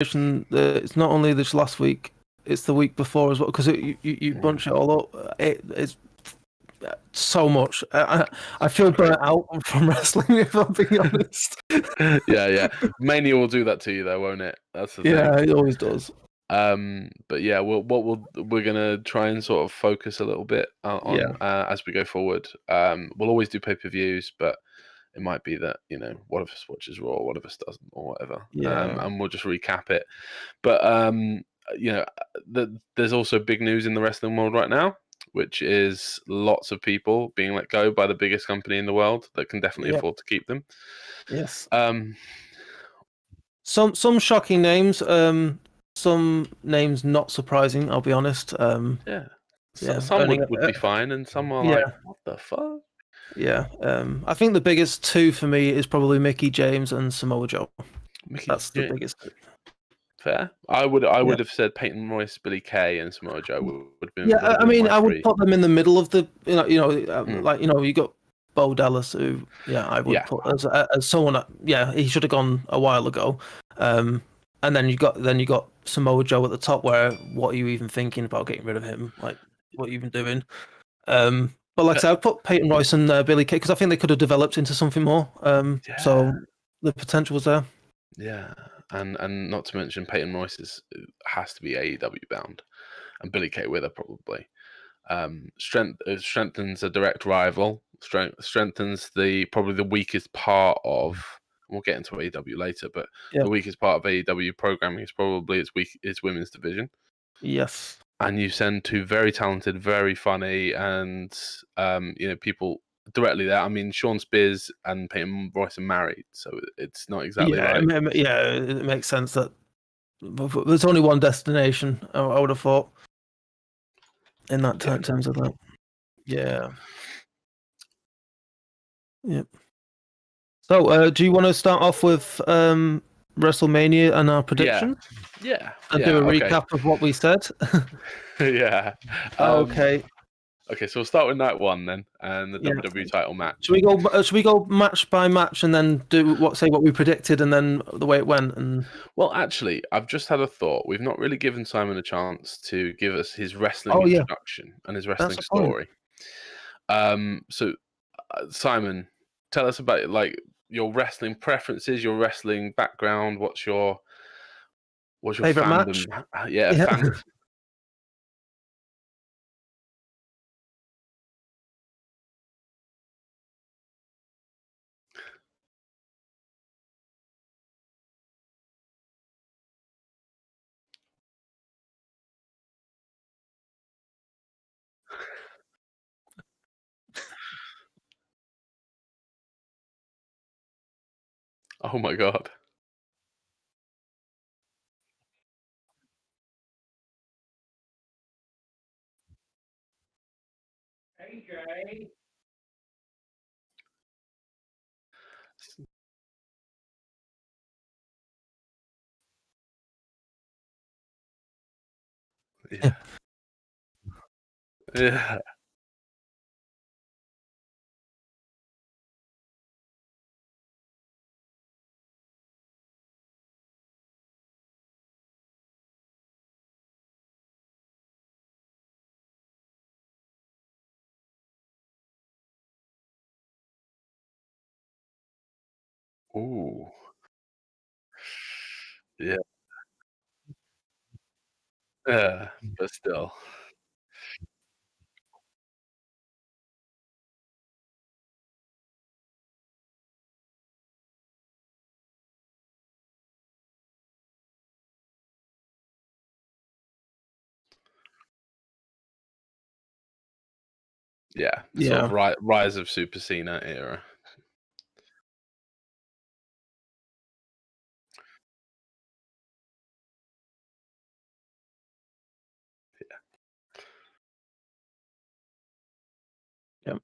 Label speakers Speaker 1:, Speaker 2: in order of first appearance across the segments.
Speaker 1: It's not only this last week, it's the week before as well, because you bunch it all up. It's so much. I feel burnt out from wrestling, if I'm being honest.
Speaker 2: Yeah. Mania will do that to you, though, won't it? That's the thing.
Speaker 1: Yeah, it always does.
Speaker 2: But yeah, we're gonna try and sort of focus a little bit on as we go forward. We'll always do pay-per-views, but it might be that one of us watches Raw, one of us doesn't, or whatever. And we'll just recap it. But there's also big news in the wrestling world right now, which is lots of people being let go by the biggest company in the world that can definitely afford to keep them.
Speaker 1: Yes. Some shocking names. Some names not surprising. I'll be honest.
Speaker 2: Some would be fine, and some are like, what the fuck?
Speaker 1: Yeah. I think the biggest two for me is probably Mickie James and Samoa Joe. That's the biggest.
Speaker 2: Fair. I would have said Peyton Royce, Billy Kay, and Samoa Joe would have been.
Speaker 1: Yeah, I mean, I would put them in the middle of the. You got Bo Dallas, who I would put as someone. He should have gone a while ago. And then you got Samoa Joe at the top. Where what are you even thinking about getting rid of him? Like, what are you even doing? But like I said, I put Peyton Royce and Billy Kay because I think they could have developed into something more. So the potential was there.
Speaker 2: Yeah, and not to mention Peyton Royce has to be AEW bound, and Billy Kay with her probably. Strengthens a direct rival. Strengthens probably the weakest part of. We'll get into AEW later, but the weakest part of AEW programming is probably its women's division.
Speaker 1: Yes.
Speaker 2: And you send two very talented, very funny, and people directly there. I mean, Sean Spears and Peyton Royce are married, so it's not exactly
Speaker 1: it makes sense that there's only one destination. I would have thought in that terms of that. Yeah. Yep. So, do you want to start off with WrestleMania and our predictions?
Speaker 2: Yeah.
Speaker 1: And do a recap of what we said?
Speaker 2: Yeah.
Speaker 1: Okay.
Speaker 2: Okay, so we'll start with night one then, and the WWE title match.
Speaker 1: Should we go match by match and then say what we predicted and then the way it went? And
Speaker 2: well, actually, I've just had a thought. We've not really given Simon a chance to give us his wrestling introduction and his wrestling story. So Simon, tell us about your wrestling preferences, your wrestling background. What's your
Speaker 1: favorite
Speaker 2: fandom?
Speaker 1: match?
Speaker 2: Fandom. Oh my god.
Speaker 1: AJ.
Speaker 2: Yeah. Ooh. Yeah. Yeah, but still. Yeah, sort of rise of Super Cena era.
Speaker 1: Yep.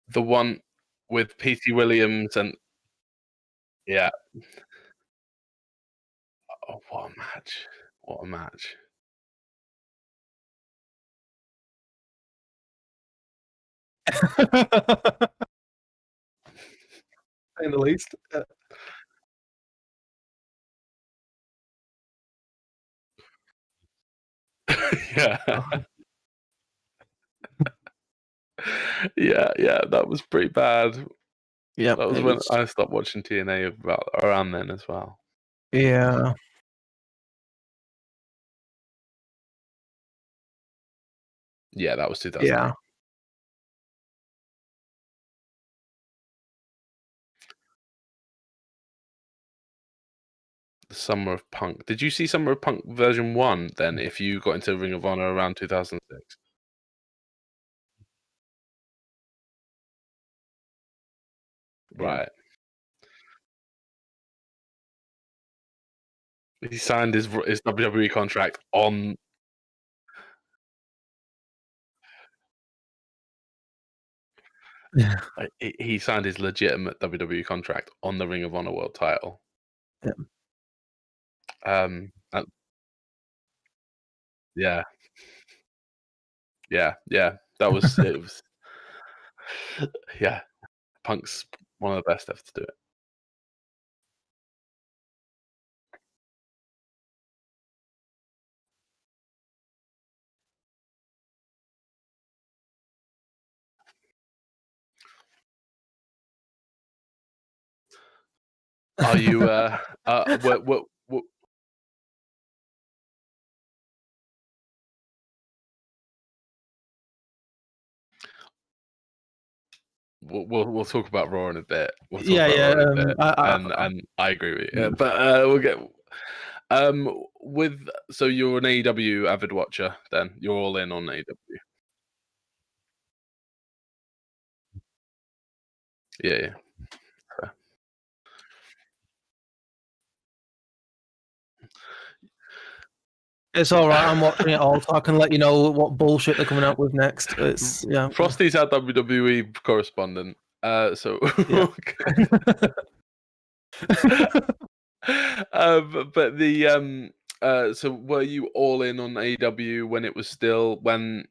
Speaker 2: The one with P.T. Williams and oh, what a match! What a match!
Speaker 1: In the least.
Speaker 2: Yeah. Yeah, that was pretty bad.
Speaker 1: Yeah,
Speaker 2: that was when I stopped watching TNA about around then as well.
Speaker 1: Yeah.
Speaker 2: Yeah, that was 2008.
Speaker 1: Yeah.
Speaker 2: The Summer of Punk. Did you see Summer of Punk version 1 then, if you got into Ring of Honor around 2006? Right. He signed his WWE contract on. He signed his legitimate WWE contract on the Ring of Honor World Title.
Speaker 1: Yeah.
Speaker 2: Yeah. Yeah. That was it. Was yeah. Punk's one of the best ever to do it. Are you what we'll talk about Raw in a bit. We'll talk about Raw in a bit. And I agree with you. But we'll get so you're an AEW avid watcher then. You're all in on AEW. Yeah. Fair.
Speaker 1: It's all right. I'm watching it all, so I can let you know what bullshit they're coming out with next. It's
Speaker 2: Frosty's our WWE correspondent. So
Speaker 1: yeah.
Speaker 2: But the so were you all in on AEW when it was still when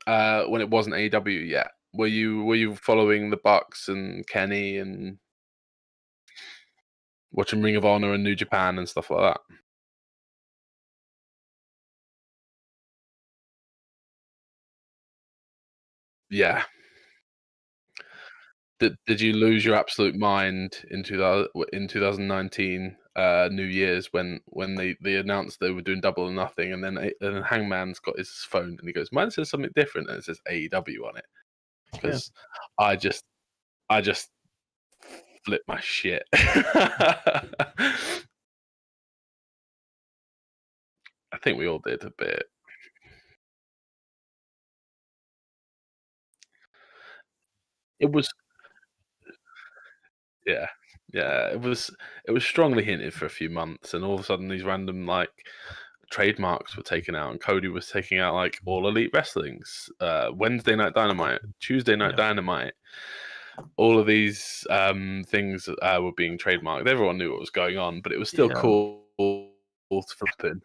Speaker 2: it wasn't AEW yet? Were you following the Bucks and Kenny and watching Ring of Honor and New Japan and stuff like that? Yeah. Did you lose your absolute mind in 2019 New Year's when they announced they were doing Double or Nothing, and then Hangman's got his phone and he goes, mine says something different and it says AEW on it, because I just flipped my shit. I think we all did a bit. It was yeah. It was strongly hinted for a few months, and all of a sudden these random like trademarks were taken out, and Cody was taking out like All Elite Wrestling's Wednesday Night Dynamite, Tuesday Night Dynamite. All of these things were being trademarked. Everyone knew what was going on, but it was still cool to happen.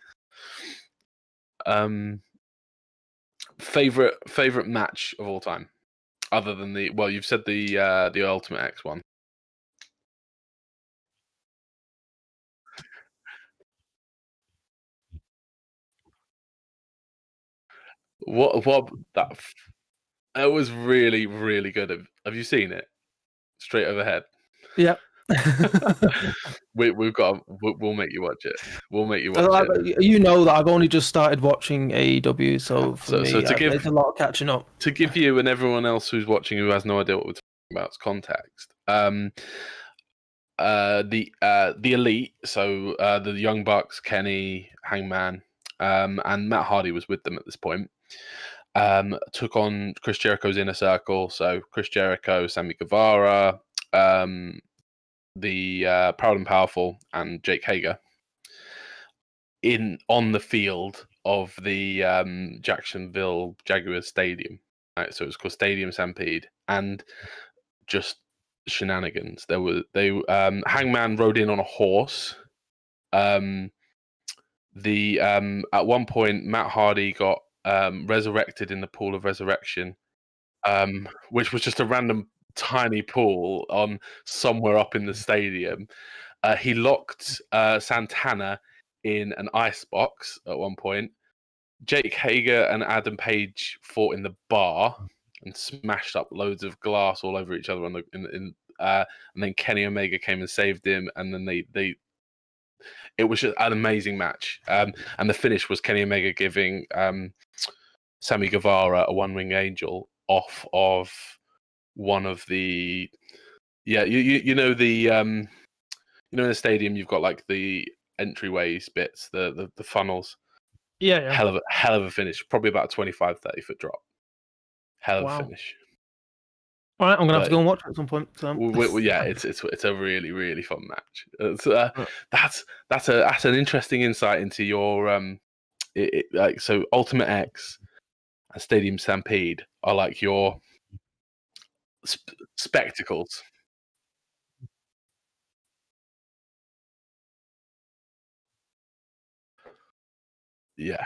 Speaker 2: Favorite match of all time, other than you've said the Ultimate X one. What that was really, really good. Have you seen it? Straight overhead.
Speaker 1: Yep.
Speaker 2: We'll make you watch it. We'll make you watch it.
Speaker 1: You know that I've only just started watching AEW, so for me, it's a lot of catching up.
Speaker 2: To give you and everyone else who's watching who has no idea what we're talking about context, the Elite, so the Young Bucks, Kenny, Hangman, and Matt Hardy was with them at this point. Took on Chris Jericho's Inner Circle, so Chris Jericho, Sammy Guevara, the Proud and Powerful, and Jake Hager on the field of the Jacksonville Jaguars Stadium. Right, so it was called Stadium Stampede, and just shenanigans. Hangman rode in on a horse. At one point, Matt Hardy got resurrected in the pool of resurrection, which was just a random tiny pool on somewhere up in the stadium. He locked Santana in an ice box at one point. Jake Hager and Adam Page fought in the bar and smashed up loads of glass all over each other and then Kenny Omega came and saved him, and then it was just an amazing match. And the finish was Kenny Omega giving Sammy Guevara a one-wing angel off of one of the you know in the stadium you've got like the entryways bits, the funnels.
Speaker 1: Yeah.
Speaker 2: Hell of a finish. Probably about a 25-30 foot drop. Hell of a finish.
Speaker 1: All right, I'm gonna have to go and watch it at some point. So.
Speaker 2: Yeah, it's a really, really fun match. That's an interesting insight into your so Ultimate X and Stadium Stampede are like your spectacles. Yeah.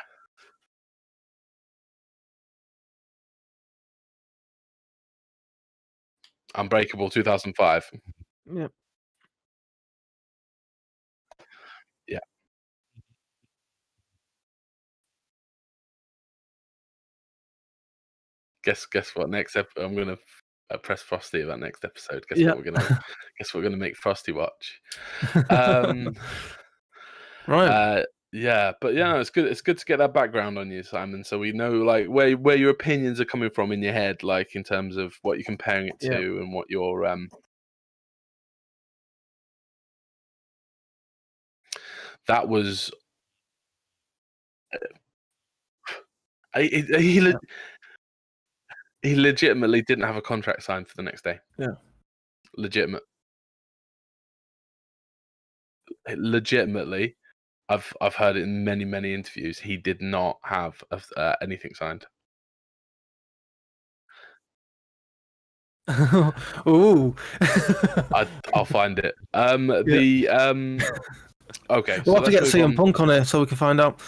Speaker 2: Unbreakable 2005.
Speaker 1: Yeah.
Speaker 2: Yeah. Guess what? Next episode, I'm gonna press Frosty about next episode. Guess what we're gonna make Frosty watch.
Speaker 1: Right.
Speaker 2: Yeah, but no, it's good. It's good to get that background on you, Simon, so we know like where your opinions are coming from in your head, like in terms of what you're comparing it to and what your that was. He legitimately didn't have a contract signed for the next day.
Speaker 1: Yeah.
Speaker 2: Legitimately, I've heard it in many interviews. He did not have anything signed.
Speaker 1: Ooh.
Speaker 2: I'll find it. Okay.
Speaker 1: We'll have to get CM Punk on here so we can find out.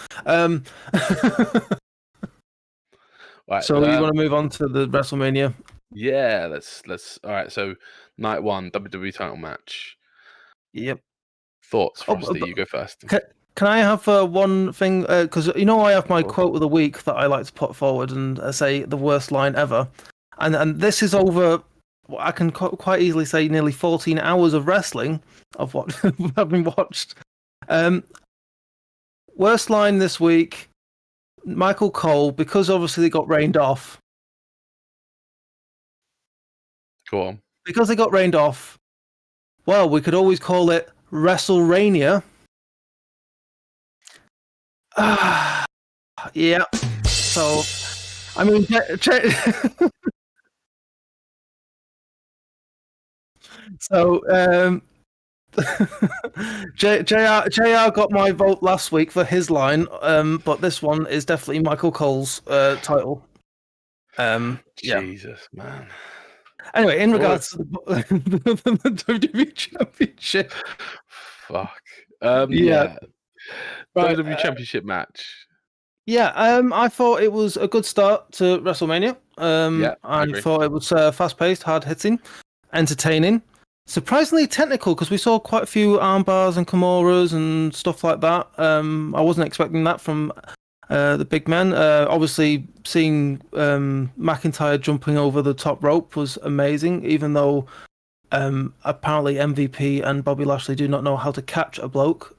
Speaker 1: Right, so you want to move on to the WrestleMania?
Speaker 2: Yeah, let's. All right, so night one, WWE title match.
Speaker 1: Yep.
Speaker 2: Thoughts, Frosty? You go first.
Speaker 1: Can I have one thing? Because I have my quote of the week that I like to put forward and say the worst line ever, and this is over. I can quite easily say nearly 14 hours of wrestling of what having watched. Worst line this week, Michael Cole, because obviously they got rained off.
Speaker 2: Go on.
Speaker 1: Because they got rained off, well, we could always call it Wrestlemania. Yeah. So, I mean, so JR got my vote last week for his line, but this one is definitely Michael Cole's title.
Speaker 2: Jesus, man.
Speaker 1: Anyway, in regards to the WWE Championship.
Speaker 2: Fuck. Yeah. Right, WWE Championship match.
Speaker 1: Yeah, I thought it was a good start to WrestleMania. I thought it was fast-paced, hard-hitting, entertaining, surprisingly technical because we saw quite a few arm bars and Kimuras and stuff like that. I wasn't expecting that from the big men. Obviously, seeing McIntyre jumping over the top rope was amazing, even though apparently MVP and Bobby Lashley do not know how to catch a bloke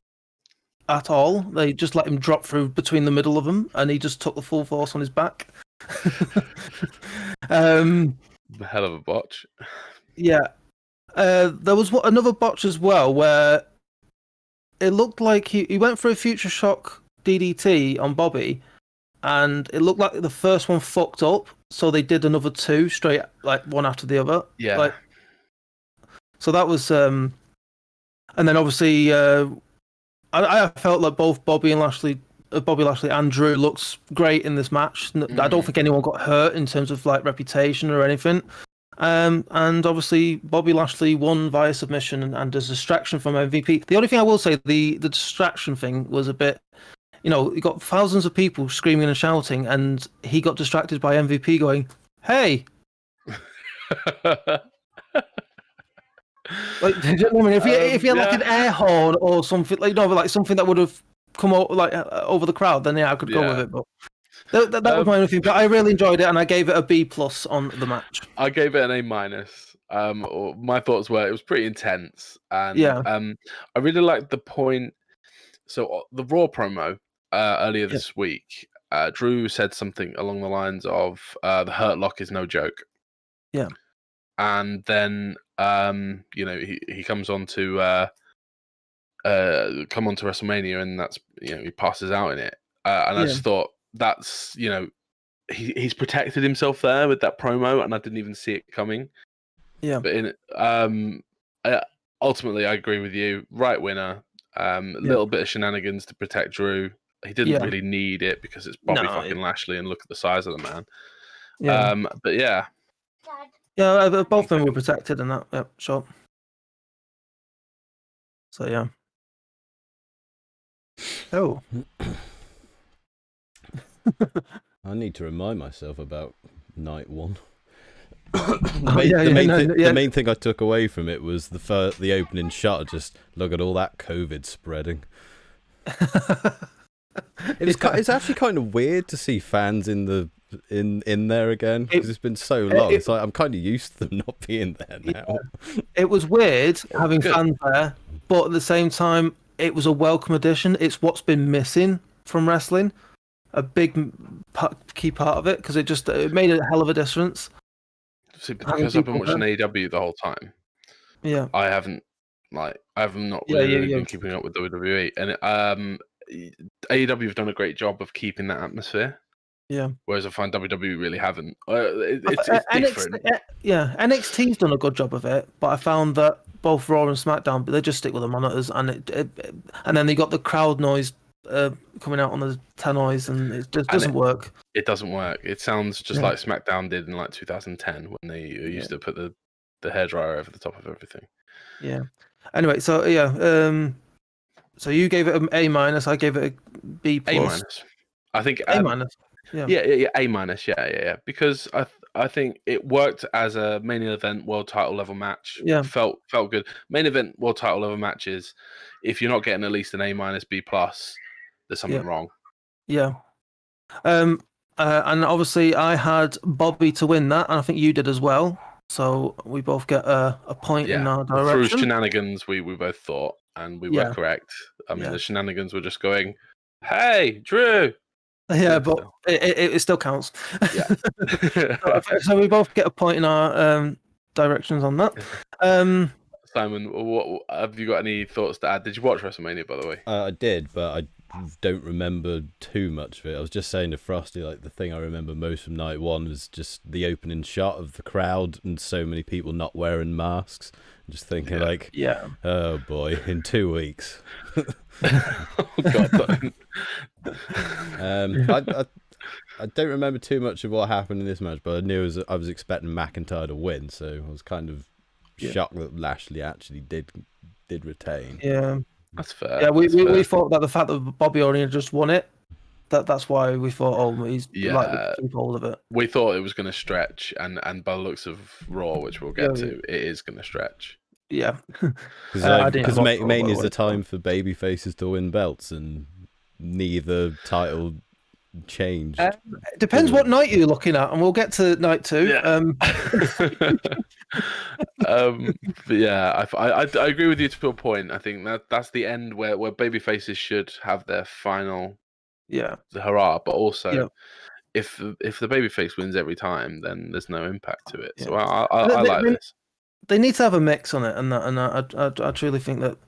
Speaker 1: at all. They just let him drop through between the middle of them, and he just took the full force on his back.
Speaker 2: Hell of a botch.
Speaker 1: Yeah. There was another botch as well, where it looked like he went for a Future Shock DDT on Bobby, and it looked like the first one fucked up, so they did another two straight, like one after the other.
Speaker 2: Yeah.
Speaker 1: So that was, and then obviously, I felt like both Bobby Lashley and Drew looked great in this match. I don't think anyone got hurt in terms of like reputation or anything. And obviously Bobby Lashley won via submission and as a distraction from MVP. The only thing I will say, the distraction thing was a bit, you got thousands of people screaming and shouting, and he got distracted by MVP going, "Hey, Like, do you know what I mean? If you had like an air horn or something, like like something that would have come out like over the crowd, then I could go with it. But that was my only thing. But I really enjoyed it, and I gave it a B+ on the match.
Speaker 2: I gave it an A-. My thoughts were it was pretty intense, and I really liked the point. So the Raw promo earlier this week, Drew said something along the lines of the Hurt Lock is no joke.
Speaker 1: Yeah.
Speaker 2: And then he comes on to WrestleMania, and that's he passes out in it. And I just thought that's he's protected himself there with that promo, and I didn't even see it coming.
Speaker 1: Yeah.
Speaker 2: But ultimately, I agree with you. Right winner. A little bit of shenanigans to protect Drew. He didn't really need it because it's Bobby fucking Lashley, and look at the size of the man.
Speaker 1: Yeah.
Speaker 2: But yeah.
Speaker 1: Yeah, both of them were protected in that. Yep, sure. So yeah. Oh.
Speaker 3: I need to remind myself about night one. The main thing I took away from it was the opening shot. Just look at all that COVID spreading. It's actually kind of weird to see fans in there again because it's been so long. It's like I'm kind of used to them not being there now.
Speaker 1: It was weird having fans there, but at the same time, it was a welcome addition. It's what's been missing from wrestling, a big key part of it, because it made a hell of a difference.
Speaker 2: See, because I've been watching AEW the whole time.
Speaker 1: Yeah,
Speaker 2: I haven't not really been keeping up with WWE, and AEW have done a great job of keeping that atmosphere.
Speaker 1: Yeah.
Speaker 2: Whereas I find WWE really haven't. It's different.
Speaker 1: NXT's done a good job of it, but I found that both Raw and SmackDown, they just stick with the monitors, and and then they got the crowd noise coming out on the tannoys, and it just doesn't work.
Speaker 2: It doesn't work. It sounds just like SmackDown did in like 2010 when they used to put the hairdryer over the top of everything.
Speaker 1: Yeah. Anyway, so so you gave it an A-. I gave it a B+.
Speaker 2: A-. I think
Speaker 1: A-.
Speaker 2: Yeah, A-. Yeah. Because I think it worked as a main event world title level match.
Speaker 1: Yeah.
Speaker 2: Felt good. Main event world title level matches, if you're not getting at least an A-, B+, there's something wrong.
Speaker 1: Yeah. And obviously I had Bobby to win that, and I think you did as well. So we both get a point in our direction.
Speaker 2: Through shenanigans, we both thought, and we were correct. I mean, the shenanigans were just going, "Hey, Drew."
Speaker 1: Yeah, but it still counts. Yeah. So we both get a point in our directions on that.
Speaker 2: Simon, what have you got any thoughts to add? Did you watch WrestleMania, by the way?
Speaker 3: I did, but I don't remember too much of it. I was just saying to Frosty, like, the thing I remember most from night one was just the opening shot of the crowd and so many people not wearing masks. Just thinking, oh boy, in 2 weeks.
Speaker 2: Oh God!
Speaker 3: I don't remember too much of what happened in this match, but I knew I was expecting McIntyre to win, so I was kind of shocked that Lashley actually did retain.
Speaker 1: Yeah,
Speaker 2: that's fair.
Speaker 1: Yeah, we thought that the fact that Bobby only just won it, that's why we thought, he's likely to keep hold of it.
Speaker 2: We thought it was going to stretch, and by the looks of Raw, which we'll get to, it is going to stretch.
Speaker 1: Yeah,
Speaker 3: because Mania is the time for baby faces to win belts, and neither title changed.
Speaker 1: Depends what night you're looking at, and we'll get to night 2.
Speaker 2: Yeah. But yeah, I agree with you to a point. I think that's the end where baby faces should have their final hurrah, but also if the baby face wins every time, then there's no impact to it. So I like this.
Speaker 1: They need to have a mix on it, and I truly think that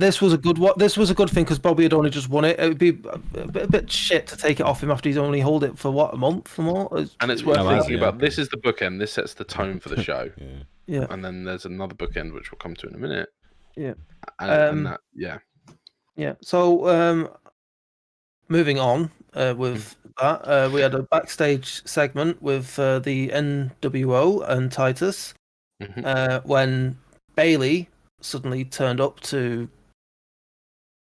Speaker 1: this was a good thing because Bobby had only just won it. It would be a bit shit to take it off him after he's only held it for a month or more.
Speaker 2: And it's worth thinking about. This is the bookend. This sets the tone for the show.
Speaker 1: Yeah.
Speaker 2: And then there's another bookend which we'll come to in a minute.
Speaker 1: Yeah.
Speaker 2: Yeah.
Speaker 1: So moving on with that, we had a backstage segment with the NWO and Titus when Bayley suddenly turned up to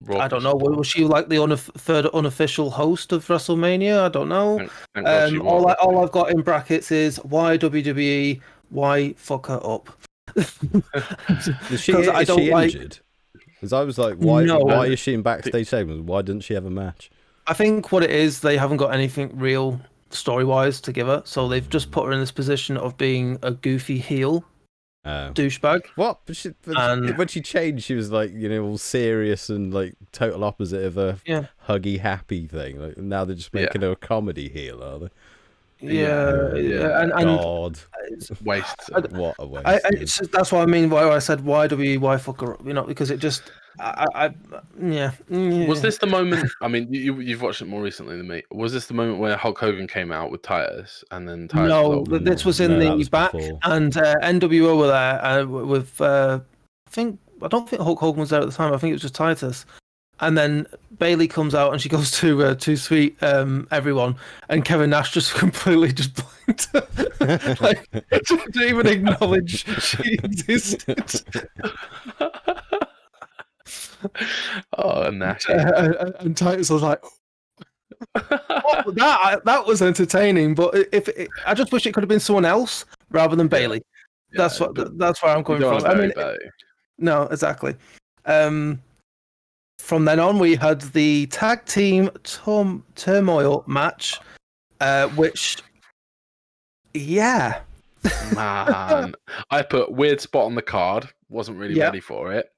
Speaker 1: Raw. I don't know. Was she like the third unofficial host of WrestleMania? I don't know.
Speaker 2: Thank God
Speaker 1: all I've got in brackets is why WWE why fuck her up?
Speaker 3: Is she injured? Because I was like, why is she in backstage segments? Why didn't she have a match?
Speaker 1: I think what it is, they haven't got anything real story-wise to give her, so they've just put her in this position of being a goofy heel douchebag.
Speaker 3: What? But when she changed, she was like, all serious and like total opposite of a huggy, happy thing. Like now they're just making her a comedy heel, are they?
Speaker 1: Yeah. And
Speaker 2: God, waste.
Speaker 3: What a waste!
Speaker 1: That's what I mean. Why I said why fuck her up? Because it just.
Speaker 2: Was this the moment? I mean, you've watched it more recently than me. Was this the moment where Hulk Hogan came out with Titus, and then Titus?
Speaker 1: No, this was in the back, before. And NWO were there with. I don't think Hulk Hogan was there at the time. I think it was just Titus. And then Bayley comes out and she goes to Too Sweet Everyone, and Kevin Nash just completely just blinked, like didn't even acknowledge she existed.
Speaker 2: Oh, Nash.
Speaker 1: And Titus was like, that was entertaining, but I just wish it could have been someone else rather than Bayley. That's where I'm coming from. I mean, no, exactly. From then on, we had the tag team turmoil match, which,
Speaker 2: man, I put weird spot on the card. Wasn't really ready for it,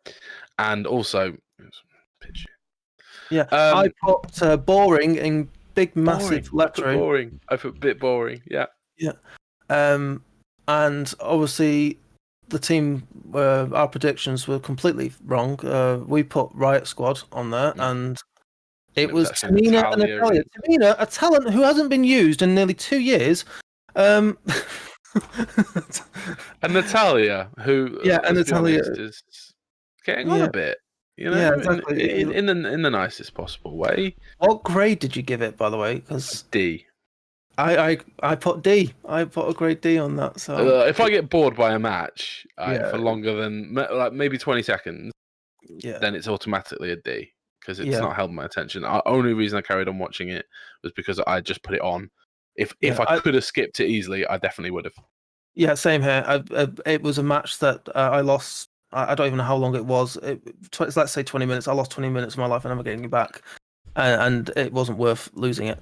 Speaker 2: and also, pitch.
Speaker 1: Yeah, I put boring in big, massive lettering.
Speaker 2: Boring. I put bit boring. Yeah.
Speaker 1: Yeah. And obviously, the team, our predictions were completely wrong. We put Riot Squad on there, and it was Tamina and Natalia. Tamina, a talent who hasn't been used in nearly 2 years.
Speaker 2: And Natalia, who is getting on a bit, exactly. in the nicest possible way.
Speaker 1: What grade did you give it, by the way? Because
Speaker 2: D.
Speaker 1: I put D. I put a grade D on that. So
Speaker 2: if I get bored by a match for longer than like maybe 20 seconds, then it's automatically a D because it's not held my attention. The only reason I carried on watching it was because I just put it on. If I could have skipped it easily, I definitely would have. Yeah,
Speaker 1: same here. It was a match that I lost. I don't even know how long it was. Let's say 20 minutes. I lost 20 minutes of my life and I'm never getting it back, and it wasn't worth losing it.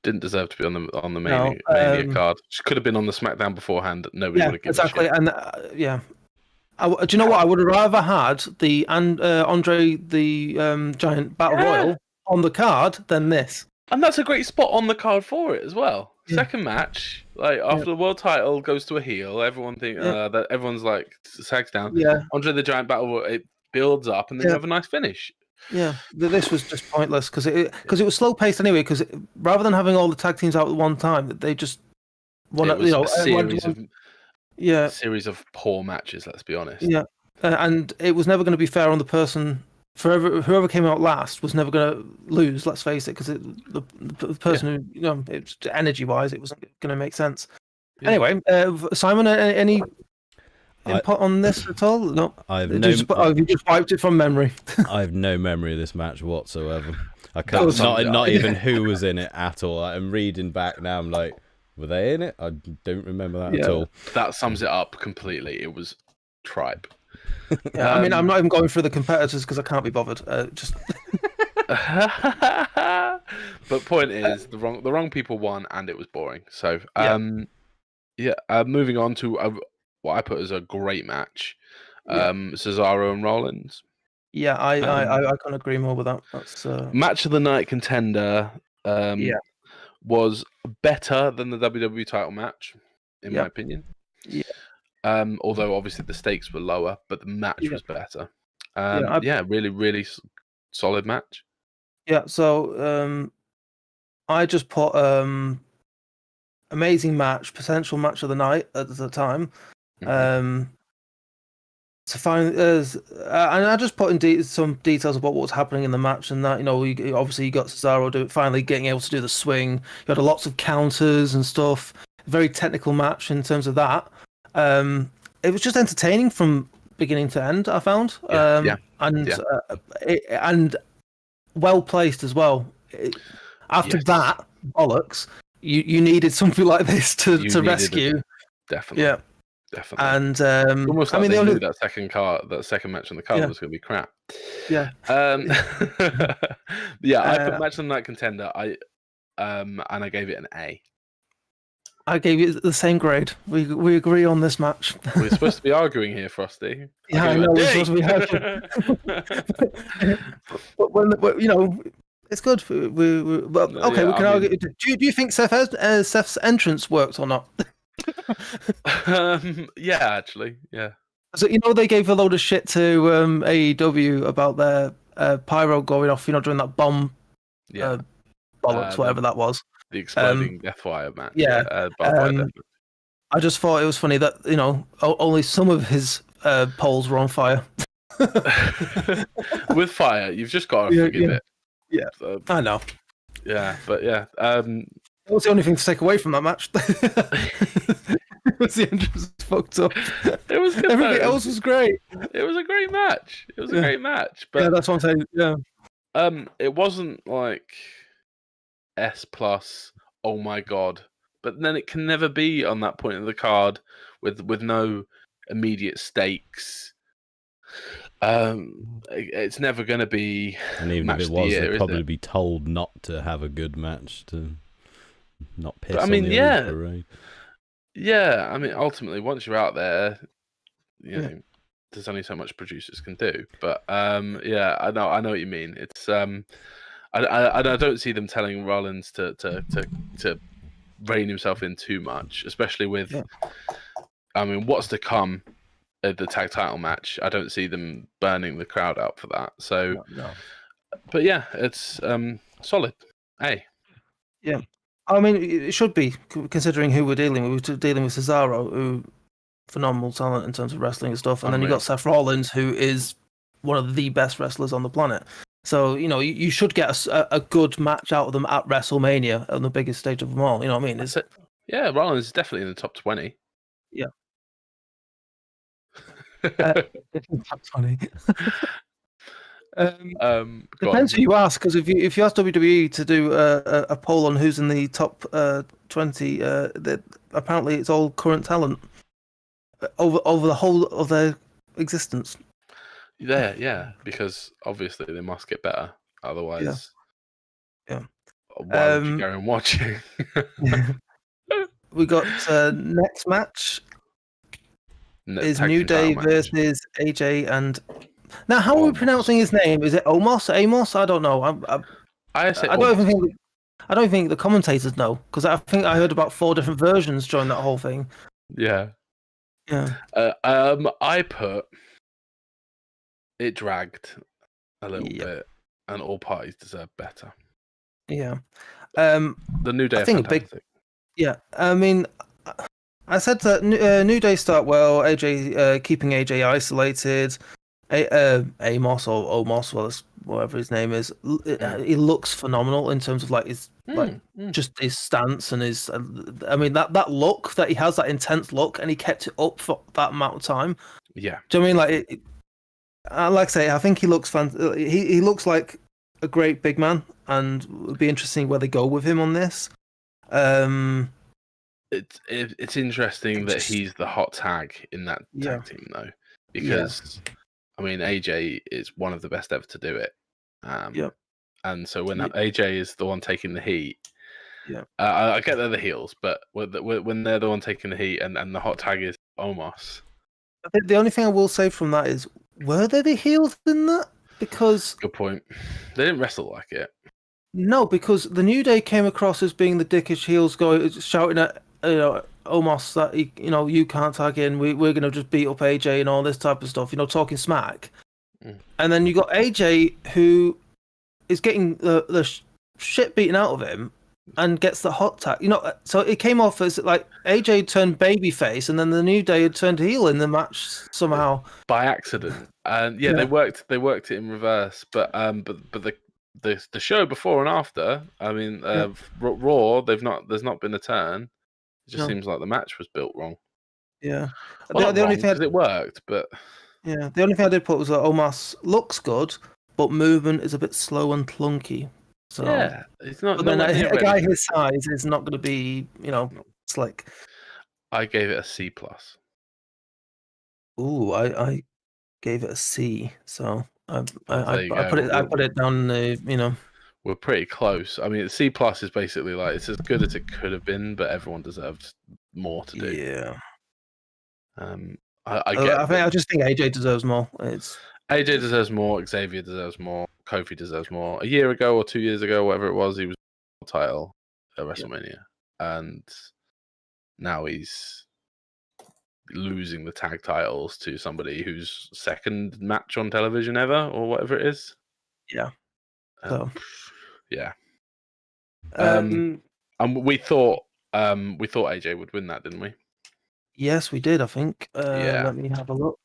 Speaker 2: Didn't deserve to be on the Mania card. She could have been on the SmackDown beforehand. Nobody would have given
Speaker 1: exactly.
Speaker 2: a shit.
Speaker 1: And do you know what? I would have rather had the Andre the Giant Battle Royal on the card than this.
Speaker 2: And that's a great spot on the card for it as well. Second match, like after the world title goes to a heel, everyone that everyone's like sags down.
Speaker 1: Yeah,
Speaker 2: Andre the Giant Battle Royal, it builds up and then you have a nice finish.
Speaker 1: Yeah, this was just pointless because it was slow paced anyway. Because rather than having all the tag teams out at one time, they just
Speaker 2: series of poor matches. Let's be honest.
Speaker 1: Yeah, and it was never going to be fair on the person. Whoever came out last was never going to lose. Let's face it, because the person who it's energy wise, it wasn't going to make sense. Yeah. Anyway, Simon, any input on this at all? No, you just wiped it from memory.
Speaker 3: I have no memory of this match whatsoever. I can't. Not even who was in it at all. I'm reading back now. I'm like, were they in it? I don't remember that at all.
Speaker 2: That sums it up completely. It was tripe.
Speaker 1: Yeah, I mean, I'm not even going through the competitors because I can't be bothered. Just.
Speaker 2: But point is, the wrong people won, and it was boring. So, moving on to what I put as a great match, Cesaro and Rollins.
Speaker 1: Yeah, I can't agree more with that. That's
Speaker 2: match of the night contender. Was better than the WWE title match, in my opinion.
Speaker 1: Yeah.
Speaker 2: Although obviously the stakes were lower, but the match was better. Really, really solid match.
Speaker 1: Yeah. So I just put amazing match, potential match of the night at the time. To find and I just put in some details about what was happening in the match, and that obviously you got Cesaro finally getting able to do the swing. You had lots of counters and stuff. Very technical match in terms of that. It was just entertaining from beginning to end, I found. And well placed as well. After that bollocks, you needed something like this to rescue
Speaker 2: Definitely.
Speaker 1: Yeah.
Speaker 2: Definitely.
Speaker 1: And
Speaker 2: almost like they knew that second match on the card was going to be crap.
Speaker 1: Yeah.
Speaker 2: Yeah, I put match of the night contender. And I gave it an A.
Speaker 1: I gave you the same grade. We agree on this match.
Speaker 2: We're supposed to be arguing here, Frosty.
Speaker 1: Yeah, I know. We're supposed to be arguing. But when it's good. We can argue. Do you think Seth's entrance worked or not?
Speaker 2: Yeah, actually, yeah.
Speaker 1: So they gave a load of shit to AEW about their pyro going off. During that bomb.
Speaker 2: Yeah.
Speaker 1: Bollocks, whatever that was.
Speaker 2: The exploding Deathwire match.
Speaker 1: Yeah. I just thought it was funny that only some of his poles were on fire.
Speaker 2: With fire, you've just got to forgive it.
Speaker 1: Yeah, so, I know.
Speaker 2: Yeah, but yeah.
Speaker 1: That was the only thing to take away from that match. Was the entrance was fucked up.
Speaker 2: It was good.
Speaker 1: Everything else was great.
Speaker 2: It was a great match. It was a great match. But
Speaker 1: yeah, that's what I'm saying. Yeah.
Speaker 2: It wasn't like S+. Oh my god! But then it can never be on that point of the card with no immediate stakes. It's never going to be.
Speaker 3: And even if it was, they'd probably be told not to have a good match to not piss on the other parade.
Speaker 2: Yeah, I mean, ultimately, once you're out there, you know, there's only so much producers can do. But yeah, I know what you mean. It's I don't see them telling Rollins to rein himself in too much, especially with, I mean, what's to come at the tag title match. I don't see them burning the crowd out for that. So, but yeah, it's solid. A.
Speaker 1: Yeah. I mean, it should be, considering who we're dealing with. We're dealing with Cesaro, who phenomenal talent in terms of wrestling and stuff, and then you got Seth Rollins, who is one of the best wrestlers on the planet. So you should get a good match out of them at WrestleMania on the biggest stage of them all. You know what I mean?
Speaker 2: Yeah, Rollins is definitely in the top 20.
Speaker 1: Yeah. Top 20. Depends who you ask, because if you ask WWE to do a poll on who's in the top 20, apparently it's all current talent over the whole of their existence.
Speaker 2: Yeah, because obviously they must get better, otherwise.
Speaker 1: Yeah.
Speaker 2: Why would you go and watch it?
Speaker 1: We got next match is New Day versus AJ and. Now, how are we pronouncing his name? Is it Amos? Amos? I don't know. I don't think the commentators know, because I think I heard about 4 different versions during that whole thing.
Speaker 2: Yeah. I put it dragged a little bit, and all parties deserve better.
Speaker 1: Yeah.
Speaker 2: The New Day. I think fantastic.
Speaker 1: I mean, I said that New Day start well. AJ keeping AJ isolated. Amos or Omos, well, whatever his name is, he looks phenomenal in terms of like his just his stance and his. I mean that look that he has, that intense look, and he kept it up for that amount of time.
Speaker 2: Yeah.
Speaker 1: Do you know what I mean? Like I say, I think he looks he looks like a great big man, and it'd be interesting where they go with him on this.
Speaker 2: It's interesting that he's the hot tag in that tag team though, because. I mean, AJ is one of the best ever to do it. And so when AJ is the one taking the heat, I get they're the heels, but when they're the one taking the heat and the hot tag is Omos.
Speaker 1: I think the only thing I will say from that is, were they the heels in that? Because
Speaker 2: good point. They didn't wrestle like it.
Speaker 1: No, because the New Day came across as being the dickish heels, shouting at Omos that you can't tag in. We're gonna just beat up AJ and all this type of stuff. Talking smack. And then you got AJ who is getting the shit beaten out of him and gets the hot tag. So it came off as like AJ turned babyface, and then the New Day had turned heel in the match somehow
Speaker 2: by accident. And they worked it in reverse. But the show before and after, I mean, Raw, there's not been a turn. It just seems like the match was built wrong.
Speaker 1: Yeah.
Speaker 2: Well, the only thing it worked, but
Speaker 1: the only thing I did put was that Omos looks good, but movement is a bit slow and clunky. So
Speaker 2: it's not.
Speaker 1: But then a guy his size is not going to be, slick.
Speaker 2: I gave it a C+.
Speaker 1: Ooh, I gave it a C. So I
Speaker 2: go.
Speaker 1: put it down.
Speaker 2: We're pretty close. I mean, C+ is basically like it's as good as it could have been, but everyone deserves more to do.
Speaker 1: Yeah.
Speaker 2: I
Speaker 1: just think AJ deserves more.
Speaker 2: AJ deserves more. Xavier deserves more. Kofi deserves more. A year ago or 2 years ago, whatever it was, he was title at WrestleMania, and now he's losing the tag titles to somebody whose second match on television ever, or whatever it is.
Speaker 1: Yeah.
Speaker 2: Yeah. And we thought AJ would win that, didn't we?
Speaker 1: Yes, we did. I think.
Speaker 2: Yeah.
Speaker 1: Let me have a look.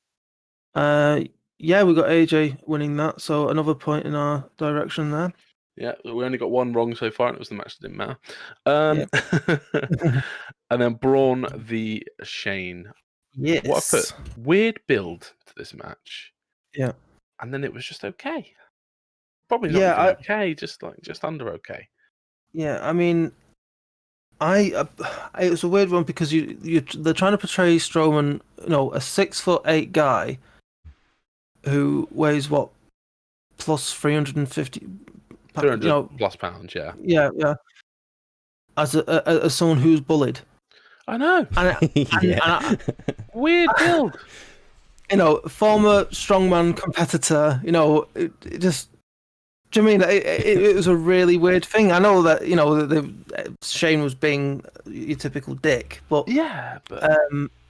Speaker 1: Yeah, we got AJ winning that, so another point in our direction there.
Speaker 2: Yeah, we only got one wrong so far, and it was the match that didn't matter. And then Braun v Shane.
Speaker 1: Yes.
Speaker 2: What I put, weird build to this match.
Speaker 1: Yeah.
Speaker 2: And then it was just okay. Probably not even okay, just under okay.
Speaker 1: Yeah, I mean, it was a weird one because they're trying to portray Strowman, a 6'8" guy who weighs what plus 350,
Speaker 2: 300 plus pounds, yeah.
Speaker 1: Yeah. As someone who's bullied.
Speaker 2: I know.
Speaker 1: And
Speaker 2: weird build.
Speaker 1: Former strongman competitor. It just. Do you mean it was a really weird thing? I know that Shane was being your typical dick, but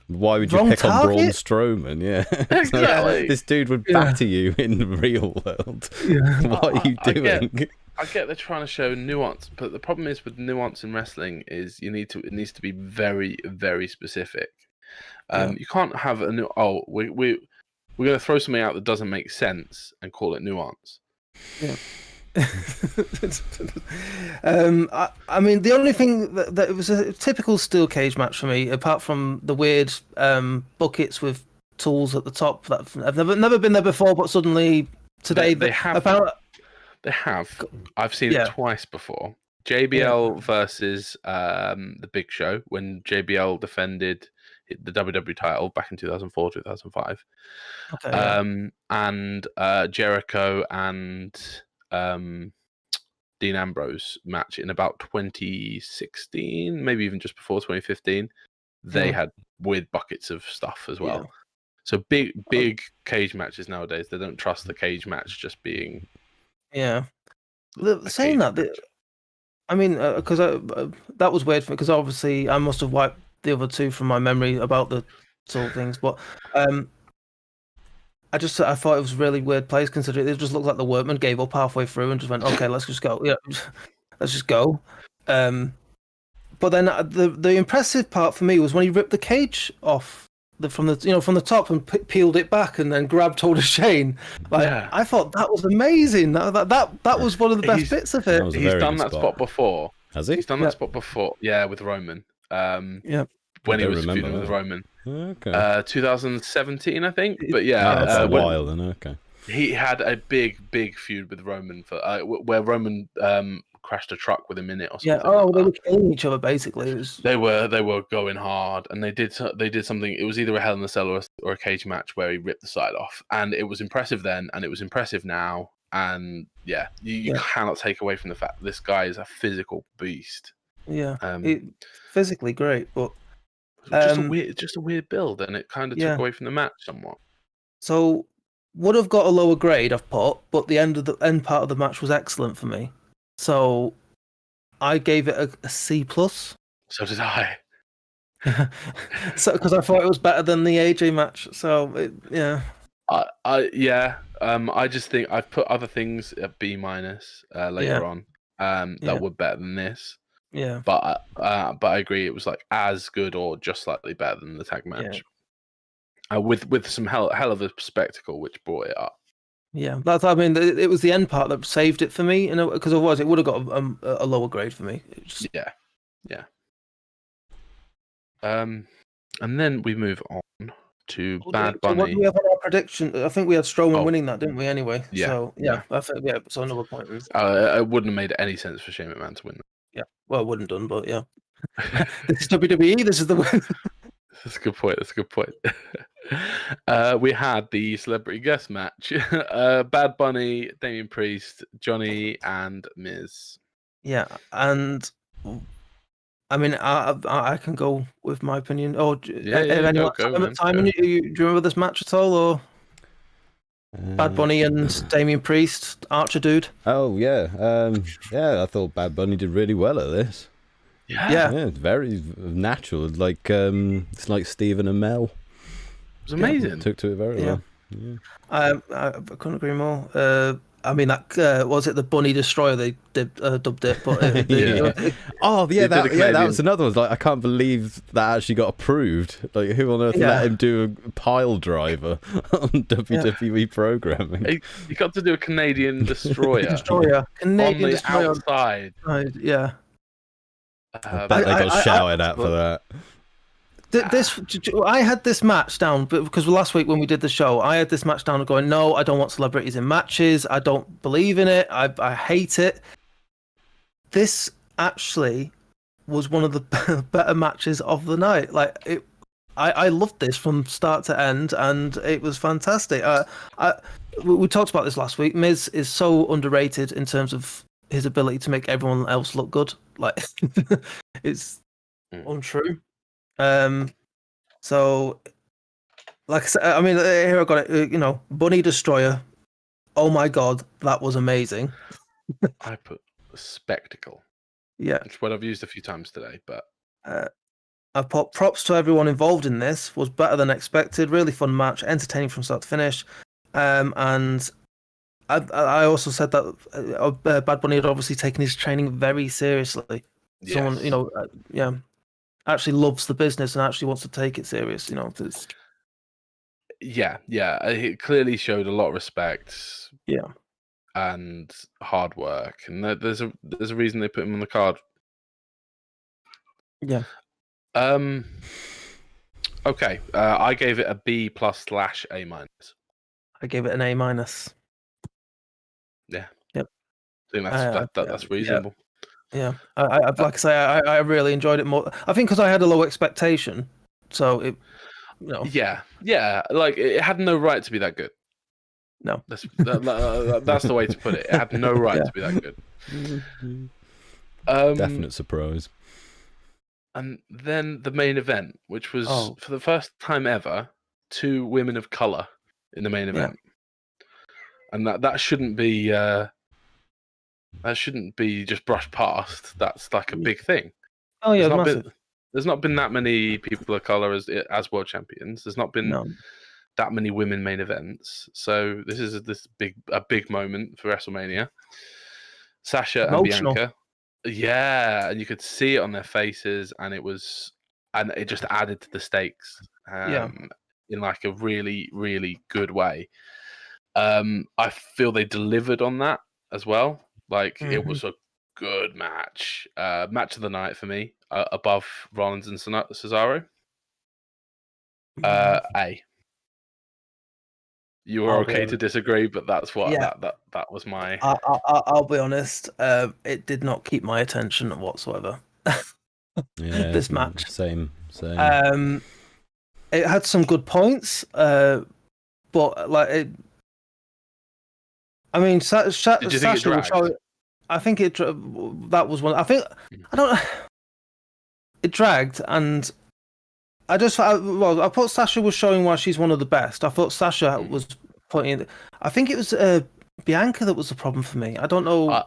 Speaker 3: why would you pick on Braun Strowman? Yeah,
Speaker 2: exactly.
Speaker 3: This dude would batter you in the real world. Yeah. What are you doing?
Speaker 2: I get they're trying to show nuance, but the problem is with nuance in wrestling is it needs to be very, very specific. You can't have we're going to throw something out that doesn't make sense and call it nuance.
Speaker 1: Yeah. I mean, the only thing that it was a typical steel cage match for me, apart from the weird buckets with tools at the top that have never been there before, but suddenly today
Speaker 2: they have. They have. I've seen it twice before. JBL versus the Big Show when JBL defended the WWE title back in 2004, 2005. Okay. And Jericho and Dean Ambrose match in about 2016, maybe even just before 2015. They had weird buckets of stuff as well. Yeah. So big cage matches nowadays, they don't trust the cage match just being.
Speaker 1: Yeah. Saying that, I mean, because that was weird for me, because obviously I must have wiped the other two from my memory about the sort of things, but I thought it was really weird place, considering it just looked like the workman gave up halfway through and just went, okay, let's just go. Yeah, let's just go. But then the impressive part for me was when he ripped the cage off from the top and peeled it back and then grabbed hold of Shane. I thought that was amazing. That was one of the best bits of it.
Speaker 2: He's done that spot before.
Speaker 3: Has he?
Speaker 2: He's done that spot before. Yeah, with Roman. When he was feuding with Roman. Okay. 2017, I think. But
Speaker 3: that's a while then. Okay.
Speaker 2: He had a big feud with Roman for where Roman crashed a truck with him in it or something.
Speaker 1: Yeah. Oh, they were killing each other basically.
Speaker 2: They were going hard, and they did something. It was either a Hell in a Cell or a cage match where he ripped the side off, and it was impressive then, and it was impressive now, and you cannot take away from the fact that this guy is a physical beast.
Speaker 1: Yeah. Physically great, but
Speaker 2: just a weird build, and it kind of took away from the match somewhat.
Speaker 1: So would have got a lower grade, I've put, but the end part of the match was excellent for me. So I gave it a C+.
Speaker 2: So did I.
Speaker 1: So because I thought it was better than the AJ match. So
Speaker 2: I just think I've put other things at B- later on that were better than this.
Speaker 1: Yeah.
Speaker 2: But I agree, it was like as good or just slightly better than the tag match. With some hell of a spectacle, which brought it up.
Speaker 1: Yeah, it was the end part that saved it for me, because otherwise it would have got a lower grade for me.
Speaker 2: Yeah. And then we move on to Bad Bunny.
Speaker 1: What do we have on our prediction? I think we had Strowman winning that, didn't we? Anyway, so I think so another point.
Speaker 2: It wouldn't have made any sense for Shane McMahon to win that.
Speaker 1: Yeah, well, it wouldn't have done, but yeah. This is WWE. This is the
Speaker 2: That's a good point. We had the celebrity guest match. Bad Bunny, Damien Priest, Johnny, and Miz.
Speaker 1: Yeah, and I mean, I can go with my opinion. Or Simon, do you remember this match at all? Or Bad Bunny and Damien Priest, Archer dude.
Speaker 3: Oh yeah, I thought Bad Bunny did really well at this.
Speaker 2: Yeah,
Speaker 3: it's very natural. Like it's like Stephen and Mel.
Speaker 2: It was amazing.
Speaker 3: Took to it very well. Yeah.
Speaker 1: I couldn't agree more. I mean, that was it. The Bunny Destroyer they dubbed it, but
Speaker 3: that was another one. Like, I can't believe that actually got approved. Like, who on earth let him do a pile driver on WWE programming?
Speaker 2: He got to do a Canadian Destroyer.
Speaker 1: Canadian
Speaker 2: on the
Speaker 1: Destroyer
Speaker 2: outside.
Speaker 1: Yeah.
Speaker 3: I bet they got shouted at for that.
Speaker 1: I had this match down because last week when we did the show, I had this match down and going, no, I don't want celebrities in matches. I don't believe in it. I hate it. This actually was one of the better matches of the night. Like I loved this from start to end, and it was fantastic. We talked about this last week. Miz is so underrated in terms of his ability to make everyone else look good. Like it's untrue. So like I said, I mean, here I got it. Bunny Destroyer. Oh my god, that was amazing.
Speaker 2: I put spectacle.
Speaker 1: Yeah,
Speaker 2: it's what I've used a few times today, but
Speaker 1: I put props to everyone involved in this. Was better than expected. Really fun match, entertaining from start to finish. And I also said that Bad Bunny had obviously taken his training very seriously. Yes. Someone, actually loves the business and actually wants to take it serious.
Speaker 2: Yeah. It clearly showed a lot of respect.
Speaker 1: Yeah.
Speaker 2: And hard work, and there's a reason they put him on the card.
Speaker 1: Yeah.
Speaker 2: Okay. I gave it a B+ / A-.
Speaker 1: I gave it an A-.
Speaker 2: Yeah.
Speaker 1: Yep.
Speaker 2: I think that's reasonable.
Speaker 1: Yeah. I'd like to say I really enjoyed it more. I think because I had a low expectation, so it.
Speaker 2: Yeah. Like it had no right to be that good.
Speaker 1: No.
Speaker 2: That's the way to put it. It had no right to be that good.
Speaker 3: Definite surprise.
Speaker 2: And then the main event, which was for the first time ever, 2 women of color in the main event, and that shouldn't be just brushed past. That's like a big thing.
Speaker 1: Oh yeah, massive.
Speaker 2: There's not been that many people of color as world champions. There's not been that many women main events. So this is a big moment for WrestleMania. Sasha and Bianca. Yeah, and you could see it on their faces, and it just added to the stakes. In like a really, really good way. I feel they delivered on that as well. Like it was a good match. Match of the night for me, above Rollins and Cesaro. A. You were okay to disagree, but that's what that was my.
Speaker 1: I'll be honest. It did not keep my attention whatsoever. This match.
Speaker 3: Same.
Speaker 1: It had some good points, but like it. I mean, Sasha was showing. I think that was one. I think I don't. It dragged, and I thought Sasha was showing why she's one of the best. I thought Sasha was putting. I think it was Bianca that was the problem for me. I don't know.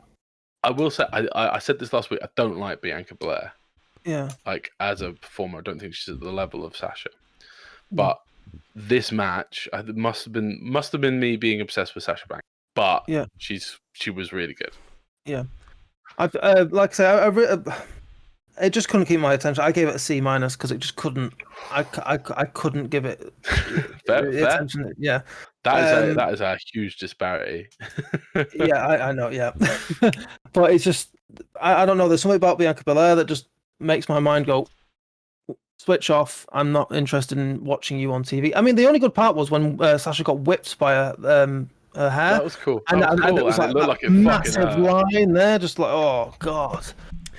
Speaker 2: I will say I said this last week. I don't like Bianca Belair.
Speaker 1: Yeah.
Speaker 2: Like as a performer, I don't think she's at the level of Sasha. But this match, it must have been me being obsessed with Sasha Banks. But she was really good.
Speaker 1: Yeah. Like I say, it just couldn't keep my attention. I gave it a C- because it just couldn't. I couldn't give it
Speaker 2: fair.
Speaker 1: attention. Yeah.
Speaker 2: That is a huge disparity.
Speaker 1: Yeah, I know. Yeah, but it's just I don't know. There's something about Bianca Belair that just makes my mind go switch off. I'm not interested in watching you on TV. I mean, the only good part was when Sasha got whipped by her hair.
Speaker 2: That was cool.
Speaker 1: And it was like,
Speaker 2: it looked like a
Speaker 1: massive line there, just like, oh god,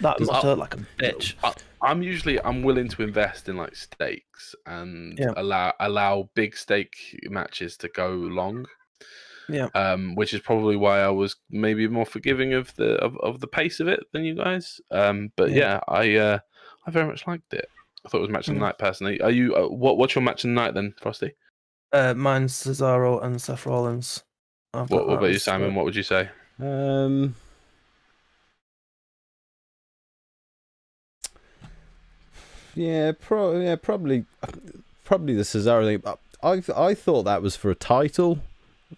Speaker 1: that must hurt like a bitch.
Speaker 2: I'm willing to invest in like stakes and allow big stake matches to go long.
Speaker 1: Yeah.
Speaker 2: Which is probably why I was maybe more forgiving of the pace of it than you guys. But I very much liked it. I thought it was match of the night personally. Are you? What's your match of the night then, Frosty?
Speaker 1: Mine's Cesaro and Seth Rollins.
Speaker 2: What about you, Simon? What would you say?
Speaker 3: Probably the Cesaro thing. I thought that was for a title,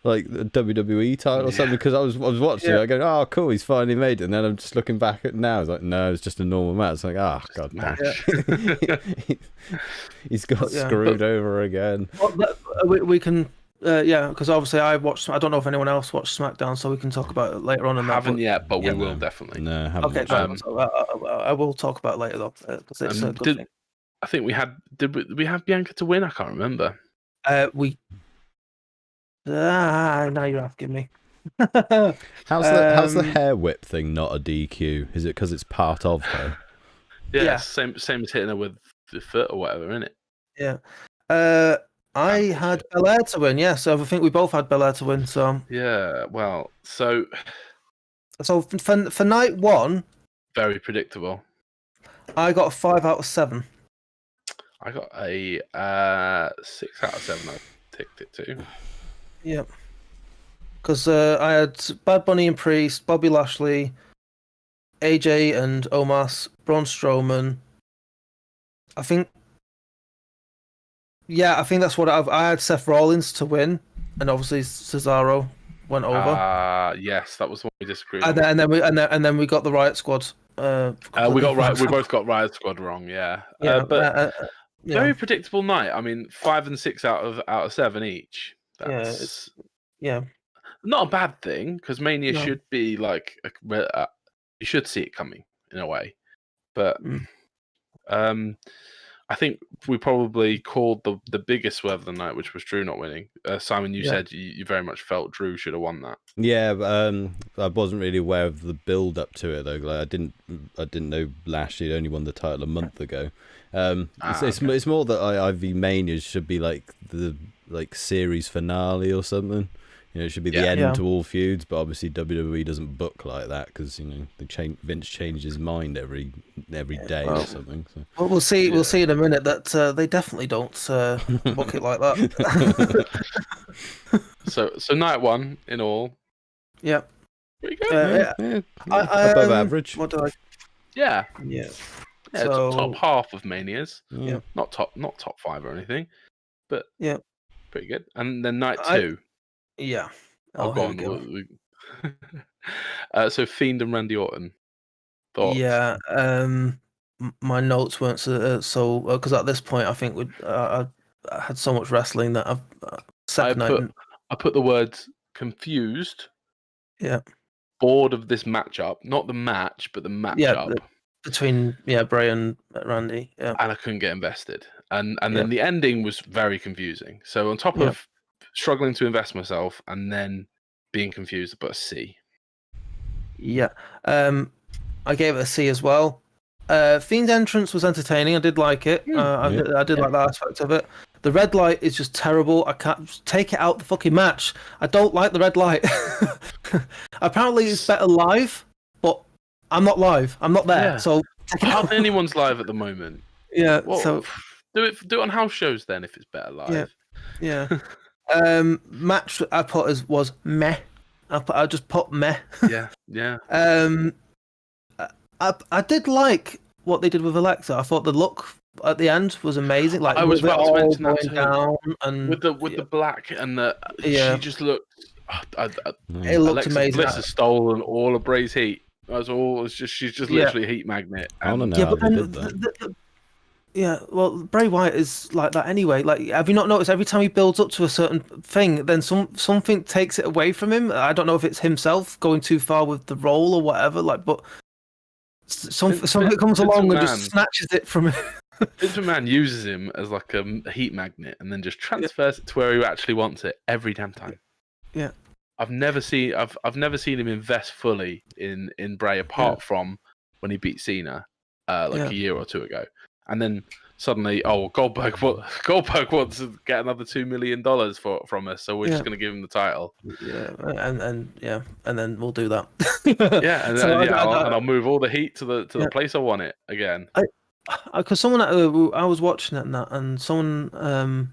Speaker 3: like the WWE title or something, because I was watching it. I go, oh, cool, he's finally made it. And then I'm just looking back at it now. It's like, no, it's just a normal match. It's like, oh, god damn. He's got screwed over again.
Speaker 1: Well, we can. Because obviously I don't know if anyone else watched SmackDown, so we can talk about it later on.
Speaker 2: I haven't yet, but we will definitely.
Speaker 3: No, haven't.
Speaker 1: Okay, I will talk about it later though, because it's a good thing.
Speaker 2: I think did we have Bianca to win? I can't remember.
Speaker 1: Now you're asking me.
Speaker 3: How's the hair whip thing not a DQ? Is it because it's part of her?
Speaker 2: Yeah. Same as hitting her with the foot or whatever, isn't it?
Speaker 1: Yeah. I had Belair to win, so I think we both had Belair to win. So
Speaker 2: yeah, well, so
Speaker 1: for night one,
Speaker 2: very predictable.
Speaker 1: I got a 5 out of 7.
Speaker 2: I got a 6 out of 7. I ticked it too.
Speaker 1: Yeah, because I had Bad Bunny and Priest, Bobby Lashley, AJ and Omos, Braun Strowman. I think that's what I had. Seth Rollins to win, and obviously Cesaro went over.
Speaker 2: Yes, that was what we disagreed.
Speaker 1: And then we got the Riot Squad.
Speaker 2: We both got Riot Squad wrong. Yeah. Very predictable night. I mean, 5 and 6 out of 7 each. That's not a bad thing, because Mania should be like you should see it coming in a way, but I think we probably called the biggest swerve of the night, which was Drew not winning. Simon, you said you very much felt Drew should have won that.
Speaker 3: Yeah, I wasn't really aware of the build up to it though. Like, I didn't know Lashley had only won the title a month ago. It's more that IV Mania should be like the series finale or something. It should be the end to all feuds, but obviously WWE doesn't book like that, because Vince changes his mind every day or something. So.
Speaker 1: Well, we'll see. We'll see in a minute that they definitely don't book it like that.
Speaker 2: So night one in all.
Speaker 1: Yeah.
Speaker 2: Pretty good.
Speaker 3: Above average.
Speaker 1: What do I?
Speaker 2: Yeah.
Speaker 1: Yeah.
Speaker 2: Yeah,
Speaker 1: So,
Speaker 2: top half of Manias.
Speaker 3: Yeah.
Speaker 2: Not top 5 or anything, but pretty good. And then night 2.
Speaker 1: Yeah.
Speaker 2: Go on. So Fiend and Randy Orton. Thoughts?
Speaker 1: Yeah. My notes weren't so because at this point I think I had so much wrestling that
Speaker 2: I put the words confused.
Speaker 1: Yeah.
Speaker 2: Bored of this matchup, not the match, but the matchup
Speaker 1: between Bray and Randy. Yeah.
Speaker 2: And I couldn't get invested. And then the ending was very confusing. So on top of struggling to invest myself and then being confused, but a C. Yeah.
Speaker 1: I gave it a C as well. Fiend's entrance was entertaining. I did like it. I did like that aspect of it. The red light is just terrible. I can't take it out the fucking match. I don't like the red light. Apparently it's better live, but I'm not live. I'm not there. So
Speaker 2: hardly anyone's live at the moment.
Speaker 1: Yeah.
Speaker 2: Well,
Speaker 1: so
Speaker 2: do it on house shows then if it's better live.
Speaker 1: Yeah. Match I put was meh. I just put meh.
Speaker 2: Yeah.
Speaker 1: I did like what they did with Alexa. I thought the look at the end was amazing. Like
Speaker 2: I was about to mention that too.
Speaker 1: Down and
Speaker 2: with the black and the she just looked.
Speaker 1: It looked
Speaker 2: Alexa
Speaker 1: amazing.
Speaker 2: Bliss has stolen all of Bray's heat. That's all. She's just literally a heat magnet.
Speaker 3: I don't know how they did that.
Speaker 1: Well, Bray Wyatt is like that anyway. Like, have you not noticed every time he builds up to a certain thing, then something takes it away from him? I don't know if it's himself going too far with the role or whatever. Like, but something comes along and just snatches it from him.
Speaker 2: Vince McMahon uses him as like a heat magnet and then just transfers it to where he actually wants it every damn time.
Speaker 1: Yeah,
Speaker 2: I've never seen him invest fully in Bray apart from when he beat Cena. a year or two ago, and then suddenly, Goldberg wants to get another $2 million from us, so we're just going to give him the title.
Speaker 1: Yeah, and then we'll do that.
Speaker 2: And I'll move all the heat to the place I want it again.
Speaker 1: Because someone I was watching it and someone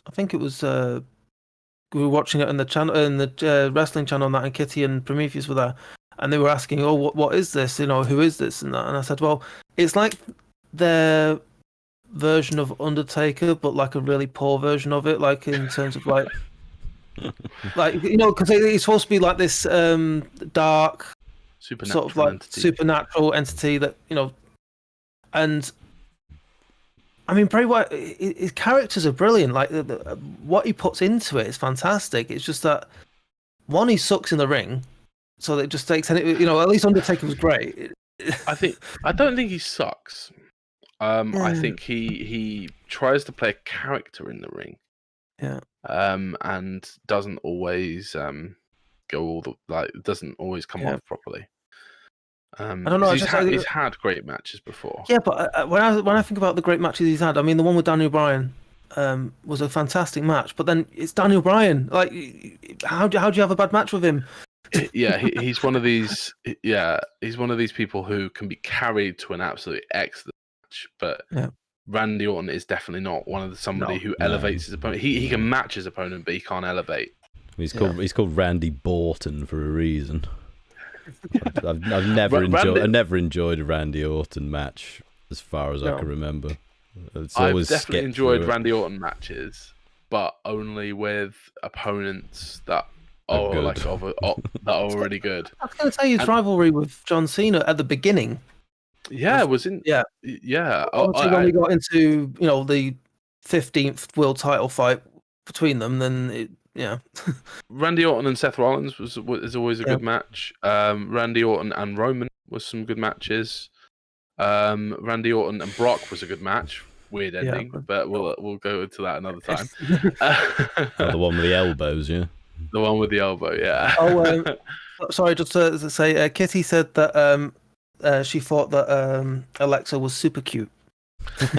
Speaker 1: I think it was we were watching it in the channel in the wrestling channel and Kitty and Prometheus were there, and they were asking, what is this? Who is this and that? And I said, well, it's like their version of Undertaker, but like a really poor version of it, like in terms of like because it's supposed to be like this dark
Speaker 2: supernatural
Speaker 1: sort of like
Speaker 2: entity.
Speaker 1: supernatural entity that and I mean, Bray Wyatt, his characters are brilliant. Like what he puts into it is fantastic. It's just that one, he sucks in the ring, so it just takes any. At least Undertaker was great.
Speaker 2: I don't think he sucks. I think he tries to play a character in the ring.
Speaker 1: Yeah.
Speaker 2: And doesn't always doesn't always come off properly. I don't know. He's had great matches before.
Speaker 1: Yeah, but when I think about the great matches he's had, I mean, the one with Daniel Bryan was a fantastic match. But then it's Daniel Bryan. Like, how do you have a bad match with him?
Speaker 2: Yeah, he's one of these. Yeah, he's one of these people who can be carried to an absolutely excellent match. But Randy Orton is definitely not one of somebody who elevates his opponent. He can match his opponent, but he can't elevate.
Speaker 3: He's called Randy Borton for a reason. I've never enjoyed a Randy Orton match as far as I can remember.
Speaker 2: I've definitely enjoyed Randy Orton matches, but only with opponents that are already good.
Speaker 1: I was going to say his rivalry with John Cena at the beginning.
Speaker 2: Yeah, it was in.
Speaker 1: Yeah. When we got into the 15th world title fight between them, then
Speaker 2: Randy Orton and Seth Rollins is always a good match. Randy Orton and Roman was some good matches. Randy Orton and Brock was a good match. Weird ending, but we'll go into that another time.
Speaker 3: The one with the elbows, yeah.
Speaker 2: The one with the elbow, yeah.
Speaker 1: Sorry, just to say, Kitty said that she thought that Alexa was super cute.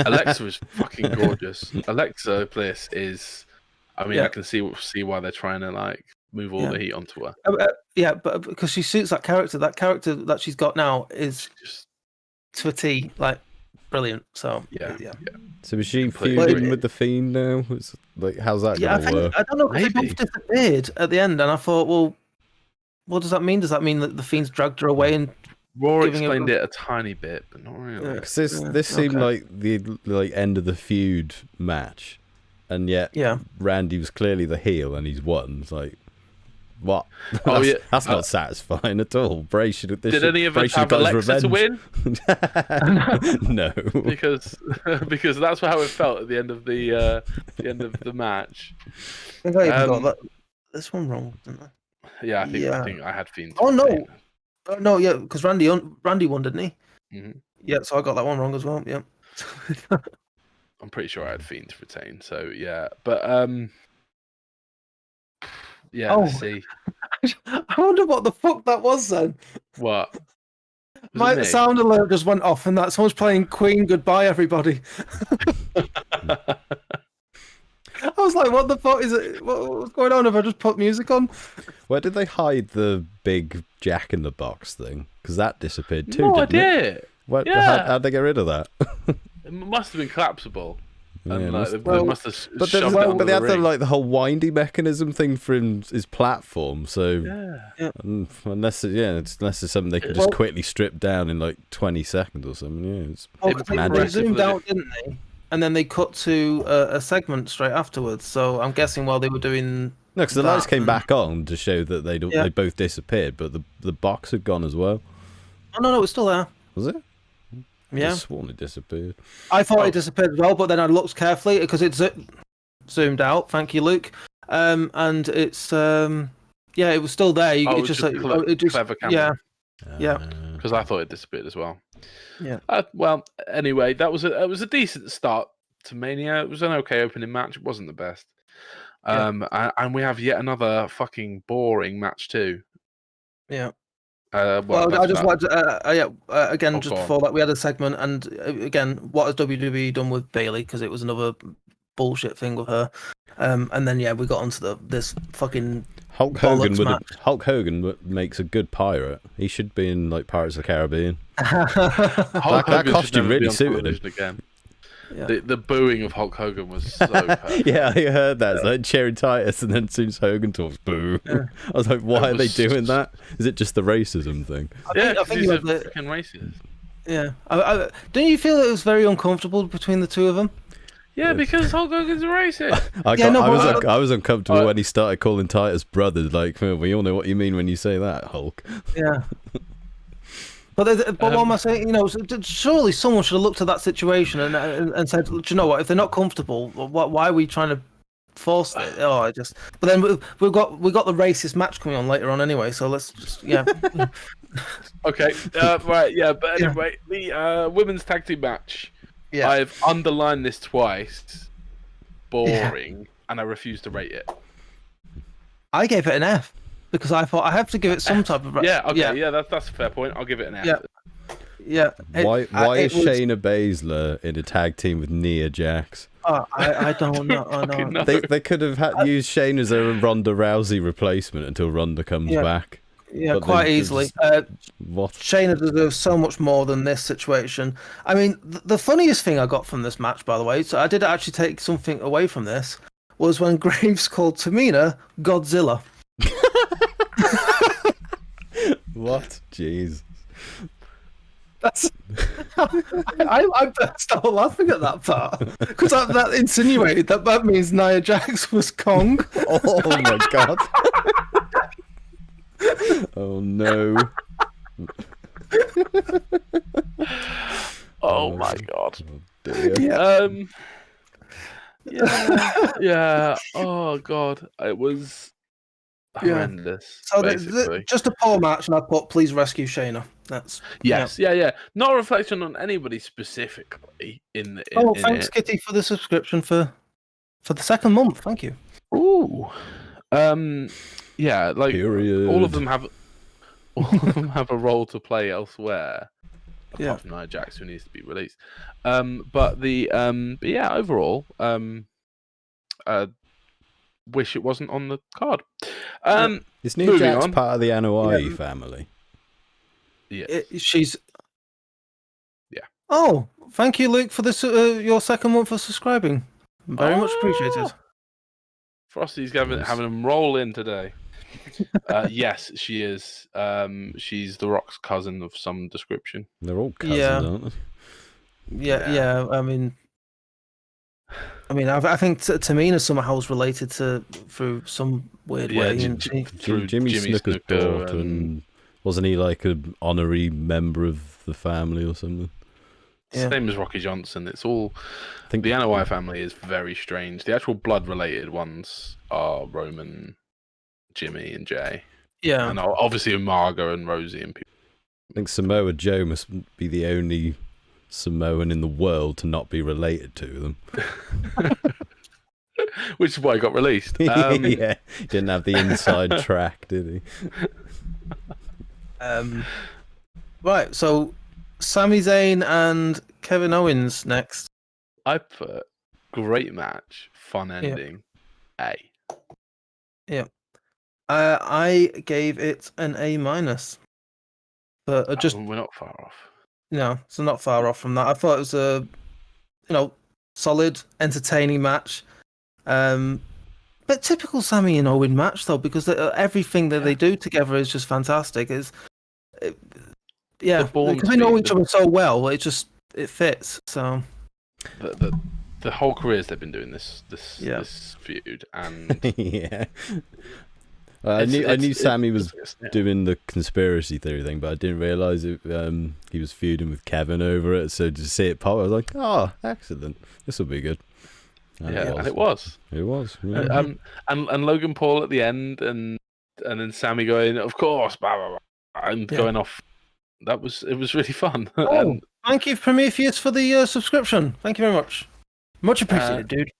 Speaker 2: Alexa was fucking gorgeous. Alexa Bliss is. I mean, I can see why they're trying to move all the heat onto her.
Speaker 1: But because she suits that character that she's got now is just to a T, brilliant. So yeah.
Speaker 3: So is she feuding with the Fiend now? How's that going to work?
Speaker 1: I don't know, because they both disappeared at the end, and I thought, well, what does that mean? Does that mean that the Fiend's dragged her away and
Speaker 2: Raw explained it a tiny bit, but not really?
Speaker 3: Because this seemed like the end of the feud match. And yet, Randy was clearly the heel, and he's won. It's like, what? That's not satisfying at all. Bray should.
Speaker 2: Did any of us have Alexa to win?
Speaker 3: No,
Speaker 2: because that's how it felt at the end of the match.
Speaker 1: I think I even got this one wrong, didn't I?
Speaker 2: Yeah, I think I had Fiend.
Speaker 1: Oh no, yeah, because Randy won, didn't he?
Speaker 2: Mm-hmm.
Speaker 1: Yeah, so I got that one wrong as well. Yeah.
Speaker 2: I'm pretty sure I had Fiend to retain, so yeah. But let's see.
Speaker 1: I wonder what the fuck that was then.
Speaker 2: What?
Speaker 1: My sound alert just went off, and that someone's playing Queen "Goodbye Everybody." I was like, "What the fuck is it? What's going on? If I just put music on?"
Speaker 3: Where did they hide the big Jack in the Box thing? Because that disappeared too.
Speaker 2: No idea.
Speaker 3: How'd they get rid of that?
Speaker 2: It must have been collapsible.
Speaker 3: Yeah,
Speaker 2: and
Speaker 3: must
Speaker 2: have
Speaker 3: but they had the whole windy mechanism thing for his platform. So unless it's something they can just quickly strip down in 20 seconds or something.
Speaker 1: They zoomed out, didn't they? And then they cut to a segment straight afterwards. So I'm guessing while they were doing
Speaker 3: no, because the lights came back on to show that they both disappeared, but the box had gone as well.
Speaker 1: Oh no, it was still there.
Speaker 3: Was it?
Speaker 1: Yeah,
Speaker 3: I sworn it disappeared.
Speaker 1: I thought it disappeared as well, but then I looked carefully because it zoomed out. Thank you, Luke. And it's it was still there.
Speaker 2: It just clever camera.
Speaker 1: Yeah.
Speaker 2: Because I thought it disappeared as well.
Speaker 1: Yeah.
Speaker 2: Well, anyway, it was a decent start to Mania. It was an okay opening match. It wasn't the best. And we have yet another fucking boring match too.
Speaker 1: Yeah. Well, I just wanted to, again, just before that, we had a segment, and again, what has WWE done with Bayley? Because it was another bullshit thing with her. And then we got onto this fucking
Speaker 3: Hulk Hogan makes a good pirate. He should be in like Pirates of the Caribbean. that costume really suited him.
Speaker 2: Again. Yeah. The booing of Hulk Hogan was so perfect.
Speaker 3: Yeah, I heard that. It's like Cherry Titus, and then as soon as Hogan talks, boo. Yeah. I was like, why are they doing that? Is it just the racism thing?
Speaker 2: I think he's freaking racist.
Speaker 1: Yeah. Don't you feel it was very uncomfortable between the two of them?
Speaker 2: Yeah, because Hulk Hogan's a racist.
Speaker 3: I was uncomfortable when he started calling Titus brothers. Like, we all know what you mean when you say that, Hulk.
Speaker 1: Yeah. But what am I saying? Surely someone should have looked at that situation and said, "Do you know what? If they're not comfortable, why are we trying to force it?" But then we've got the racist match coming on later on anyway. So let's just
Speaker 2: Okay. Right. Yeah. But anyway, the women's tag team match. Yeah. I've underlined this twice. Boring, and I refuse to rate it.
Speaker 1: I gave it an F. Because I thought I have to give it some type of...
Speaker 2: That's a fair point. I'll give it an F.
Speaker 1: Yeah.
Speaker 3: Why is Shayna Baszler in a tag team with Nia Jax?
Speaker 1: I don't know.
Speaker 3: They could have used Shayna as a Ronda Rousey replacement until Ronda comes back.
Speaker 1: Yeah, but quite easily.
Speaker 3: What?
Speaker 1: Shayna deserves so much more than this situation. I mean, the funniest thing I got from this match, by the way, so I did actually take something away from this, was when Graves called Tamina Godzilla.
Speaker 3: What? Jeez.
Speaker 1: That's I burst out laughing at that part because that insinuated that means Nia Jax was Kong.
Speaker 3: Oh my god. Oh no.
Speaker 2: Oh my god.
Speaker 3: Oh,
Speaker 2: yeah. Oh god. It was horrendous.
Speaker 1: So just a poor match, and I put please rescue Shayna. That's
Speaker 2: yeah. Not a reflection on anybody specifically in
Speaker 1: thanks, Kitty, for the subscription for the second month. Thank you.
Speaker 2: Ooh. Yeah, like
Speaker 3: Period.
Speaker 2: all of them have a role to play elsewhere. Apart from Nia Jax, who needs to be released. But overall, wish it wasn't on the card.
Speaker 3: Is Nia Jax part of the Anoa'i family?
Speaker 2: Yes.
Speaker 1: She's.
Speaker 2: Yeah.
Speaker 1: Oh, thank you, Luke, for this. Your second month for subscribing. Very much appreciated.
Speaker 2: Frosty's having them roll in today. Yes, she is. She's The Rock's cousin of some description.
Speaker 3: They're all cousins, aren't they?
Speaker 1: Yeah. I mean, I think Tamina somehow is related to through some weird way.
Speaker 3: Jimmy Snuka's daughter, and wasn't he like an honorary member of the family or something?
Speaker 2: Same as Rocky Johnson. It's all. I think the Anoa'i family is very strange. The actual blood-related ones are Roman, Jimmy, and Jay.
Speaker 1: Yeah,
Speaker 2: and obviously Umaga and Rosie and people.
Speaker 3: I think Samoa Joe must be the only Samoan in the world to not be related to them.
Speaker 2: Which is why he got released.
Speaker 3: Yeah, he didn't have the inside track, did
Speaker 1: he? Right, so Sami Zayn and Kevin Owens next.
Speaker 2: I put great match, fun ending, A.
Speaker 1: Yeah. I gave it an A-. But
Speaker 2: we're not far off.
Speaker 1: No, so not far off from that. I thought it was a, solid, entertaining match. But typical Sami and Owen match though, because everything that they do together is just fantastic. Because they know each other so well, it fits. So
Speaker 2: the whole careers they've been doing this feud, and
Speaker 3: yeah. I knew Sammy was doing the conspiracy theory thing, but I didn't realise he was feuding with Kevin over it. So to see it pop, I was like, "Oh, excellent! This will be good."
Speaker 2: And it was.
Speaker 3: It was.
Speaker 2: Yeah. And Logan Paul at the end, and then Sammy going, "Of course," blah, blah, blah, and going off. It was really fun.
Speaker 1: Thank you, Prometheus, for the subscription. Thank you very much. Much appreciated, dude.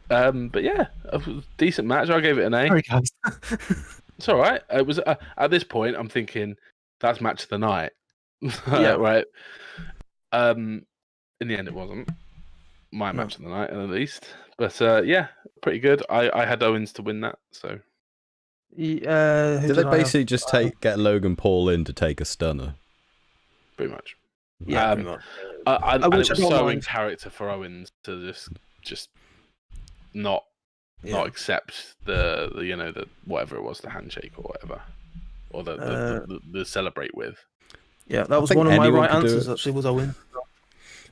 Speaker 2: But yeah, a decent match. I gave it an A.
Speaker 1: Sorry, guys.
Speaker 2: It's all right. It was at this point I'm thinking that's match of the night.
Speaker 1: Yeah.
Speaker 2: Right. In the end, it wasn't my match of the night, at least. But yeah, pretty good. I had Owens to win that, so.
Speaker 1: Did
Speaker 3: they basically just get Logan Paul in to take a stunner?
Speaker 2: Pretty much.
Speaker 1: Yeah, pretty much.
Speaker 2: And it was so in character for Owens to just not accept the whatever it was, the handshake or whatever, or the celebrate with.
Speaker 1: Yeah, that was one of my right answers. Actually, was Owens.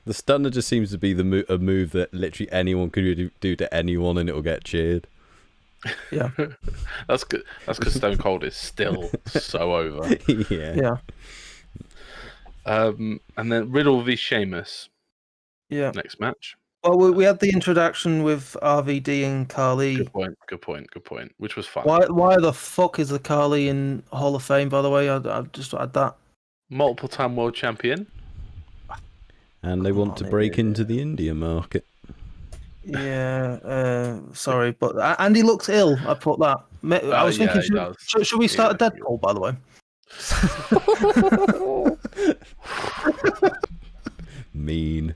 Speaker 3: The stunner just seems to be a move that literally anyone could do to anyone, and it will get cheered.
Speaker 1: Yeah,
Speaker 2: that's good. That's because Stone Cold is still so over.
Speaker 3: Yeah.
Speaker 2: And then Riddle v Sheamus.
Speaker 1: Yeah.
Speaker 2: Next match.
Speaker 1: Well, we had the introduction with RVD and Carly.
Speaker 2: Good point. Which was fun.
Speaker 1: Why the fuck is the Carly in Hall of Fame? By the way, I've just had that.
Speaker 2: Multiple-time world champion.
Speaker 3: And they want to break into the India market.
Speaker 1: Yeah, sorry, but Andy looks ill. I put that. I was thinking, should we start a Deadpool, by the way?
Speaker 2: Mean.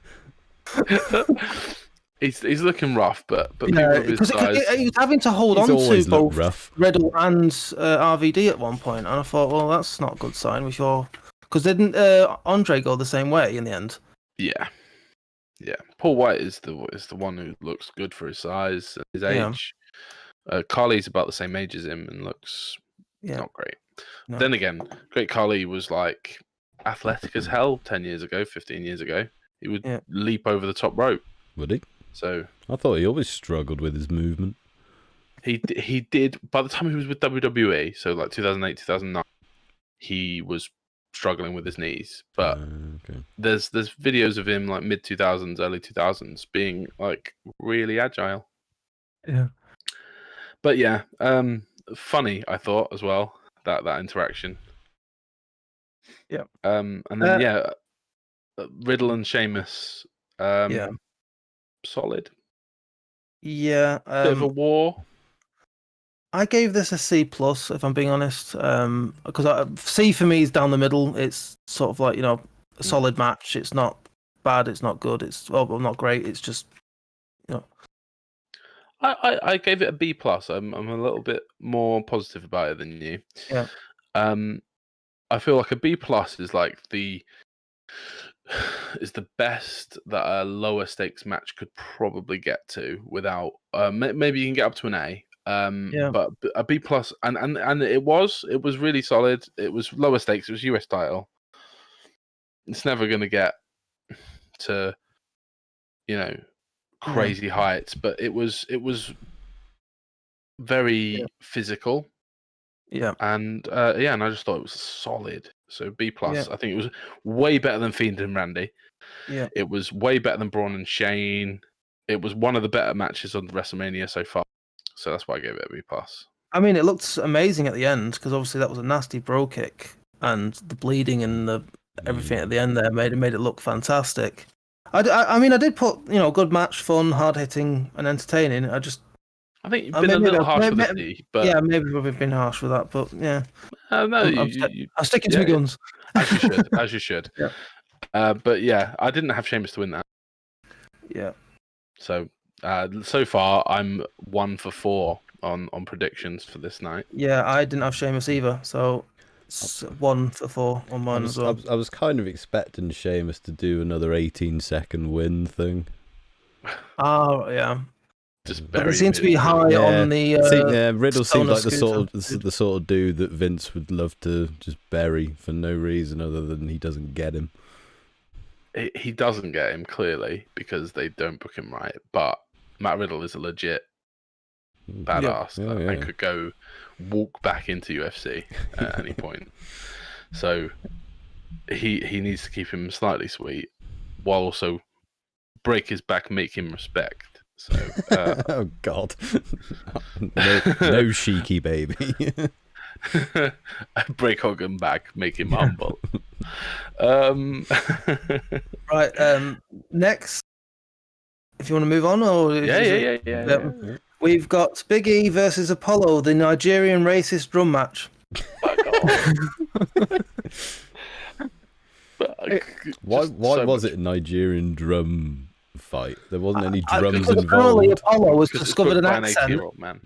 Speaker 2: he's looking rough, but people of his size...
Speaker 1: He's having to hold on to both Riddle and RVD at one point, and I thought, well, that's not a good sign. Because didn't Andre go the same way in the end?
Speaker 2: Yeah. Paul White is the one who looks good for his size and his age. Carly's about the same age as him and looks not great. No. Then again, Great Khali was like athletic as hell 10 years ago, 15 years ago. He would leap over the top rope.
Speaker 3: Would he?
Speaker 2: So
Speaker 3: I thought he always struggled with his movement.
Speaker 2: He did. By the time he was with WWE, so like 2008, 2009, he was struggling with his knees. But there's videos of him like mid 2000s, early 2000s being like really agile.
Speaker 1: Yeah.
Speaker 2: But yeah, funny I thought as well that interaction.
Speaker 1: Yeah.
Speaker 2: And then Riddle and Sheamus. Solid.
Speaker 1: Yeah.
Speaker 2: Bit of a war.
Speaker 1: I gave this a C+, if I'm being honest. Because C for me is down the middle. It's sort of like, a solid match. It's not bad. It's not good. It's not great. It's just,
Speaker 2: I gave it a B+. I'm a little bit more positive about it than you.
Speaker 1: Yeah.
Speaker 2: I feel like a B+ is like the best that a lower stakes match could probably get to without. Maybe you can get up to an A. But a B+, and it was really solid. It was lower stakes. It was US title. It's never going to get to crazy heights, but it was very physical.
Speaker 1: Yeah.
Speaker 2: And and I just thought it was solid. So B+. I think it was way better than Fiend and Randy.
Speaker 1: Yeah.
Speaker 2: It was way better than Braun and Shane. It was one of the better matches on WrestleMania so far. So that's why I gave it a B+.
Speaker 1: I mean, it looked amazing at the end because obviously that was a nasty bro kick, and the bleeding and the everything at the end there made it look fantastic. I mean, I did put good match, fun, hard hitting, and entertaining. I
Speaker 2: think you've been a little harsh with the D, but
Speaker 1: yeah, maybe we've been harsh with that, but yeah.
Speaker 2: No,
Speaker 1: I'm sticking to my guns.
Speaker 2: As you should. Yeah. But yeah, I didn't have Sheamus to win that.
Speaker 1: Yeah.
Speaker 2: So so far I'm 1 for 4 on predictions for this night.
Speaker 1: Yeah, I didn't have Sheamus either, so it's 1 for 4 on mine as well.
Speaker 3: I was kind of expecting Sheamus to do another 18-second win thing.
Speaker 1: Oh yeah.
Speaker 2: But
Speaker 1: they seem to be high on the.
Speaker 3: Riddle seems like the sort of dude that Vince would love to just bury for no reason other than he doesn't get him.
Speaker 2: He doesn't get him clearly because they don't book him right. But Matt Riddle is a legit badass that could go walk back into UFC at any point. So he needs to keep him slightly sweet while also break his back, make him respect. So,
Speaker 3: oh God, no cheeky baby.
Speaker 2: Break Hogan back, make him humble.
Speaker 1: Right. Next, if you want to move on, or
Speaker 2: yeah.
Speaker 1: We've got Big E versus Apollo, the Nigerian racist drum match.
Speaker 3: Why was it a Nigerian drum fight? There wasn't any drums
Speaker 1: involved. Apparently Apollo was discovered an accent.
Speaker 2: Man.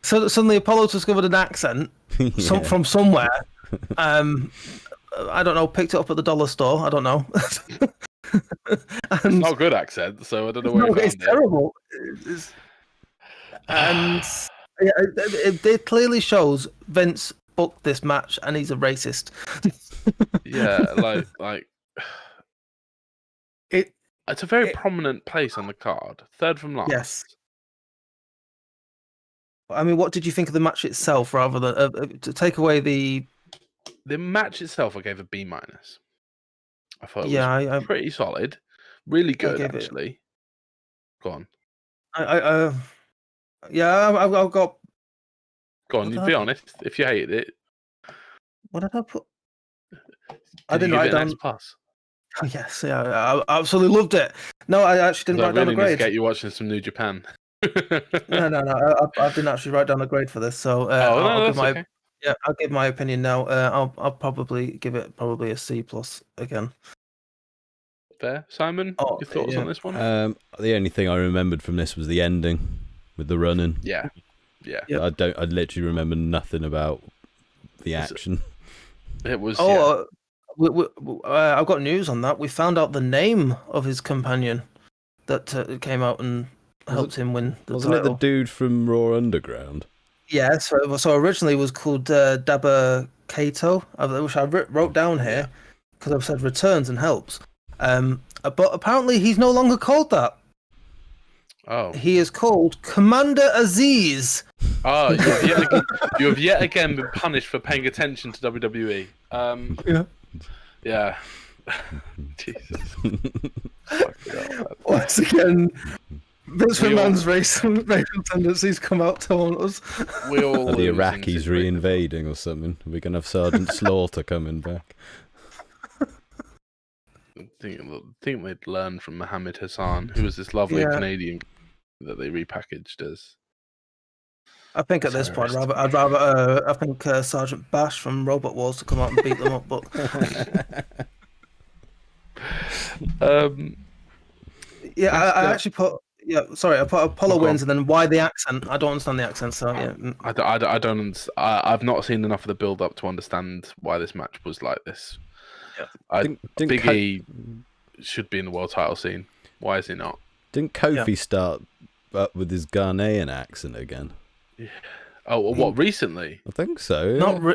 Speaker 1: So suddenly Apollo discovered an accent from somewhere. I don't know, picked it up at the dollar store. I don't know.
Speaker 2: It's not a good accent, so I don't know where
Speaker 1: it's terrible. And it clearly shows Vince booked this match and he's a racist.
Speaker 2: It's a very prominent place on the card. Third from last.
Speaker 1: Yes. I mean, what did you think of the match itself, rather than to take away the
Speaker 2: match itself? I gave a B-. I thought it was pretty solid, really good actually. Go on.
Speaker 1: I've got.
Speaker 2: Go on, you be honest. If you hated it,
Speaker 1: what did I put?
Speaker 2: I didn't write down. Plus.
Speaker 1: Yes, I absolutely loved it. No, I actually didn't write down a grade.
Speaker 2: Need to get you watching some New Japan.
Speaker 1: No. I didn't actually write down a grade for this, so I'll give my opinion now. I'll probably give it a C+ again.
Speaker 2: Fair, Simon. Your thoughts on this one?
Speaker 3: The only thing I remembered from this was the ending with the running.
Speaker 2: Yeah.
Speaker 3: I literally remember nothing about the action.
Speaker 2: It was.
Speaker 1: I've got news on that. We found out the name of his companion that came out and helped him win the title.
Speaker 3: Wasn't it the dude from Raw Underground?
Speaker 1: Yeah, so originally it was called Daba Kato, which I wrote down here because I've said returns and helps. But apparently he's no longer called that.
Speaker 2: Oh.
Speaker 1: He is called Commander Aziz.
Speaker 2: Oh, you have yet again been punished for paying attention to WWE. Yeah. Jesus.
Speaker 1: Once again, Vince McMahon's racial tendencies come out to haunt us.
Speaker 3: Are the Iraqis reinvading or something? We're going to have Sergeant Slaughter coming back.
Speaker 2: I think they'd learn from Mohammed Hassan, who was this lovely Canadian that they repackaged as.
Speaker 1: I think at this point, I'd rather I think Sergeant Bash from Robot Wars to come out and beat them up. But I actually put I put Apollo wins and then why the accent? I don't understand the accent. So
Speaker 2: I don't. I've not seen enough of the build up to understand why this match was like this. Yeah. Big E should be in the world title scene. Why is he not?
Speaker 3: Didn't Kofi start up with his Ghanaian accent again?
Speaker 2: Yeah. Oh, what, recently?
Speaker 3: I think so. Yeah.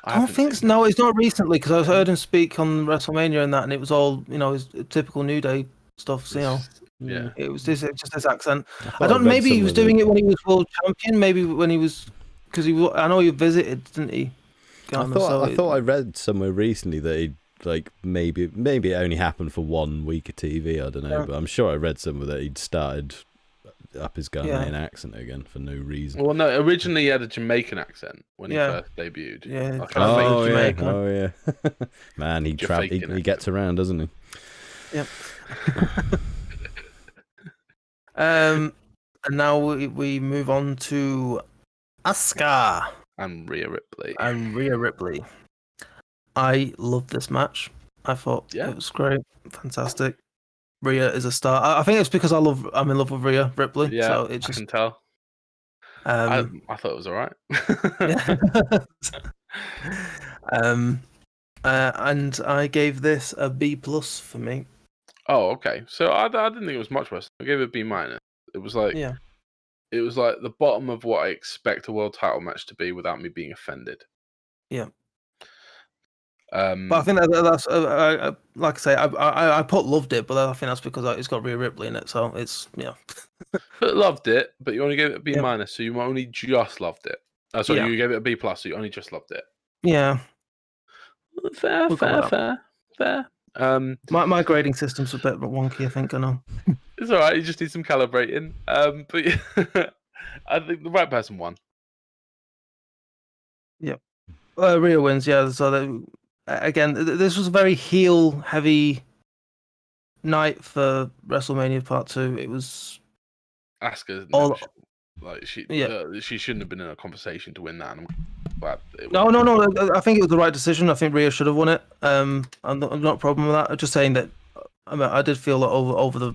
Speaker 1: I don't think so. No, it's not recently because I heard him speak on WrestleMania and that, and it was all his typical New Day stuff. So it was just his accent. I don't. Maybe he was doing it when he was world champion. Maybe when he was because I know he visited, didn't he?
Speaker 3: I thought I read somewhere recently that he maybe it only happened for 1 week of TV. I don't know, but I'm sure I read somewhere that he'd started up his Ghanaian accent again for no reason.
Speaker 2: Well, no, originally he had a Jamaican accent when he first debuted.
Speaker 1: Yeah.
Speaker 3: Oh yeah. Man, he gets around, doesn't he?
Speaker 1: Yep. And now we move on to Asuka
Speaker 2: and Rhea
Speaker 1: Ripley. I loved this match. I thought it was great, fantastic. Rhea is a star. I think it's because I'm in love with Rhea Ripley.
Speaker 2: Yeah,
Speaker 1: so
Speaker 2: I can tell. I thought it was alright.
Speaker 1: And I gave this a B+ for me.
Speaker 2: Oh, okay. So I didn't think it was much worse. I gave it a B-. It was like it was like the bottom of what I expect a world title match to be without me being offended.
Speaker 1: Yeah. But I think that's like I say, I put loved it, but I think that's because it's got Rhea Ripley in it, so it's
Speaker 2: But loved it, but you only gave it a B-, so you only just loved it. Sorry, you gave it a B+, so you only just loved it.
Speaker 1: Yeah.
Speaker 2: Fair.
Speaker 1: My grading system's a bit wonky, I think. I know.
Speaker 2: It's all right. You just need some calibrating. But I think the right person won.
Speaker 1: Yep. Rhea wins. Yeah. So again, this was a very heel-heavy night for WrestleMania Part 2. It was
Speaker 2: Asuka she shouldn't have been in a conversation to win that. And I'm glad
Speaker 1: No. I think it was the right decision. I think Rhea should have won it. I'm not a problem with that. I'm just saying that. I did feel that over the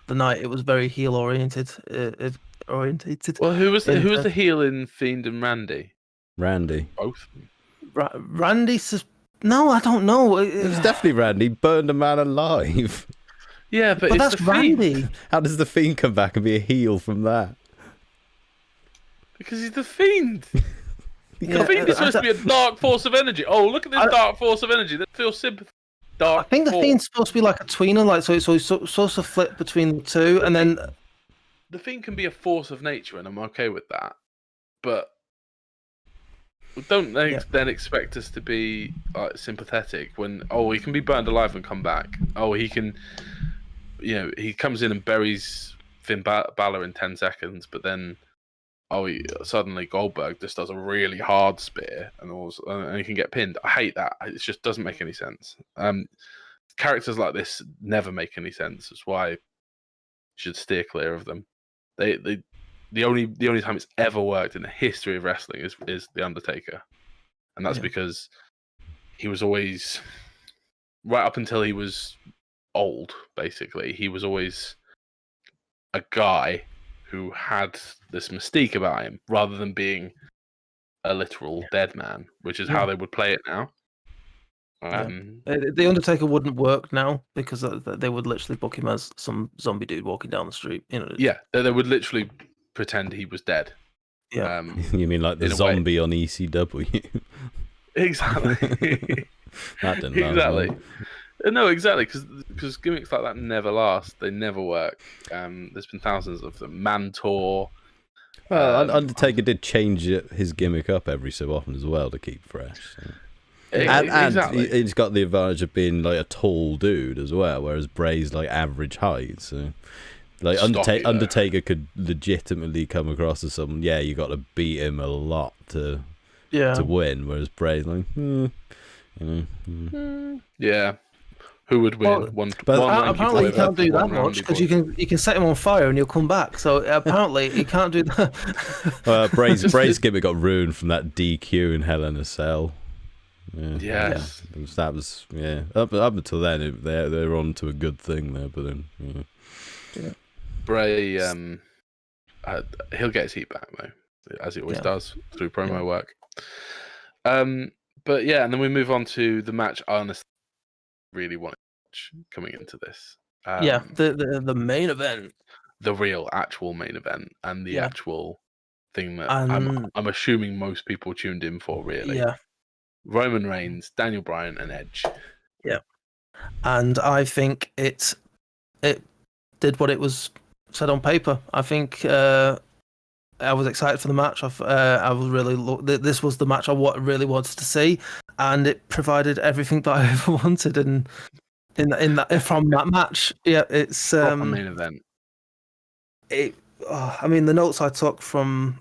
Speaker 1: the night it was very heel oriented.
Speaker 2: Well, who was the heel in Fiend and Randy?
Speaker 3: Randy.
Speaker 2: Both.
Speaker 1: Randy. No, I don't know.
Speaker 3: It was definitely Randy. Burned a man alive.
Speaker 2: Yeah, but it's
Speaker 1: that's
Speaker 2: the
Speaker 1: Randy.
Speaker 2: Fiend.
Speaker 3: How does the Fiend come back and be a heel from that?
Speaker 2: Because he's the Fiend.
Speaker 1: Yeah,
Speaker 2: the Fiend is supposed to be a dark force of energy. Oh, look at this dark force of energy. That feels sympathy.
Speaker 1: I think the Fiend's supposed to be like a tweener, like so he's supposed to flip between the two, and then
Speaker 2: the Fiend can be a force of nature, and I'm okay with that. But don't then expect us to be sympathetic when he can be burned alive and come back. Oh, he can, he comes in and buries Finn Balor in 10 seconds, but then suddenly Goldberg just does a really hard spear and he can get pinned. I hate that. It just doesn't make any sense. Characters like this never make any sense. That's why you should steer clear of them. The only time it's ever worked in the history of wrestling is The Undertaker, and that's because he was always, right up until he was old, basically, he was always a guy who had this mystique about him, rather than being a literal dead man, which is how they would play it now.
Speaker 1: The Undertaker wouldn't work now because they would literally book him as some zombie dude walking down the street.
Speaker 2: Yeah, they would literally pretend he was dead.
Speaker 1: Yeah,
Speaker 3: you mean like the zombie on ECW?
Speaker 2: Exactly.
Speaker 3: That didn't
Speaker 2: exactly. No, exactly, because gimmicks like that never last. They never work. There's been thousands of them. Mantor.
Speaker 3: Well, Undertaker did change his gimmick up every so often as well to keep fresh. So. And he's got the advantage of being like a tall dude as well, whereas Bray's like average height. So, like Undertaker could legitimately come across as someone. Yeah, you got to beat him a lot to win, whereas Bray's like,
Speaker 2: yeah. Who would win?
Speaker 1: Apparently, you can't do that much because you can set him on fire and he'll come back. So apparently, he can't do that.
Speaker 3: Bray's gimmick got ruined from that DQ in Hell in a Cell.
Speaker 2: Yes,
Speaker 3: that was Up until then, they were on to a good thing there, but then
Speaker 2: Bray, he'll get his heat back though, as he always does through promo work. But and then we move on to the match I honestly really wanted to watch coming into this.
Speaker 1: The main event,
Speaker 2: the real actual main event, and the actual thing that I'm assuming most people tuned in for. Really, Roman Reigns, Daniel Bryan, and Edge.
Speaker 1: Yeah, and I think it did what it was said on paper. I think I was excited for the match. I was really this was the match I really wanted to see, and it provided everything that I ever wanted. And in that from that match, it's
Speaker 2: main event.
Speaker 1: I mean, the notes I took from,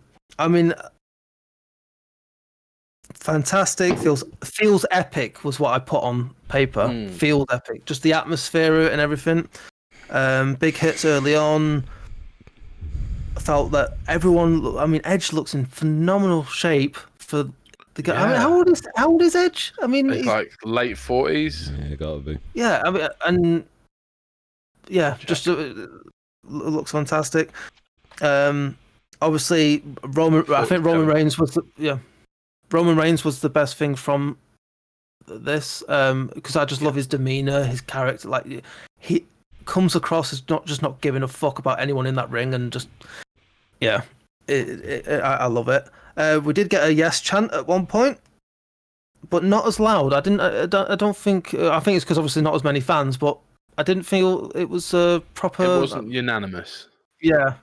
Speaker 1: fantastic, feels epic was what I put on paper. Feels epic, just the atmosphere and everything. Big hits early on. I felt that everyone. Edge looks in phenomenal shape for the guy.
Speaker 2: Yeah.
Speaker 1: How old is Edge?
Speaker 2: He's like late 40s.
Speaker 3: Yeah, gotta be.
Speaker 1: Yeah, just looks fantastic. Obviously, I think Roman Reigns was the best thing from this because I just love his demeanor, his character. Like he comes across as not giving a fuck about anyone in that ring, and just I love it. We did get a yes chant at one point, but not as loud. I don't think. I think it's because obviously not as many fans, but I didn't feel it was proper.
Speaker 2: It wasn't unanimous.
Speaker 1: Yeah.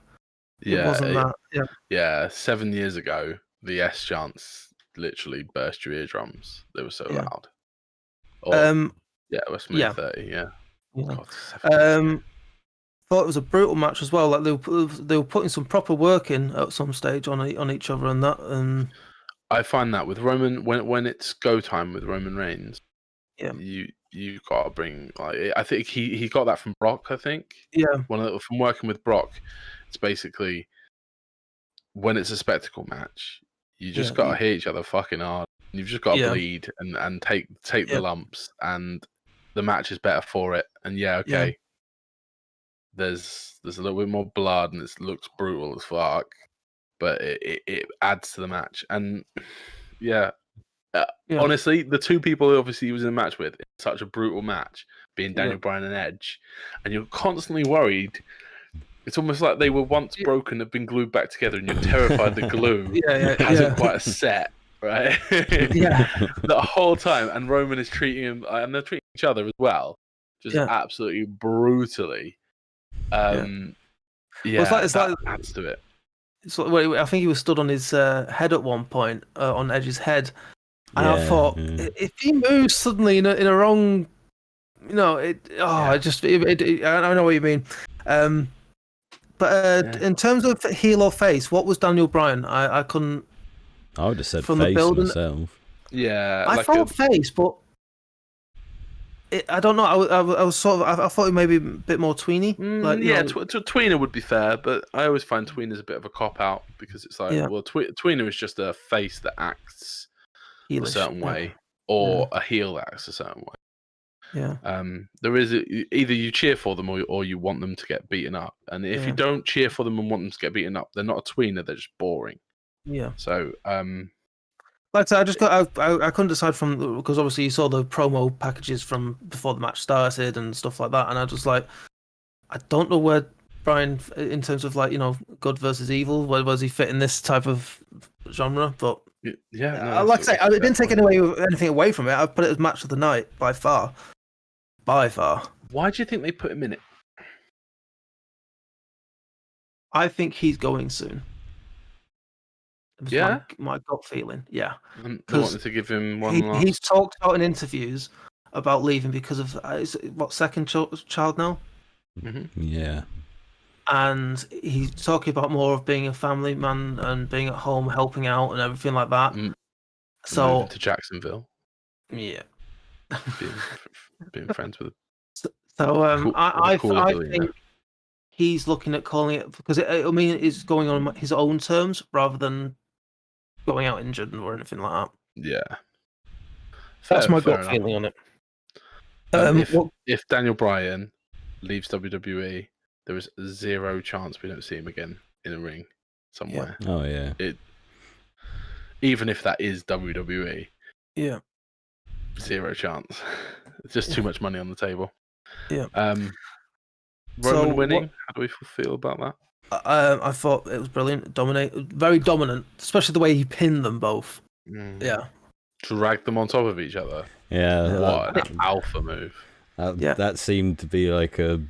Speaker 2: Yeah.
Speaker 1: It wasn't that. Yeah.
Speaker 2: Yeah. 7 years ago, the yes chants literally burst your eardrums. They were so loud. WrestleMania 30. Yeah. God,
Speaker 1: thought it was a brutal match as well. Like they were putting some proper work in at some stage on each other and that. And
Speaker 2: I find that with Roman, when it's go time with Roman Reigns, you gotta bring. Like, I think he got that from Brock. I think from working with Brock, It's basically when it's a spectacle match, you just got to hit each other fucking hard. You've just got to bleed and take the lumps, and the match is better for it. And there's a little bit more blood and it looks brutal as fuck, but it adds to the match. And honestly, the two people who obviously he was in a match with, in such a brutal match, being Daniel Bryan and Edge, and you're constantly worried. It's almost like they were once broken, have been glued back together, and you're terrified the glue hasn't quite set, right? The whole time, and Roman is treating him, and they're treating each other as well, just absolutely brutally. It's like adds to it.
Speaker 1: It's like, I think he was stood on his head at one point, on Edge's head, and I thought if he moves suddenly in a wrong, I know what you mean. But in terms of heel or face, what was Daniel Bryan? I couldn't.
Speaker 3: I would have said face myself.
Speaker 2: Yeah,
Speaker 1: I thought face, but I don't know. I was sort of. I thought it may be a bit more tweeny.
Speaker 2: Tweener would be fair, but I always find tweener's a bit of a cop out because it's like, tweener is just a face that acts Heelish, a certain way, or a heel that acts a certain way.
Speaker 1: Yeah.
Speaker 2: There is either you cheer for them or you want them to get beaten up, and if you don't cheer for them and want them to get beaten up, they're not a tweener. They're just boring.
Speaker 1: Yeah.
Speaker 2: So,
Speaker 1: like I said, I couldn't decide from, because obviously you saw the promo packages from before the match started and stuff like that, and I just like, I don't know where Bryan, in terms of like, good versus evil, where does he fit in this type of genre? But like I say, I didn't take anything away from it. I put it as match of the night by far. By far.
Speaker 2: Why do you think they put him in it?
Speaker 1: I think he's going soon.
Speaker 2: Yeah,
Speaker 1: my gut feeling. Yeah,
Speaker 2: they wanted to give him one last.
Speaker 1: He's talked about in interviews about leaving because of second child now.
Speaker 2: Mm-hmm.
Speaker 3: Yeah,
Speaker 1: and he's talking about more of being a family man and being at home, helping out and everything like that. So
Speaker 2: moving to Jacksonville.
Speaker 1: Yeah.
Speaker 2: Being friends with.
Speaker 1: I think he's looking at calling it, because it's going on his own terms rather than going out injured or anything like that.
Speaker 2: Yeah,
Speaker 1: that's my gut feeling on it.
Speaker 2: If Daniel Bryan leaves WWE, there is zero chance we don't see him again in a ring somewhere.
Speaker 3: Yeah. Oh yeah.
Speaker 2: Even if that is WWE.
Speaker 1: Yeah.
Speaker 2: Zero chance. It's just too much money on the table.
Speaker 1: Yeah.
Speaker 2: Roman winning. How do we feel about that?
Speaker 1: I thought it was brilliant. Very dominant, especially the way he pinned them both. Yeah.
Speaker 2: Dragged them on top of each other.
Speaker 3: Yeah.
Speaker 2: What an alpha move.
Speaker 3: That seemed to be like a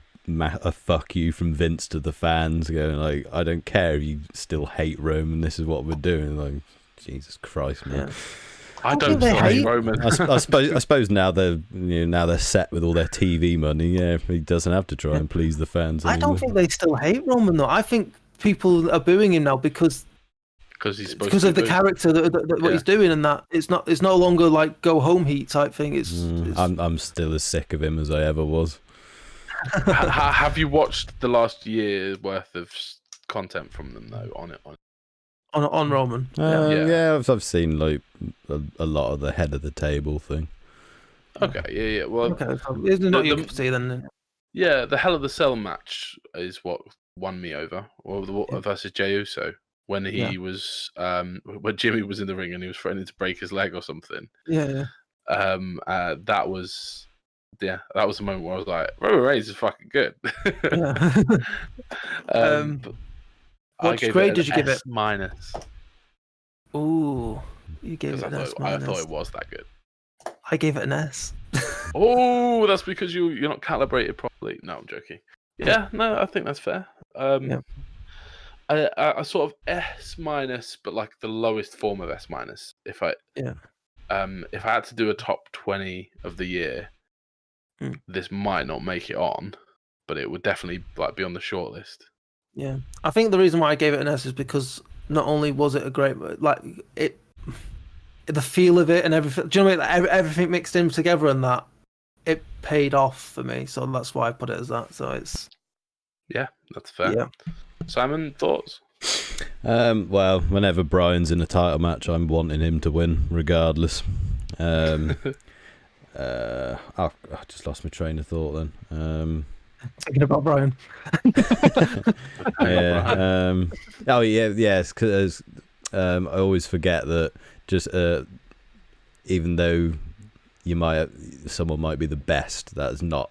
Speaker 3: fuck you from Vince to the fans, going like, I don't care if you still hate Roman. This is what we're doing. Like, Jesus Christ, man.
Speaker 1: Yeah.
Speaker 2: I don't hate Roman.
Speaker 3: I suppose now they're set with all their TV money. Yeah, he doesn't have to try and please the fans anymore.
Speaker 1: I don't think they still hate Roman though. I think people are booing him now because
Speaker 2: he's
Speaker 1: because of the character that what he's doing, and that it's no longer like go home heat type thing. It's
Speaker 3: I'm still as sick of him as I ever was.
Speaker 2: Have you watched the last year's worth of content from them though
Speaker 1: on Roman?
Speaker 3: Yeah, I've seen like a lot of the head of the table thing.
Speaker 2: Okay, yeah. Well,
Speaker 1: okay, so it's not your cup of tea then.
Speaker 2: Yeah, the Hell of the Cell match is what won me over, versus Jey Uso when he was when Jimmy was in the ring and he was threatening to break his leg or something.
Speaker 1: Yeah.
Speaker 2: That was the moment where I was like, Roman Reigns is fucking good.
Speaker 1: What grade did you give it?
Speaker 2: Minus.
Speaker 1: Ooh, you gave it an S minus.
Speaker 2: I thought it was that good.
Speaker 1: I gave it an S.
Speaker 2: Oh, that's because you're not calibrated properly. No, I'm joking. Yeah, no, I think that's fair. I sort of S minus, but like the lowest form of S minus. If I had to do a top 20 of the year, this might not make it on, but it would definitely like be on the short list.
Speaker 1: Yeah, I think the reason why I gave it an S is because not only was it a great, like it, the feel of it and everything. Do you know what I mean? Everything mixed in together, and that it paid off for me. So that's why I put it as that. So it's
Speaker 2: that's fair.
Speaker 1: Yeah.
Speaker 2: Simon, thoughts?
Speaker 3: Well, whenever Bryan's in a title match, I'm wanting him to win, regardless. I just lost my train of thought then.
Speaker 1: Thinking about Bryan.
Speaker 3: Yeah. Oh yeah, yes. Because I always forget that just even though someone might be the best, that's not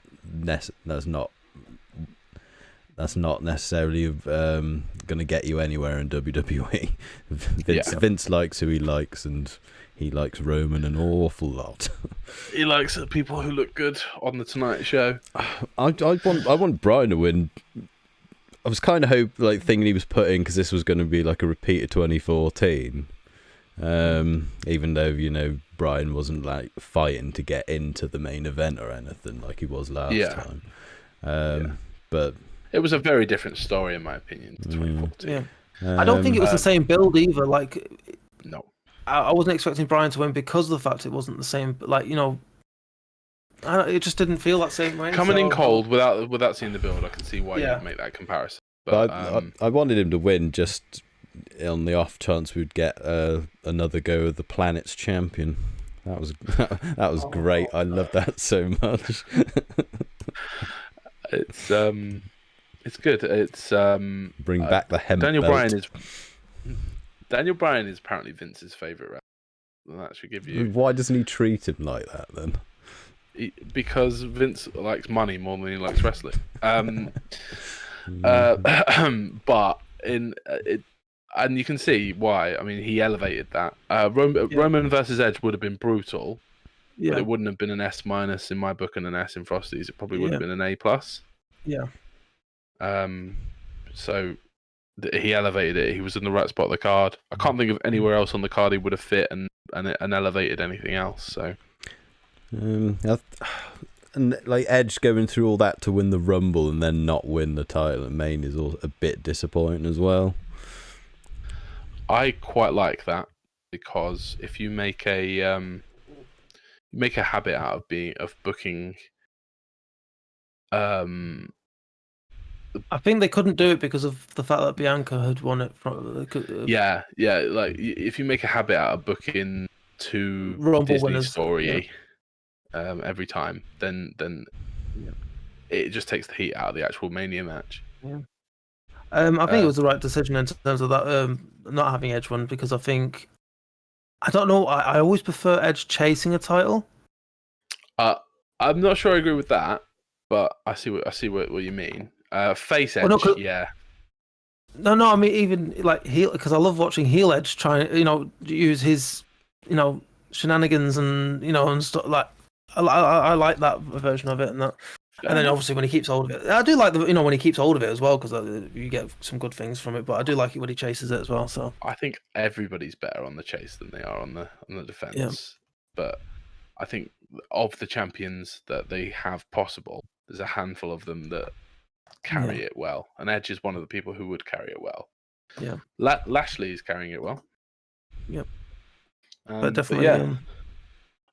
Speaker 3: necessarily going to get you anywhere in WWE. Vince likes who he likes, and he likes Roman an awful lot.
Speaker 2: He likes people who look good on the Tonight Show.
Speaker 3: I want Bryan to win. I was kind of thinking he was put in because this was going to be like a repeat of 2014. Even though Bryan wasn't like fighting to get into the main event or anything like he was last time. But
Speaker 2: it was a very different story in my opinion to 2014.
Speaker 1: Yeah. I don't think it was the same build either. Like,
Speaker 2: no,
Speaker 1: I wasn't expecting Bryan to win because of the fact it wasn't the same. Like, it just didn't feel that same way.
Speaker 2: Coming in cold without seeing the build, I can see why you'd make that comparison. But
Speaker 3: I wanted him to win just on the off chance we'd get another go of the Planet's champion. That was great. I love that so much.
Speaker 2: It's good. It's
Speaker 3: bring back the hemp
Speaker 2: Daniel
Speaker 3: belt.
Speaker 2: Daniel Bryan is apparently Vince's favorite wrestler. That should give you.
Speaker 3: Why doesn't he treat him like that then?
Speaker 2: Because Vince likes money more than he likes wrestling. But and you can see why. I mean, he elevated that. Roman versus Edge would have been brutal, but it wouldn't have been an S- in my book and an S in Frosty's. It probably would have been an A+.
Speaker 1: Yeah.
Speaker 2: So he elevated it. He was in the right spot of the card. I can't think of anywhere else on the card he would have fit and elevated anything else. So.
Speaker 3: And like Edge going through all that to win the Rumble and then not win the title at Main is all a bit disappointing as well.
Speaker 2: I quite like that because if you make a habit out of booking,
Speaker 1: I think they couldn't do it because of the fact that Bianca had won it from.
Speaker 2: Like if you make a habit out of booking two
Speaker 1: Rumble
Speaker 2: Disney
Speaker 1: winners,
Speaker 2: story every time, then it just takes the heat out of the actual Mania match.
Speaker 1: Yeah. I think it was the right decision in terms of that not having Edge win because I think I don't know. I always prefer Edge chasing a title.
Speaker 2: I'm not sure I agree with that, but I see what you mean. Face Edge, yeah.
Speaker 1: No. I mean even like heel because I love watching heel Edge try use his shenanigans and and stuff like. I like that version of it and that. And then obviously when he keeps hold of it, I do like when he keeps hold of it as well because you get some good things from it. But I do like it when he chases it as well. So
Speaker 2: I think everybody's better on the chase than they are on the defense.
Speaker 1: Yeah.
Speaker 2: But I think of the champions that they have possible, there's a handful of them that carry it well, and Edge is one of the people who would carry it well.
Speaker 1: Yeah,
Speaker 2: Lashley is carrying it well.
Speaker 1: Yep, but definitely.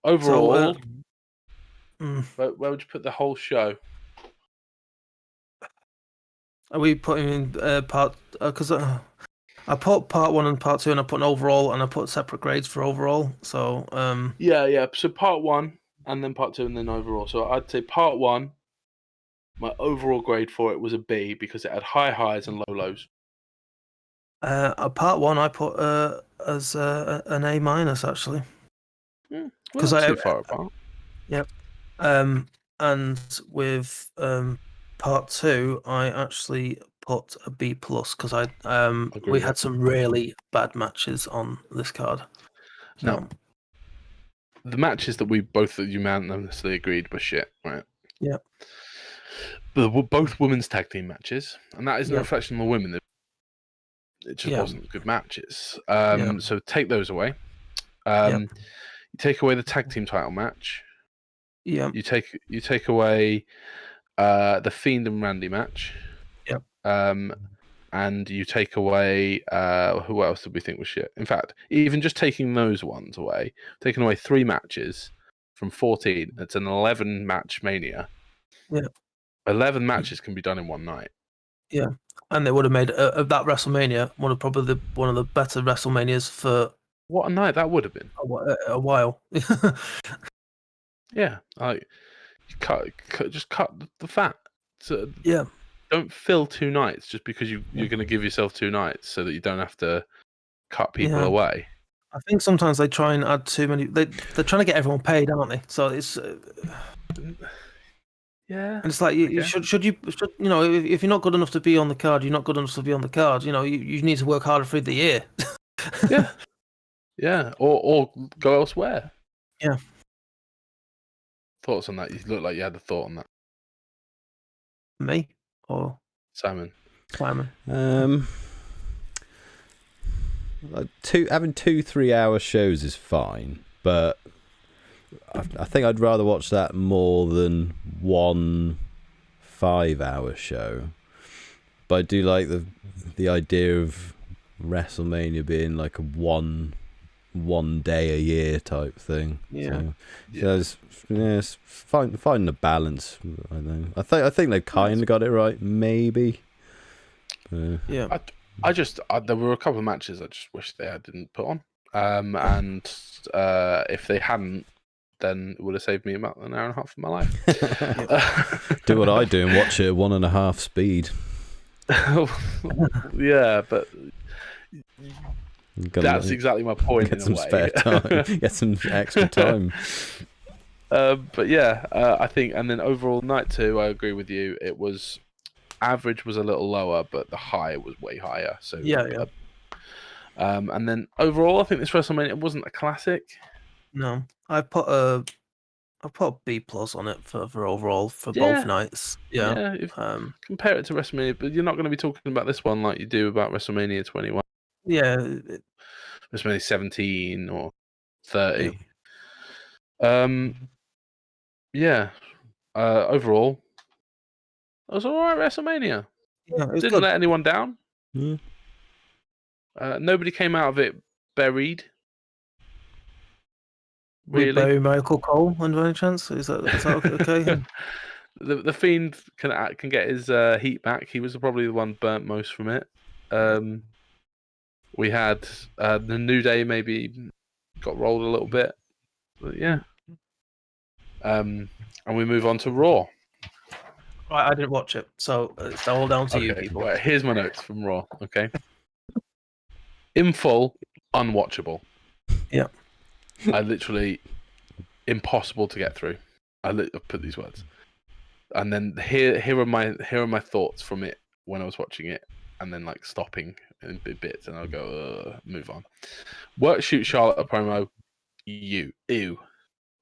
Speaker 2: Overall. Where would you put the whole show?
Speaker 1: Are we putting in part? Because I put part 1 and part 2, and I put an overall, and I put separate grades for overall. So
Speaker 2: yeah. So part 1, and then part 2, and then overall. So I'd say part 1. My overall grade for it was a B because it had high highs and low lows.
Speaker 1: Part 1 I put as an A- actually.
Speaker 2: Because too far apart.
Speaker 1: Yep. And with part 2, I actually put a B+ because we had some really bad matches on this card.
Speaker 2: Now, the matches that we both unanimously agreed were shit, right?
Speaker 1: Yeah.
Speaker 2: But both women's tag team matches, and that isn't a reflection on the women. It just wasn't good matches. So take those away. You take away the tag team title match.
Speaker 1: Yeah.
Speaker 2: You take away the Fiend and Randy match.
Speaker 1: Yep.
Speaker 2: And you take away who else did we think was shit? In fact, even just taking those ones away, taking away 3 matches from 14, it's an 11 match Mania.
Speaker 1: Yeah.
Speaker 2: 11 matches can be done in one night.
Speaker 1: Yeah, and they would have made that WrestleMania one of the better WrestleManias for
Speaker 2: what a night that would have been.
Speaker 1: A while.
Speaker 2: Yeah, like just cut the fat. So
Speaker 1: yeah,
Speaker 2: don't fill 2 nights just because you're going to give yourself 2 nights so that you don't have to cut people away.
Speaker 1: I think sometimes they try and add too many. They're trying to get everyone paid, aren't they? So it's
Speaker 2: yeah.
Speaker 1: And it's like you should you know, if you're not good enough to be on the card, you're not good enough to be on the card. You know, you need to work harder through the year.
Speaker 2: yeah, or go elsewhere.
Speaker 1: Yeah.
Speaker 2: Thoughts on that? You look like you had a thought on that.
Speaker 1: Me or
Speaker 2: Simon?
Speaker 3: Like having 2 3 hour shows is fine, but I think I'd rather watch that more than 1 5 hour show. But I do like the idea of WrestleMania being like a one day a year type thing.
Speaker 1: Yeah.
Speaker 3: So it's finding the balance. I think they've kind of got it right, maybe.
Speaker 1: Yeah.
Speaker 2: There were a couple of matches I just wish they didn't put on. And if they hadn't, then it would have saved me about an hour and a half of my life.
Speaker 3: Do what I do and watch it at 1.5 speed.
Speaker 2: Yeah, but that's exactly my point.
Speaker 3: Get some spare time. Get some extra time.
Speaker 2: But yeah, I think, and then overall night 2, I agree with you. It was average was a little lower, but the high was way higher. So
Speaker 1: yeah.
Speaker 2: And then overall, I think this WrestleMania wasn't a classic.
Speaker 1: No, I put a B+ on it for overall for both nights. Yeah.
Speaker 2: Compare it to WrestleMania, but you're not going to be talking about this one like you do about WrestleMania 21.
Speaker 1: Yeah.
Speaker 2: WrestleMania 17 or 30. Yeah. Overall, it was alright WrestleMania.
Speaker 1: Yeah, it was
Speaker 2: Didn't
Speaker 1: good.
Speaker 2: let anyone down.
Speaker 3: Yeah.
Speaker 2: Nobody came out of it buried.
Speaker 1: Really? Bury Michael Cole under any chance? Is that okay?
Speaker 2: The Fiend can get his heat back. He was probably the one burnt most from it. We had the New Day maybe got rolled a little bit, but yeah. And we move on to Raw.
Speaker 1: Right, I didn't watch it, so it's all down to you people.
Speaker 2: Right, here's my notes from Raw. Okay. In full, unwatchable.
Speaker 1: Yeah.
Speaker 2: I literally impossible to get through. I put these words, and then here are my thoughts from it when I was watching it, and then like stopping in bits, and I'll go move on. Work shoot Charlotte a promo. Ew,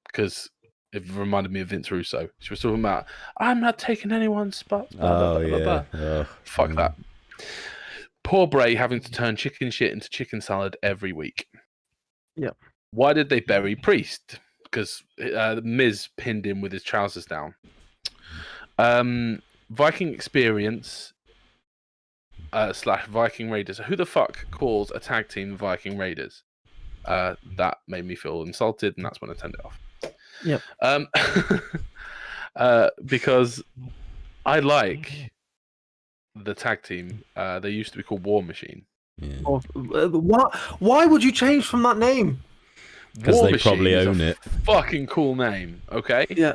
Speaker 2: because it reminded me of Vince Russo. She was talking about, I'm not taking anyone's spot. Blah, blah, blah, blah. Fuck that. Poor Bray having to turn chicken shit into chicken salad every week.
Speaker 1: Yeah.
Speaker 2: Why did they bury Priest? Because Miz pinned him with his trousers down. Viking Experience / Viking Raiders. Who the fuck calls a tag team Viking Raiders? That made me feel insulted, and that's when I turned it off.
Speaker 1: Yep.
Speaker 2: Because I like the tag team. They used to be called War Machine.
Speaker 3: Yeah.
Speaker 1: Why would you change from that name?
Speaker 3: Because they probably own it.
Speaker 2: Fucking cool name, okay?
Speaker 1: Yeah.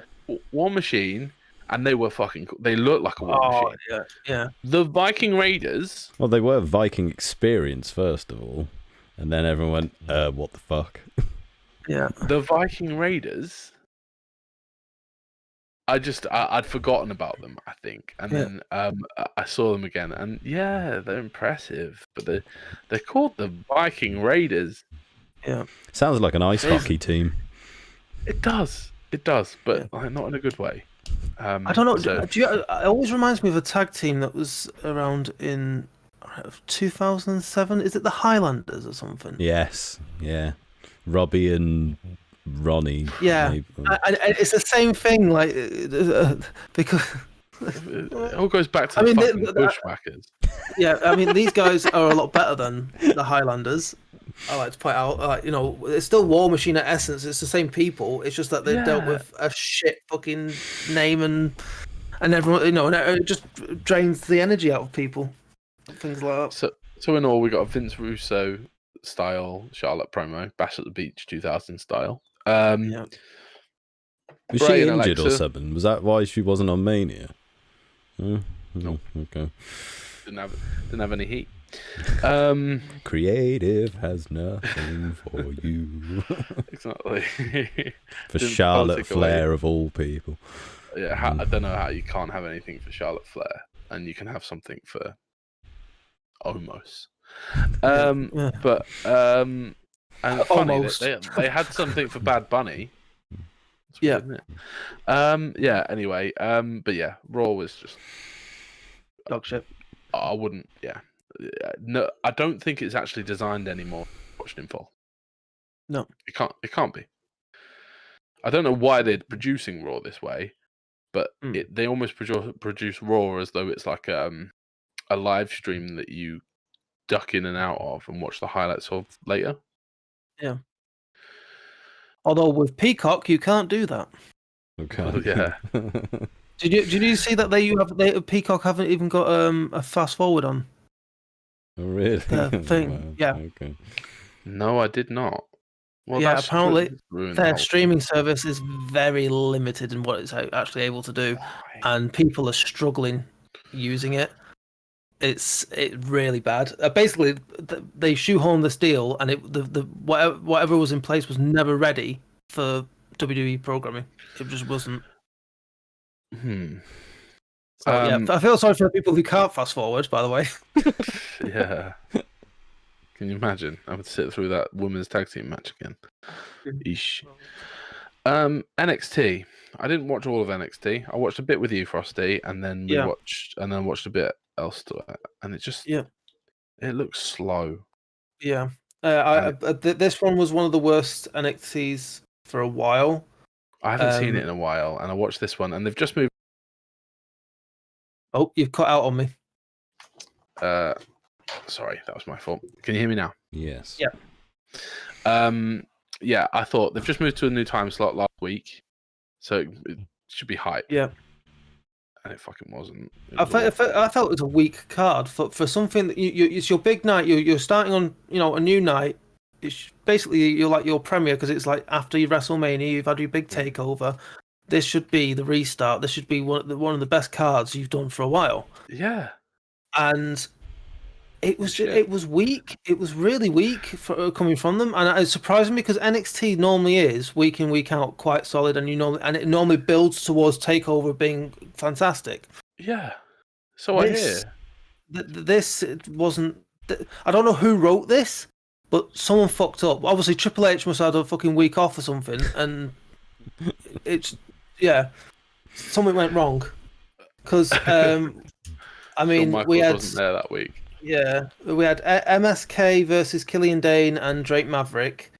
Speaker 2: War Machine, and they were fucking cool. They looked like a War Machine.
Speaker 1: Yeah.
Speaker 2: The Viking Raiders.
Speaker 3: Well, they were Viking Experience first of all, and then everyone went, what the fuck?
Speaker 1: Yeah.
Speaker 2: The Viking Raiders. I'd forgotten about them, I think, and then I saw them again, and yeah, they're impressive, but they're called the Viking Raiders.
Speaker 1: Yeah,
Speaker 3: sounds like an ice hockey team.
Speaker 2: It does, but not in a good way.
Speaker 1: I don't know. It always reminds me of a tag team that was around in 2007. Is it the Highlanders or something?
Speaker 3: Yes, yeah, Robbie and Ronnie.
Speaker 1: Yeah, it's the same thing. Like because
Speaker 2: it all goes back to the fucking Bushwhackers.
Speaker 1: Yeah, I mean these guys are a lot better than the Highlanders. I like to point out, it's still War Machine at essence. It's the same people. It's just that they've dealt with a shit fucking name and and everyone, and it just drains the energy out of people. Things like that.
Speaker 2: So in all, we got a Vince Russo style Charlotte promo, Bash at the Beach 2000 style.
Speaker 1: Yeah.
Speaker 3: Was she injured or something? Was that why she wasn't on Mania?
Speaker 2: No.
Speaker 3: Okay.
Speaker 2: Didn't have any heat.
Speaker 3: Creative has nothing for you.
Speaker 2: Exactly.
Speaker 3: For Charlotte Flair of all people.
Speaker 2: Yeah, I don't know how you can't have anything for Charlotte Flair, and you can have something for Omos. But and funny they had something for Bad Bunny.
Speaker 1: Yeah.
Speaker 2: Weird, yeah. Anyway. But yeah, Raw was just
Speaker 1: dog shit.
Speaker 2: I wouldn't. Yeah. No, I don't think it's actually designed anymore. Watched in full.
Speaker 1: No,
Speaker 2: it can't be. I don't know why they're producing Raw this way, but they almost produce Raw as though it's like a live stream that you duck in and out of and watch the highlights of later.
Speaker 1: Yeah. Although with Peacock, you can't do that.
Speaker 3: Okay.
Speaker 2: Oh, yeah.
Speaker 1: Did you see that Peacock haven't even got a fast forward on?
Speaker 3: Oh, really?
Speaker 1: The thing.
Speaker 3: Wow.
Speaker 1: Yeah.
Speaker 3: Okay.
Speaker 2: No, I did not. Well,
Speaker 1: yeah, apparently their streaming
Speaker 2: thing.
Speaker 1: service is very limited in what it's actually able to do, and people are struggling using it. It's really bad. Basically, they shoehorned this deal, and whatever was in place was never ready for WWE programming. It just wasn't. So yeah, I feel sorry for the people who can't fast forward. By the way.
Speaker 2: Yeah. Can you imagine? I would sit through that women's tag team match again. Eesh. NXT. I didn't watch all of NXT. I watched a bit with you, Frosty, and then watched a bit else to it, and it just it looks slow.
Speaker 1: Yeah. This one was one of the worst NXTs for a while.
Speaker 2: I haven't seen it in a while, and I watched this one, and they've just moved.
Speaker 1: Oh, you've cut out on me.
Speaker 2: Sorry, that was my fault. Can you hear me now?
Speaker 3: Yes.
Speaker 1: Yeah.
Speaker 2: Yeah, I thought they've just moved to a new time slot last week, so it should be hype.
Speaker 1: Yeah.
Speaker 2: And it fucking wasn't.
Speaker 1: I felt it was a weak card for something that it's your big night. You're starting on a new night. It's basically you're like your premiere because it's like after your WrestleMania, you've had your big takeover. This should be the restart. This should be one of the best cards you've done for a while.
Speaker 2: Yeah.
Speaker 1: And it was weak. It was really weak coming from them, and it's surprising because NXT normally is week in week out quite solid, and it normally builds towards takeover being fantastic.
Speaker 2: Yeah. So I hear.
Speaker 1: This wasn't. I don't know who wrote this, but someone fucked up. Obviously, Triple H must have had a fucking week off or something, and something went wrong. Because I mean, we
Speaker 2: wasn't there that week.
Speaker 1: Yeah, we had MSK versus Killian Dane and Drake Maverick.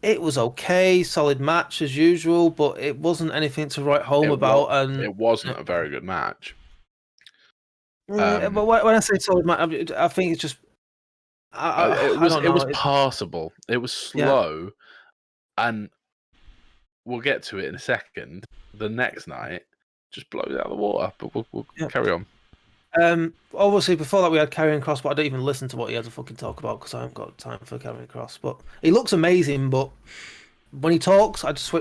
Speaker 1: It was okay, solid match as usual, but it wasn't anything to write home about. And
Speaker 2: it wasn't a very good match.
Speaker 1: But when I say solid match, I think it's just.
Speaker 2: It was passable. It was slow, and we'll get to it in a second. The next night just blows out of the water, but we'll carry on.
Speaker 1: Obviously, before that we had Karrion Kross, but I don't even listen to what he had to fucking talk about because I haven't got time for Karrion Kross. But he looks amazing, but when he talks, I just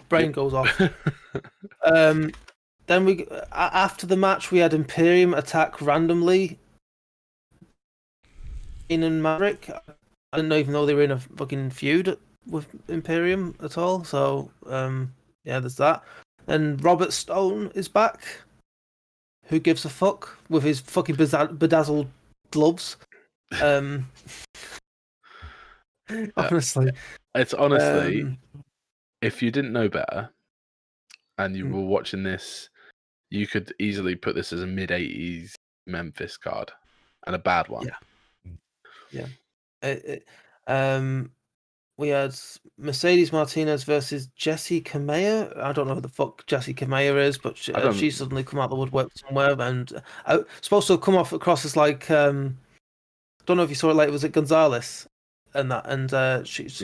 Speaker 1: brain goes off. Then after the match, we had Imperium attack randomly in Maverick. I didn't even know they were in a fucking feud with Imperium at all. So there's that. And Robert Stone is back. Who gives a fuck with his fucking bedazzled gloves? Honestly,
Speaker 2: it's if you didn't know better, and you were watching this, you could easily put this as a mid-80s Memphis card, and a bad one.
Speaker 1: Yeah. We had Mercedes Martinez versus Jessie Kamea. I don't know who the fuck Jessie Kamea is, but she suddenly come out the woodwork somewhere, and supposed to come across as like don't know if you saw it later. Was it Gonzalez and that? And she's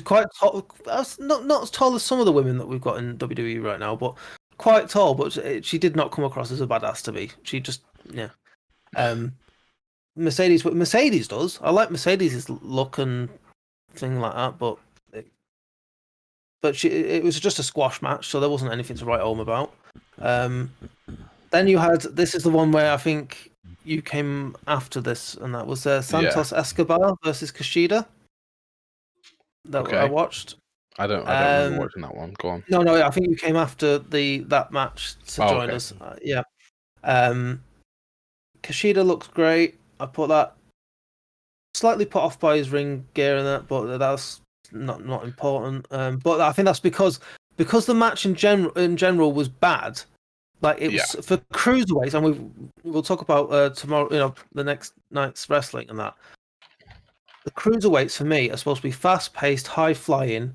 Speaker 1: quite tall. Not as tall as some of the women that we've got in WWE right now, but quite tall, but she did not come across as a badass to me. She just Mercedes does. I like Mercedes' look and thing like that, but it was just a squash match, so there wasn't anything to write home about. Then you had, this is the one where I think you came after this, and that was Santos Escobar versus Kushida. I watched.
Speaker 2: I don't remember watching that one. Go on.
Speaker 1: No, I think you came after that match to join us. Yeah. Kushida looks great. I put that slightly put off by his ring gear and that, but that's not important. But I think that's because the match in general was bad. Like it was for cruiserweights, and we'll talk about tomorrow. The next night's wrestling and that. The cruiserweights for me are supposed to be fast-paced, high-flying.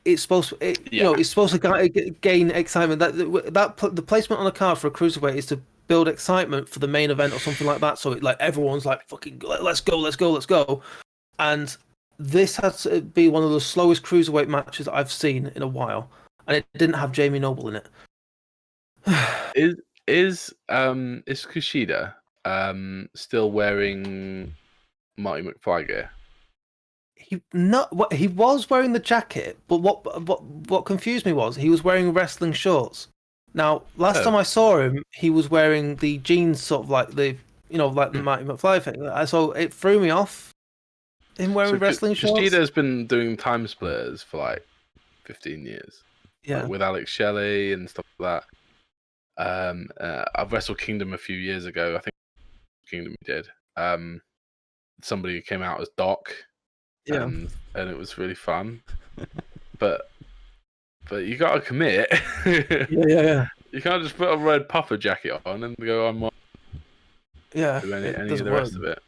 Speaker 1: It's supposed to. It's supposed to gain excitement. The placement on the card for a cruiserweight is to build excitement for the main event or something like that. So everyone's like, "Fucking let's go!" And this had to be one of the slowest cruiserweight matches I've seen in a while, and it didn't have Jamie Noble in it.
Speaker 2: Is Kushida still wearing Marty McFly gear?
Speaker 1: He was wearing the jacket, but what confused me was he was wearing wrestling shorts. Now, last time I saw him, he was wearing the jeans, sort of like the Marty McFly thing. So it threw me off. Him wearing wrestling shorts.
Speaker 2: Kushida's been doing time splitters for like 15 years.
Speaker 1: Yeah,
Speaker 2: with Alex Shelley and stuff like that. I've wrestled Kingdom a few years ago. I think Kingdom did. Somebody came out as Doc.
Speaker 1: Yeah,
Speaker 2: and it was really fun, but you gotta commit.
Speaker 1: Yeah.
Speaker 2: You can't just put a red puffer jacket on and go on. Do any of the rest of it.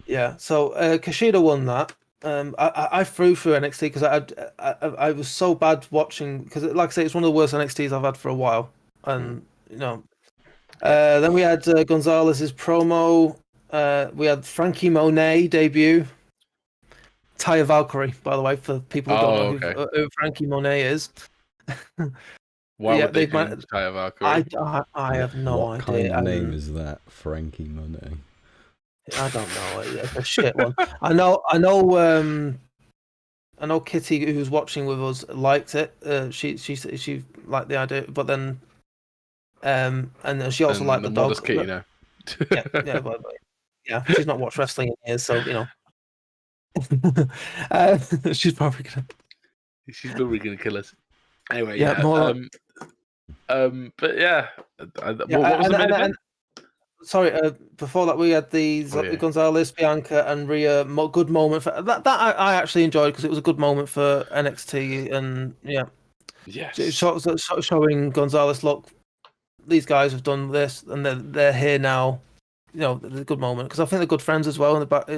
Speaker 1: Yeah. So Kushida won that. I threw through NXT because I was so bad watching, because like I say, it's one of the worst NXTs I've had for a while, and then we had Gonzalez's promo. We had Frankie Monet debut. Taya Valkyrie, by the way, for people who don't know who Frankie Monet is.
Speaker 2: Why would they do Taya Valkyrie?
Speaker 1: I have no idea.
Speaker 3: What kind of name is that, Frankie Monet?
Speaker 1: I don't know. It's a shit one. I know. Kitty, who's watching with us, liked it. She liked the idea, but then, and then she also liked the dog.
Speaker 2: Kitty,
Speaker 1: yeah, she's not watched wrestling in years, so she's probably
Speaker 2: gonna kill us. Anyway,
Speaker 1: but
Speaker 2: yeah. What was the main event?
Speaker 1: Sorry, before that we had these Gonzalez, Bianca, and Rhea. Good moment for that. I actually enjoyed, because it was a good moment for NXT, and showing Gonzalez, look, these guys have done this, and they're here now. The good moment, because I think they're good friends as well in the back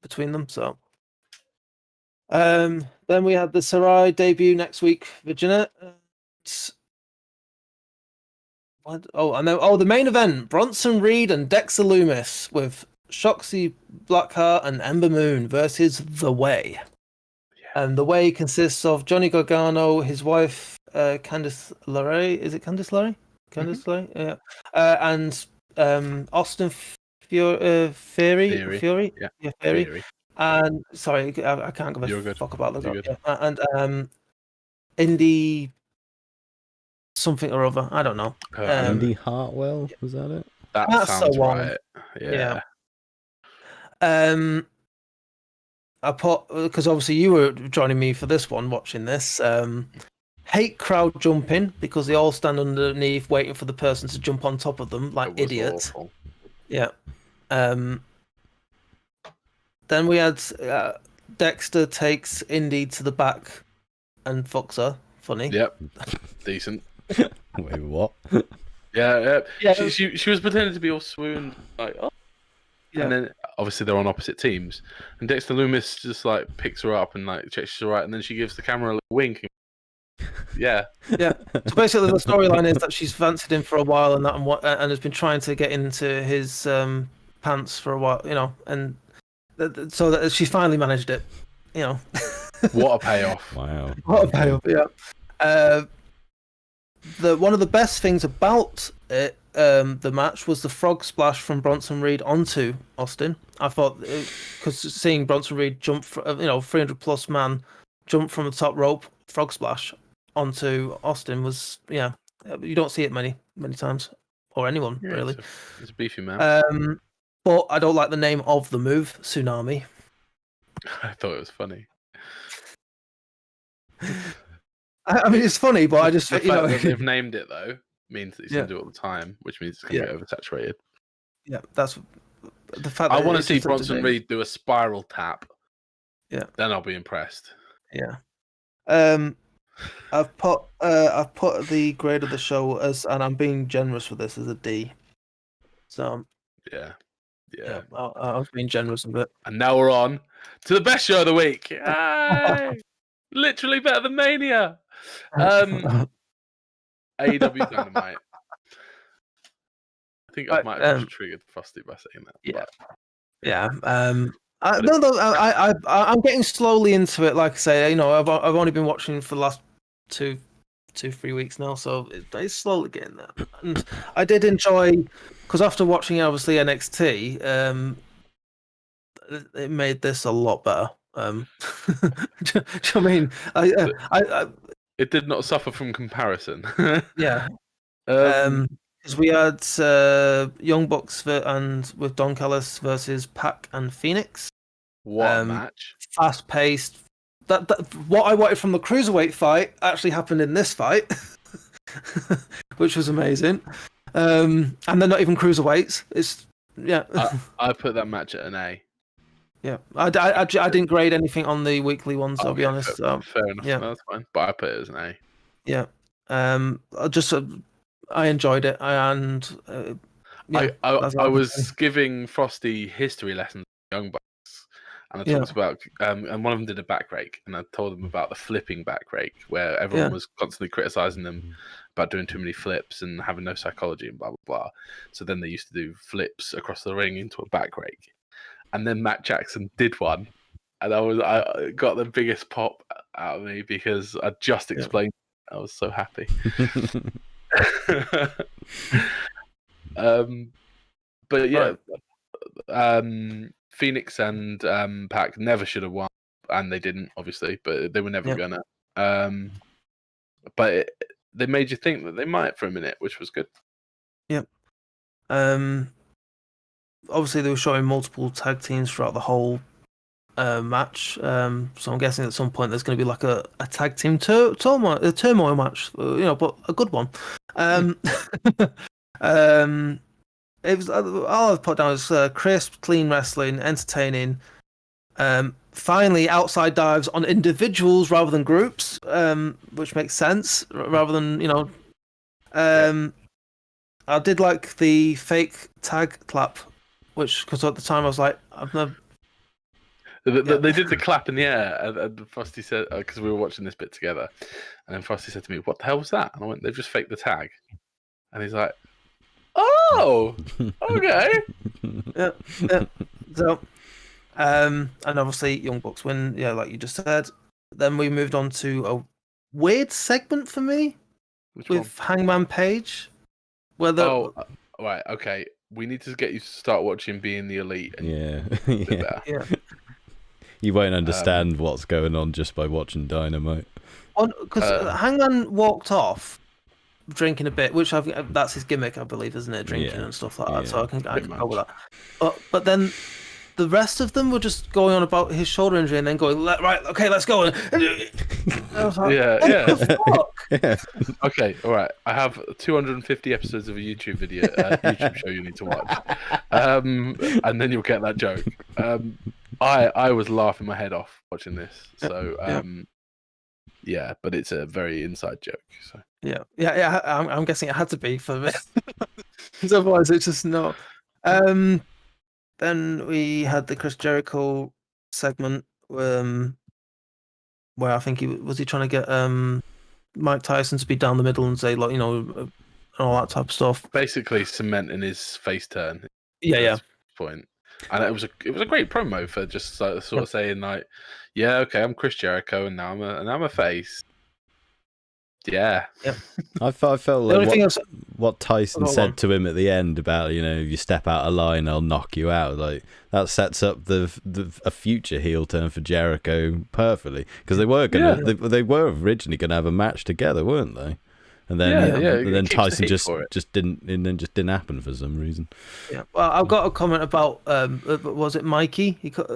Speaker 1: between them. So, then we had the Sarai debut next week, Virginia. The main event: Bronson Reed and Dexter Lumis with Shotzi Blackheart and Ember Moon versus The Way. Yeah. And The Way consists of Johnny Gargano, his wife Candice LeRae. Is it Candice LeRae? Candice LeRae, yeah. And Austin Fury. Yeah, Fury. And sorry, I can't give a fuck about the guy. And Indy something or other. I don't know.
Speaker 3: Indy Hartwell, was that it?
Speaker 2: That sounds right. Yeah.
Speaker 1: I put, because obviously you were joining me for this one, watching this. Hate crowd jumping, because they all stand underneath waiting for the person to jump on top of them like idiots.
Speaker 2: Awful.
Speaker 1: Yeah. Then we had Dexter takes Indy to the back and fucks her. Funny.
Speaker 2: Yep. Decent.
Speaker 3: Wait, what?
Speaker 2: Yeah. She was pretending to be all swooned, like, oh. Yeah. And then obviously they're on opposite teams, and Dexter Lumis just like picks her up and like checks she's alright, and then she gives the camera a little wink. Yeah. So
Speaker 1: basically, the storyline is that she's fancied him for a while, and and has been trying to get into his pants for a while, and so that she finally managed it.
Speaker 2: What a payoff!
Speaker 3: Wow.
Speaker 1: What a payoff! Yeah. one of the best things about it, the match, was the frog splash from Bronson Reed onto Austin. I thought, because seeing Bronson Reed jump, 300+ man jump from the top rope, frog splash onto Austin was, you don't see it many times, or anyone really.
Speaker 2: It's a beefy man.
Speaker 1: But I don't like the name of the move, Tsunami.
Speaker 2: I thought it was funny.
Speaker 1: I mean, it's funny, but I just
Speaker 2: the fact that they've named it though means that he's gonna do it all the time, which means it's gonna get oversaturated.
Speaker 1: Yeah, that's the fact.
Speaker 2: I want to see Bronson Reed do a spiral tap.
Speaker 1: Yeah,
Speaker 2: then I'll be impressed.
Speaker 1: Yeah. I've put the grade of the show as, and I'm being generous with this, as a D. So
Speaker 2: yeah,
Speaker 1: I was being generous with it.
Speaker 2: And now we're on to the best show of the week. Literally better than Mania. AEW Dynamite. I think I might have just triggered Frosty by saying that.
Speaker 1: Yeah. I'm getting slowly into it. Like I say, I've only been watching for the last 2-3 weeks now, so it's slowly getting there. And I did enjoy, because after watching obviously NXT, it made this a lot better. Do you know what I mean?
Speaker 2: It did not suffer from comparison.
Speaker 1: Yeah. Because we had Young Bucks with Don Callis versus Pac and Phoenix.
Speaker 2: What a match!
Speaker 1: Fast paced. That what I wanted from the cruiserweight fight actually happened in this fight, which was amazing. And they're not even cruiserweights. It's
Speaker 2: I put that match at an A.
Speaker 1: Yeah, I didn't grade anything on the weekly ones. I'll be honest.
Speaker 2: Fair enough.
Speaker 1: Yeah,
Speaker 2: that's fine. But I put it as an A.
Speaker 1: Yeah. I enjoyed it, and
Speaker 2: I was giving Frosty history lessons with Young Bucks, and I talked about and one of them did a back rake, and I told them about the flipping back rake, where everyone was constantly criticizing them about doing too many flips and having no psychology and blah blah blah. So then they used to do flips across the ring into a back rake, and then Matt Jackson did one, and I got the biggest pop out of me because I just explained. I was so happy. But yeah, Phoenix and Pac never should have won, and they didn't, obviously, but they were never gonna. But they made you think that they might for a minute, which was good.
Speaker 1: Yep. Obviously, they were showing multiple tag teams throughout the whole match. So I'm guessing at some point there's going to be like a tag team turmoil match, but a good one. It was all I've put down is crisp, clean wrestling, entertaining. Finally, outside dives on individuals rather than groups, which makes sense. Rather than I did like the fake tag clap, because at the time I was like, I've never.
Speaker 2: They did the clap in the air, and Frosty said, because we were watching this bit together, and then Frosty said to me, "What the hell was that?" And I went, "They've just faked the tag," and he's like, "Oh, okay."
Speaker 1: Yeah. So, and obviously Young Bucks win, like you just said. Then we moved on to a weird segment for me with Hangman Page.
Speaker 2: Right, okay. We need to get you to start watching Being the Elite.
Speaker 3: Yeah. You won't understand what's going on just by watching Dynamite.
Speaker 1: Because Hangman walked off drinking a bit, which that's his gimmick, I believe, isn't it? Drinking and stuff like that. So I can go with that. But then the rest of them were just going on about his shoulder injury and then going, right, okay, let's go. And I was like, what the fuck?
Speaker 2: Okay, all right. I have 250 episodes of a YouTube YouTube show you need to watch, and then you'll get that joke. I was laughing my head off watching this. So but it's a very inside joke. So
Speaker 1: yeah. I'm guessing it had to be for me. Otherwise, it's just not. Then we had the Chris Jericho segment, where I think he was trying to get Mike Tyson to be down the middle and say, like, and all that type of stuff.
Speaker 2: Basically, cementing his face turn.
Speaker 1: Yeah.
Speaker 2: Point. And it was a great promo for just sort of saying, like, yeah, okay, I'm Chris Jericho, and now I'm a face. Yeah.
Speaker 1: Yep.
Speaker 3: I felt like what Tyson said to him at the end about, if you step out of line, I'll knock you out. Like that sets up a future heel turn for Jericho perfectly, because they were they were originally gonna have a match together, weren't they? And then and then Tyson just didn't happen for some reason.
Speaker 1: Yeah. Well, I've got a comment about was it Mikey? He got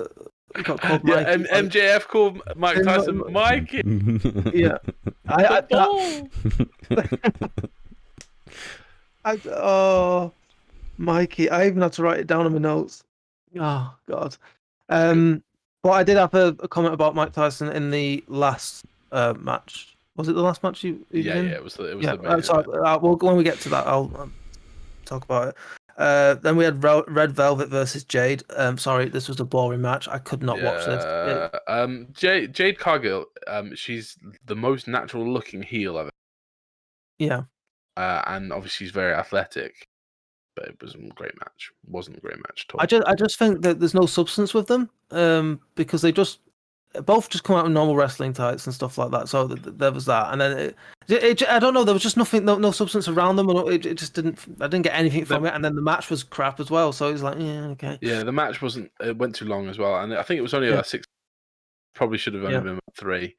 Speaker 1: called Mikey.
Speaker 2: Yeah, MJF called Mike Tyson Mikey.
Speaker 1: Yeah. Mikey. I even had to write it down in my notes. Oh God. But I did have a comment about Mike Tyson in the last match. Was it the last match you in?
Speaker 2: It was the main
Speaker 1: sorry, when we get to that, I'll talk about it. Then we had Red Velvet versus Jade. Sorry, this was a boring match. I could not watch this.
Speaker 2: Jade Cargill. She's the most natural looking heel I've ever.
Speaker 1: Yeah.
Speaker 2: And obviously she's very athletic, but it wasn't a great match. Wasn't a great match at all.
Speaker 1: I just think that there's no substance with them. Because they both just come out in normal wrestling tights and stuff like that. So there was that, and then I don't know. There was just nothing, no substance around them, and it just didn't. I didn't get anything from it, and then the match was crap as well. So it was like, yeah, okay.
Speaker 2: Yeah, the match wasn't. It went too long as well, and I think it was only about 6. Probably should have only been 3.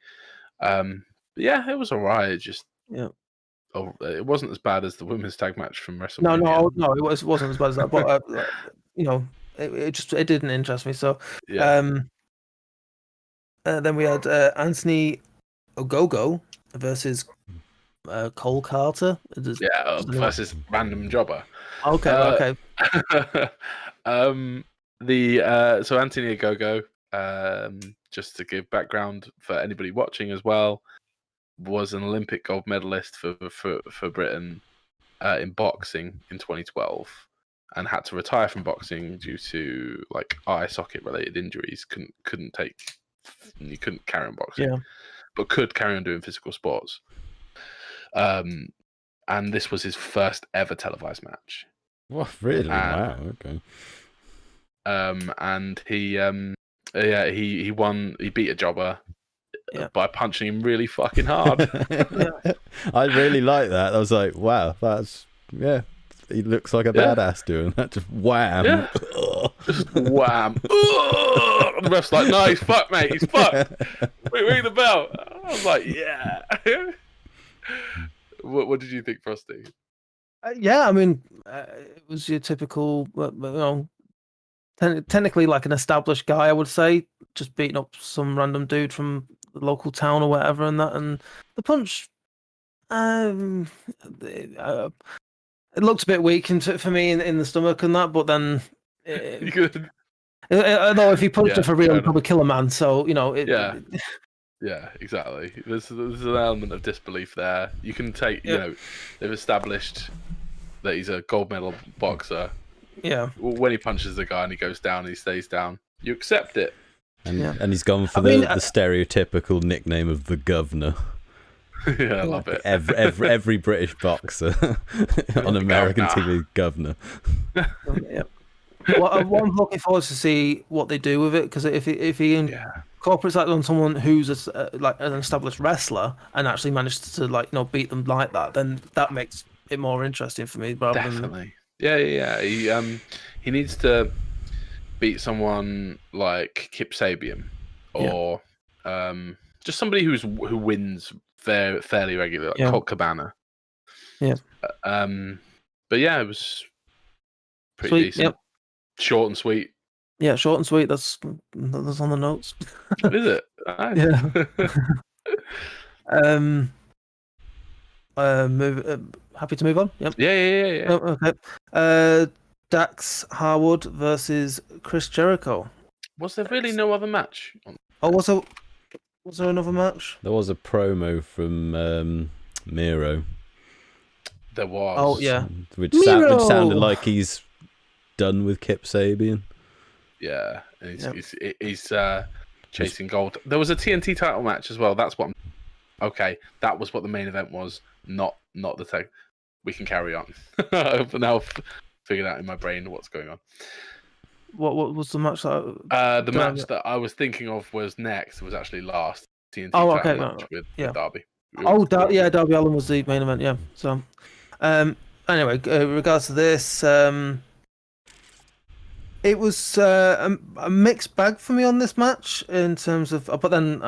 Speaker 2: Yeah, it was alright. It just it wasn't as bad as the women's tag match from Wrestlemania.
Speaker 1: No, it wasn't as bad as that. But it didn't interest me. So then we had Anthony Ogogo versus Cole Carter.
Speaker 2: Versus Random Jobber.
Speaker 1: Okay.
Speaker 2: So Anthony Ogogo, just to give background for anybody watching as well, was an Olympic gold medalist for Britain in boxing in 2012, and had to retire from boxing due to like eye socket related injuries. You couldn't carry on boxing, but could carry on doing physical sports. And this was his first ever televised match.
Speaker 3: Well, really? Wow. Okay.
Speaker 2: And he won. He beat a jobber by punching him really fucking hard.
Speaker 3: I really like that. I was like, wow, that's he looks like a badass doing that. Just wham.
Speaker 2: Yeah. Just wham. The ref's like, no, he's fucked, mate. He's fucked. Ring the bell. I was like, yeah. What did you think, Frosty?
Speaker 1: I mean, it was your typical, technically like an established guy, I would say, just beating up some random dude from the local town or whatever, and the punch. It looked a bit weak for me in the stomach and that, but then although if he punched it for real, he'd probably kill a man. So
Speaker 2: yeah, exactly. There's an element of disbelief there. You can take, they've established that he's a gold medal boxer.
Speaker 1: Yeah.
Speaker 2: When he punches the guy and he goes down and he stays down, you accept it.
Speaker 3: And he's gone for the stereotypical nickname of the governor.
Speaker 2: Yeah, I love it.
Speaker 3: Every British boxer on American TV, governor.
Speaker 1: Well, I'm looking forward to see what they do with it, because if he incorporates that on someone who's like an established wrestler and actually managed to beat them like that, then that makes it more interesting for me.
Speaker 2: Definitely. Yeah. He needs to beat someone like Kip Sabian or just somebody who wins fairly regularly, like Colt Cabana.
Speaker 1: Yeah.
Speaker 2: But yeah, it was pretty decent. Yep. Short and sweet.
Speaker 1: Yeah, short and sweet. That's on the notes.
Speaker 2: Is it?
Speaker 1: Yeah. Happy to move on. Yep.
Speaker 2: Yeah.
Speaker 1: Oh, okay. Dax Harwood versus Chris Jericho.
Speaker 2: Was there really no other match?
Speaker 1: Oh, was there another match?
Speaker 3: There was a promo from Miro.
Speaker 2: There was.
Speaker 1: Oh yeah.
Speaker 3: Which sounded like he's done with Kip Sabian.
Speaker 2: Yeah, and he's chasing gold. There was a TNT title match as well. That's what. That was what the main event was. Not the tag. We can carry on. But now I've figured out in my brain what's going on.
Speaker 1: What was the match that?
Speaker 2: The match that I was thinking of was next. Was actually last TNT title match with Darby.
Speaker 1: Darby Allin was the main event. Yeah. So, anyway, regards to this, it was a mixed bag for me on this match in terms of, but then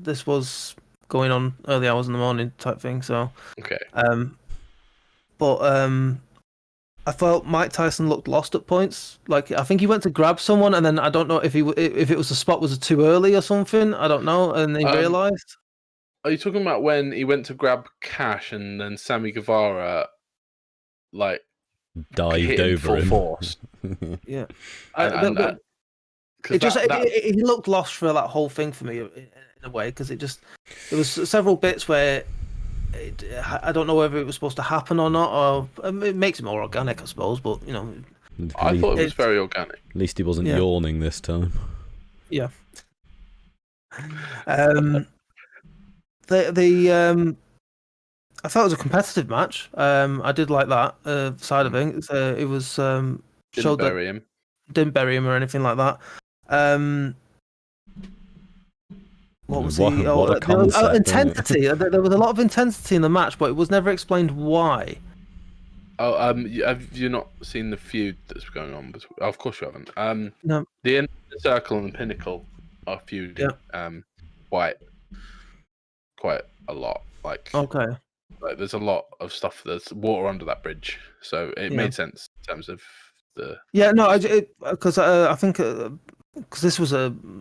Speaker 1: this was going on early hours in the morning type thing. So,
Speaker 2: okay.
Speaker 1: I felt Mike Tyson looked lost at points. Like, I think he went to grab someone, and then I don't know if it was the spot was too early or something. I don't know, and he realized.
Speaker 2: Are you talking about when he went to grab Cash and then Sammy Guevara, like,
Speaker 3: dived over him
Speaker 2: full force?
Speaker 1: Yeah, he looked lost for that whole thing for me in a way, because there was several bits where. I don't know whether it was supposed to happen or not, or it makes it more organic, I suppose. But
Speaker 2: I thought it was very organic.
Speaker 3: At least he wasn't yawning this time.
Speaker 1: Yeah. I thought it was a competitive match. I did like that side of things. It was
Speaker 2: didn't bury him
Speaker 1: or anything like that. What was intensity? There was a lot of intensity in the match, but it was never explained why.
Speaker 2: Oh, have you not seen the feud that's going on? Of course you haven't.
Speaker 1: No.
Speaker 2: The Inner Circle and the Pinnacle are feuding. Quite a lot. Like,
Speaker 1: okay.
Speaker 2: Like, there's a lot of stuff. There's water under that bridge, so it made sense in terms of the.
Speaker 1: Yeah, no, because I think because this was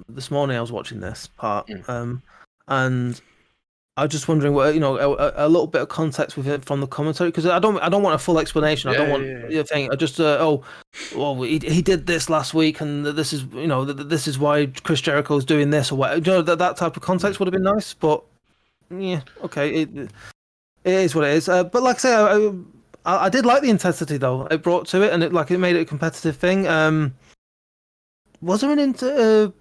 Speaker 1: this morning I was watching this part, and I was just wondering what a little bit of context with it from the commentary, because I don't want a full explanation. I don't want your thing. I just he did this last week, and this is this is why Chris Jericho's doing this, or what, that type of context would have been nice, but yeah, okay, it is what it is. But like I say, I did like the intensity though it brought to it, and it made it a competitive thing. Was there a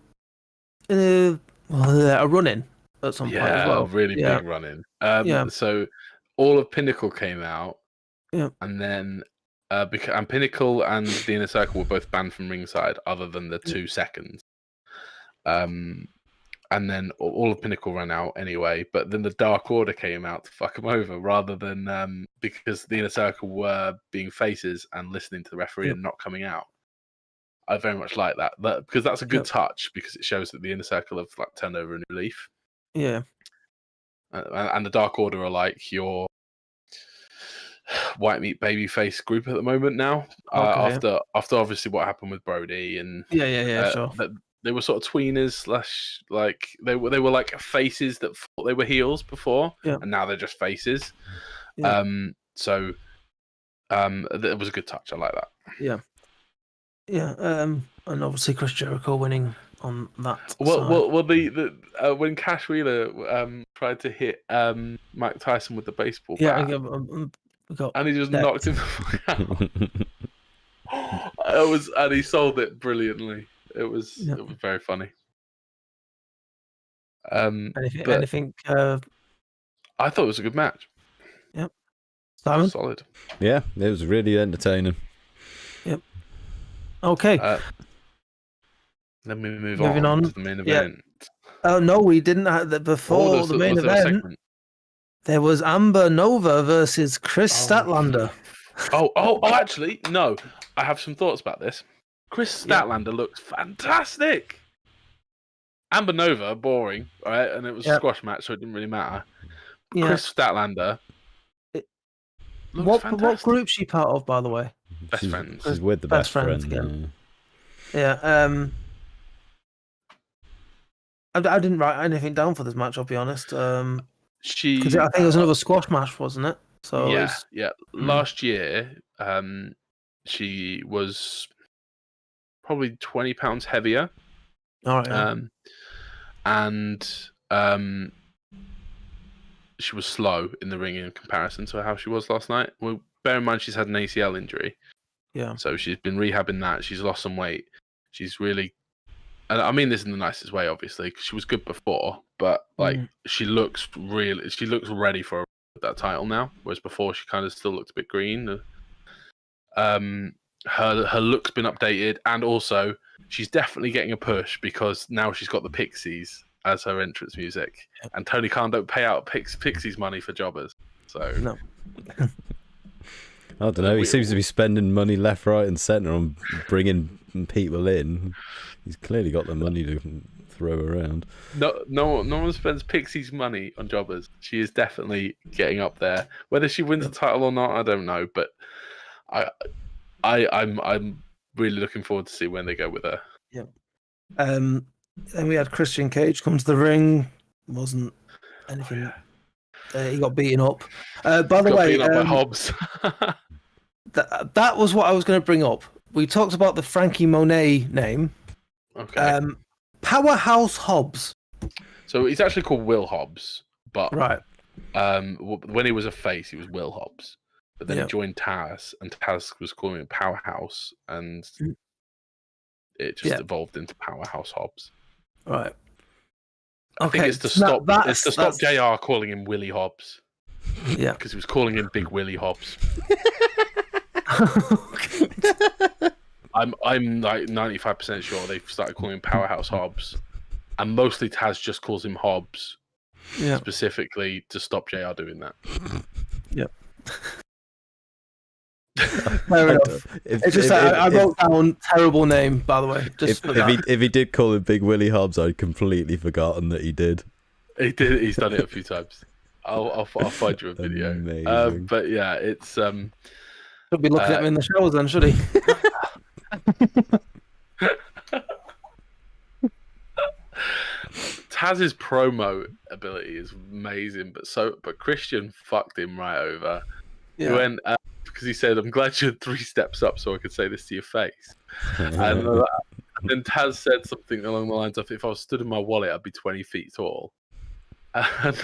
Speaker 1: run-in at some point as well?
Speaker 2: A really big run-in. So all of Pinnacle came out, and then and Pinnacle and the Inner Circle were both banned from ringside, other than the 2 seconds. And then all of Pinnacle ran out anyway, but then the Dark Order came out to fuck them over, rather than because the Inner Circle were being faces and listening to the referee and not coming out. I very much like that because that's a good touch, because it shows that the Inner Circle have turned over a new leaf.
Speaker 1: Yeah.
Speaker 2: And the Dark Order are like your white meat babyface group at the moment now. After obviously what happened with Brody and
Speaker 1: sure.
Speaker 2: They were sort of tweeners / they were like faces that thought they were heels before, and now they're just faces.
Speaker 1: Yeah.
Speaker 2: So it was a good touch. I like that.
Speaker 1: Yeah. Yeah. And obviously Chris Jericho winning on that.
Speaker 2: Well, when Cash Wheeler tried to hit Mike Tyson with the baseball bat, and he just knocked him the fuck out. And he sold it brilliantly. It was very funny.
Speaker 1: Anything?
Speaker 2: I thought it was a good match.
Speaker 1: Yep. Simon?
Speaker 2: Solid.
Speaker 3: Yeah, it was really entertaining.
Speaker 1: Yep. Okay.
Speaker 2: Then we move on to the main event.
Speaker 1: Oh no, we didn't have that before the main event. There was Amber Nova versus Chris Statlander.
Speaker 2: Actually, no. I have some thoughts about this. Chris Statlander looks fantastic. Amber Nova, boring, right? And it was a squash match, so it didn't really matter. Yeah. Chris Statlander looks fantastic.
Speaker 1: What group's she part of, by the way?
Speaker 2: Best Friends.
Speaker 3: She's with the best friends
Speaker 1: again. Yeah. I didn't write anything down for this match, I'll be honest. Because I think it was another squash match, wasn't it? So
Speaker 2: Last year, she was probably 20 pounds heavier.
Speaker 1: All right.
Speaker 2: And she was slow in the ring in comparison to how she was last night. Well, bear in mind she's had an ACL injury.
Speaker 1: Yeah.
Speaker 2: So she's been rehabbing that. She's lost some weight. She's really, and I mean this in the nicest way, obviously, because she was good before, but she looks ready for that title now, whereas before she kind of still looked a bit green. Her look's been updated, and also she's definitely getting a push because now she's got the Pixies as her entrance music, and Tony Khan don't pay out Pixie's money for jobbers. So
Speaker 1: no.
Speaker 3: I don't know. He seems to be spending money left, right, and centre on bringing people in. He's clearly got the money to throw around.
Speaker 2: No one spends Pixie's money on jobbers. She is definitely getting up there. Whether she wins the title or not, I don't know. But I'm really looking forward to see when they go with her.
Speaker 1: Yeah. Then we had Christian Cage come to the ring. Wasn't anything. He got beaten up. By the way,
Speaker 2: beaten up by Hobbs.
Speaker 1: that was what I was going to bring up. We talked about the Frankie Monet name.
Speaker 2: Okay.
Speaker 1: Powerhouse Hobbs.
Speaker 2: So he's actually called Will Hobbs, but
Speaker 1: right.
Speaker 2: When he was a face, he was Will Hobbs. But then he joined Taz, and Taz was calling him Powerhouse, and it just evolved into Powerhouse Hobbs.
Speaker 1: Right.
Speaker 2: I think it's to stop. It's to stop JR calling him Willie Hobbs.
Speaker 1: Yeah,
Speaker 2: because he was calling him Big Willie Hobbs. I'm like 95% sure they've started calling him Powerhouse Hobbs, and mostly Taz just calls him Hobbs, specifically to stop JR doing that.
Speaker 1: Yep. Fair enough. I wrote down terrible name, by the way.
Speaker 3: If he did call him Big Willie Hobbs, I'd completely forgotten that he did.
Speaker 2: He did. He's done it a few times. I'll find you a video. But yeah, it's
Speaker 1: should be looking at me in the showers then, should he?
Speaker 2: Taz's promo ability is amazing, but Christian fucked him right over. Yeah. He went because he said, "I'm glad you're 3 steps up, so I could say this to your face." And then Taz said something along the lines of, "If I was stood in my wallet, I'd be 20 feet tall." And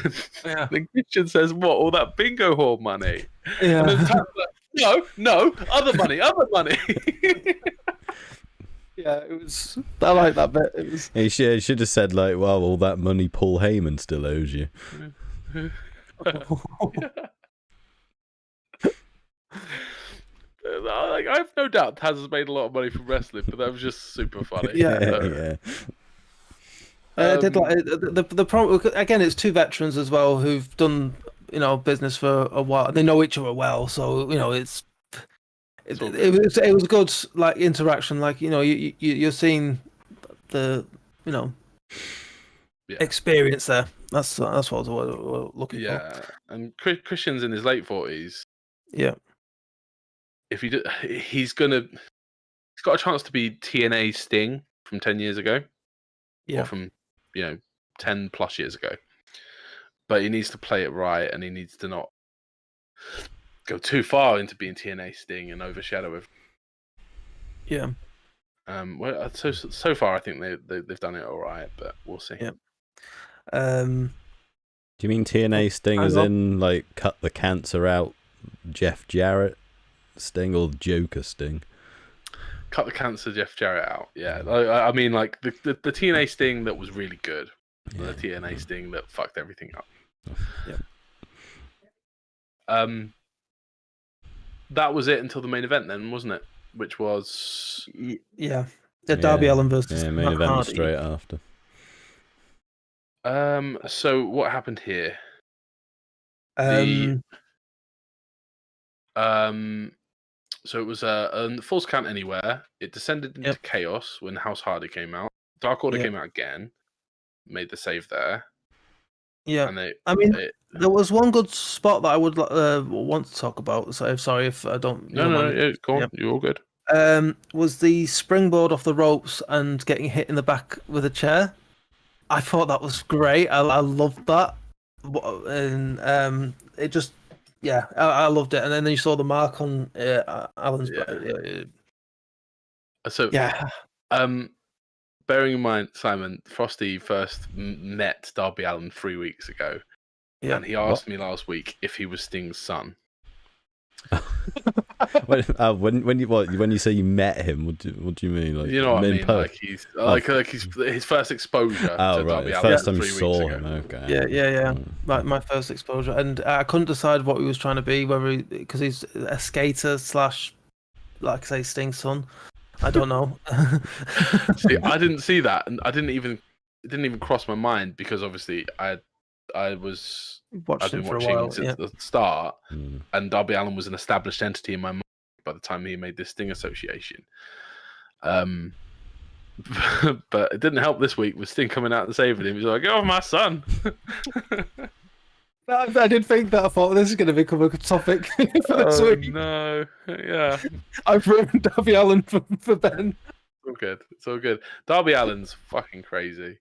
Speaker 2: then Christian says, "What? All that bingo hall money?"
Speaker 1: Yeah.
Speaker 2: And then Taz's like, No, other money.
Speaker 1: Yeah, it was. I like that bit. It was.
Speaker 3: He should have said like, "Well, all that money Paul Heyman still owes you."
Speaker 2: Like, I have no doubt Taz has made a lot of money from wrestling, but that was just super funny.
Speaker 1: Yeah. Did like the problem again? It's 2 veterans as well who've done business for a while. They know each other well, so it was good like interaction. Like you're seeing the experience there. That's what I was looking for.
Speaker 2: Yeah, and Christian's in his late 40s.
Speaker 1: Yeah.
Speaker 2: If he's got a chance to be TNA Sting from 10 years ago.
Speaker 1: Yeah.
Speaker 2: Or from 10 plus years ago. But he needs to play it right, and he needs to not go too far into being TNA Sting and overshadow it.
Speaker 1: Yeah.
Speaker 2: Well, so far I think they've done it all right, but we'll see.
Speaker 1: Yeah.
Speaker 3: Do you mean TNA Sting as in like cut the cancer out, Jeff Jarrett Sting, or Joker Sting?
Speaker 2: Cut the cancer Jeff Jarrett out. Yeah, I mean like the TNA Sting that was really good, the TNA Sting that fucked everything up.
Speaker 1: Yeah.
Speaker 2: That was it until the main event, then, wasn't it? Which was
Speaker 1: the Darby Allin versus
Speaker 3: main event was straight after.
Speaker 2: So what happened here? So it was a false count anywhere. It descended into chaos when House Hardy came out. Dark Order came out again, made the save there.
Speaker 1: Yeah, and there was one good spot that I would want to talk about. So sorry if I don't.
Speaker 2: No, go on. Yeah. You're all good.
Speaker 1: Was the springboard off the ropes and getting hit in the back with a chair? I thought that was great. I loved that, and it just. Yeah, I loved it, and then you saw the mark on Allen's back.
Speaker 2: So bearing in mind, Simon, Frosty first met Darby Allin 3 weeks ago, and he asked me last week if he was Sting's son.
Speaker 3: when you say you met him, what do you mean? Like,
Speaker 2: what I mean? Like he's like he's his first exposure. To Darby Allin
Speaker 3: first time you saw him. Okay.
Speaker 1: Yeah. Like my first exposure, and I couldn't decide what he was trying to be, because he's a skater / like say Sting's son. I don't know.
Speaker 2: See, I didn't see that, and I didn't even didn't even cross my mind because obviously I'd been watching since the start, and Darby Allin was an established entity in my mind by the time he made this Sting association. But it didn't help this week with Sting coming out and saving him. He's like, "Oh, my son."
Speaker 1: I did think that. I thought this is going to become a topic for this week.
Speaker 2: No, yeah.
Speaker 1: I've ruined Darby Allin for Ben.
Speaker 2: It's all good. Darby Allin's fucking crazy.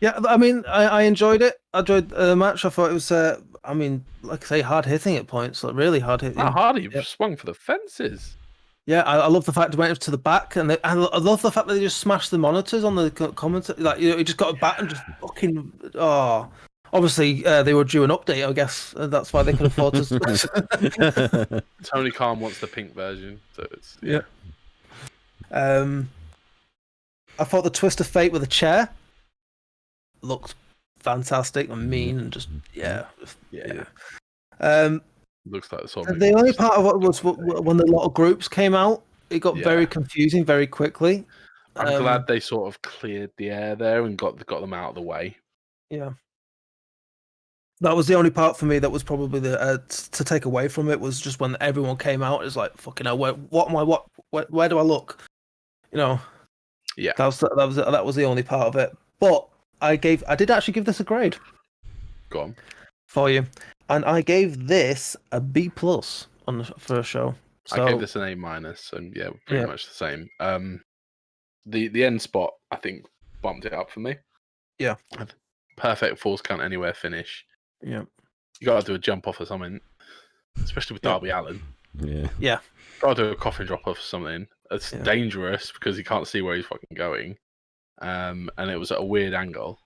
Speaker 1: Yeah, I mean, I enjoyed it. I enjoyed the match. I thought it was, I mean, like I say, hard hitting at points, like really hard hitting.
Speaker 2: Hardy swung for the fences.
Speaker 1: Yeah, I love the fact it went to the back, and I love the fact that they just smashed the monitors on the commentary. Like, he just got a bat and just fucking Obviously, they were due an update, I guess. That's why they could afford to.
Speaker 2: Tony Khan wants the pink version, so it's
Speaker 1: yeah. I thought the twist of fate with a chair looked fantastic and mean, and just yeah.
Speaker 2: Looks like the
Speaker 1: the only part of it was when the lot of groups came out. It got very confusing very quickly.
Speaker 2: I'm glad they sort of cleared the air there and got them out of the way.
Speaker 1: Yeah, that was the only part for me that was probably the to take away from it was just when everyone came out. It's like fucking hell, what am I? Where do I look? You know.
Speaker 2: Yeah,
Speaker 1: that was the only part of it. But I did actually give this a grade.
Speaker 2: Go on.
Speaker 1: For you. And I gave this a B+ on the first show. So,
Speaker 2: I gave this an A-, and pretty much the same. The end spot I think bumped it up for me.
Speaker 1: Yeah.
Speaker 2: Perfect Falls Count Anywhere finish.
Speaker 1: Yeah.
Speaker 2: You gotta do a jump off or something. Especially with Darby Allin.
Speaker 3: Yeah.
Speaker 1: Yeah.
Speaker 2: Gotta do a coffin drop off or something. It's dangerous because he can't see where he's fucking going. And it was at a weird angle.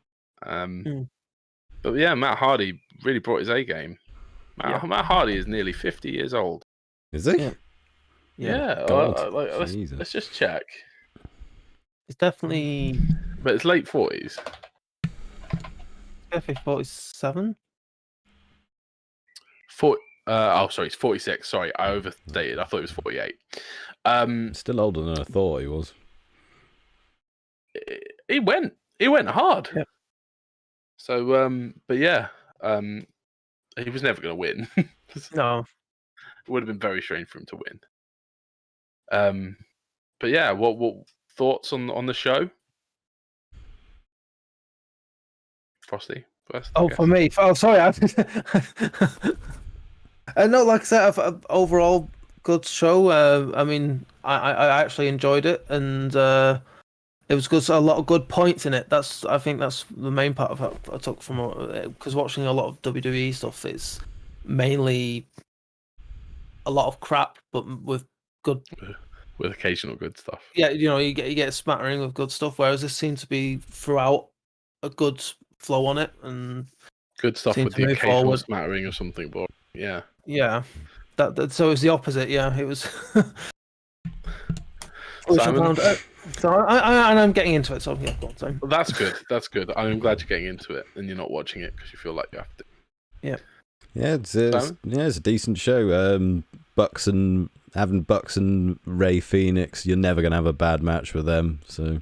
Speaker 2: But yeah, Matt Hardy really brought his A game. Matt Hardy is nearly 50 years old.
Speaker 3: Is he?
Speaker 2: Yeah. Let's just check.
Speaker 1: It's definitely.
Speaker 2: But it's late 40s.
Speaker 1: Definitely 47.
Speaker 2: Sorry, it's 46. Sorry, I overstated. I thought it was 48.
Speaker 3: Still older than I thought he was.
Speaker 2: He went hard.
Speaker 1: Yeah.
Speaker 2: So, but yeah, he was never going to win.
Speaker 1: No,
Speaker 2: it would have been very strange for him to win. But yeah, what thoughts on the show? Frosty first.
Speaker 1: For me. Oh, sorry. No, like I said, overall good show. I mean, I actually enjoyed it, and it was good. A lot of good points in it. I think that's the main part of what I took from because watching a lot of WWE stuff is mainly a lot of crap, but with
Speaker 2: occasional good stuff.
Speaker 1: Yeah, you get a smattering of good stuff, whereas this seemed to be throughout a good flow on it and
Speaker 2: good stuff with the occasional smattering of something. But yeah,
Speaker 1: so it was the opposite. Yeah, it was. So I'm getting into it. So yeah, go on, Sam.
Speaker 2: Well, that's good. That's good. I'm glad you're getting into it and you're not watching it because you feel like you have to.
Speaker 1: Yeah.
Speaker 3: Yeah, it's a decent show. Bucks and Ray Phoenix, you're never gonna have a bad match with them. So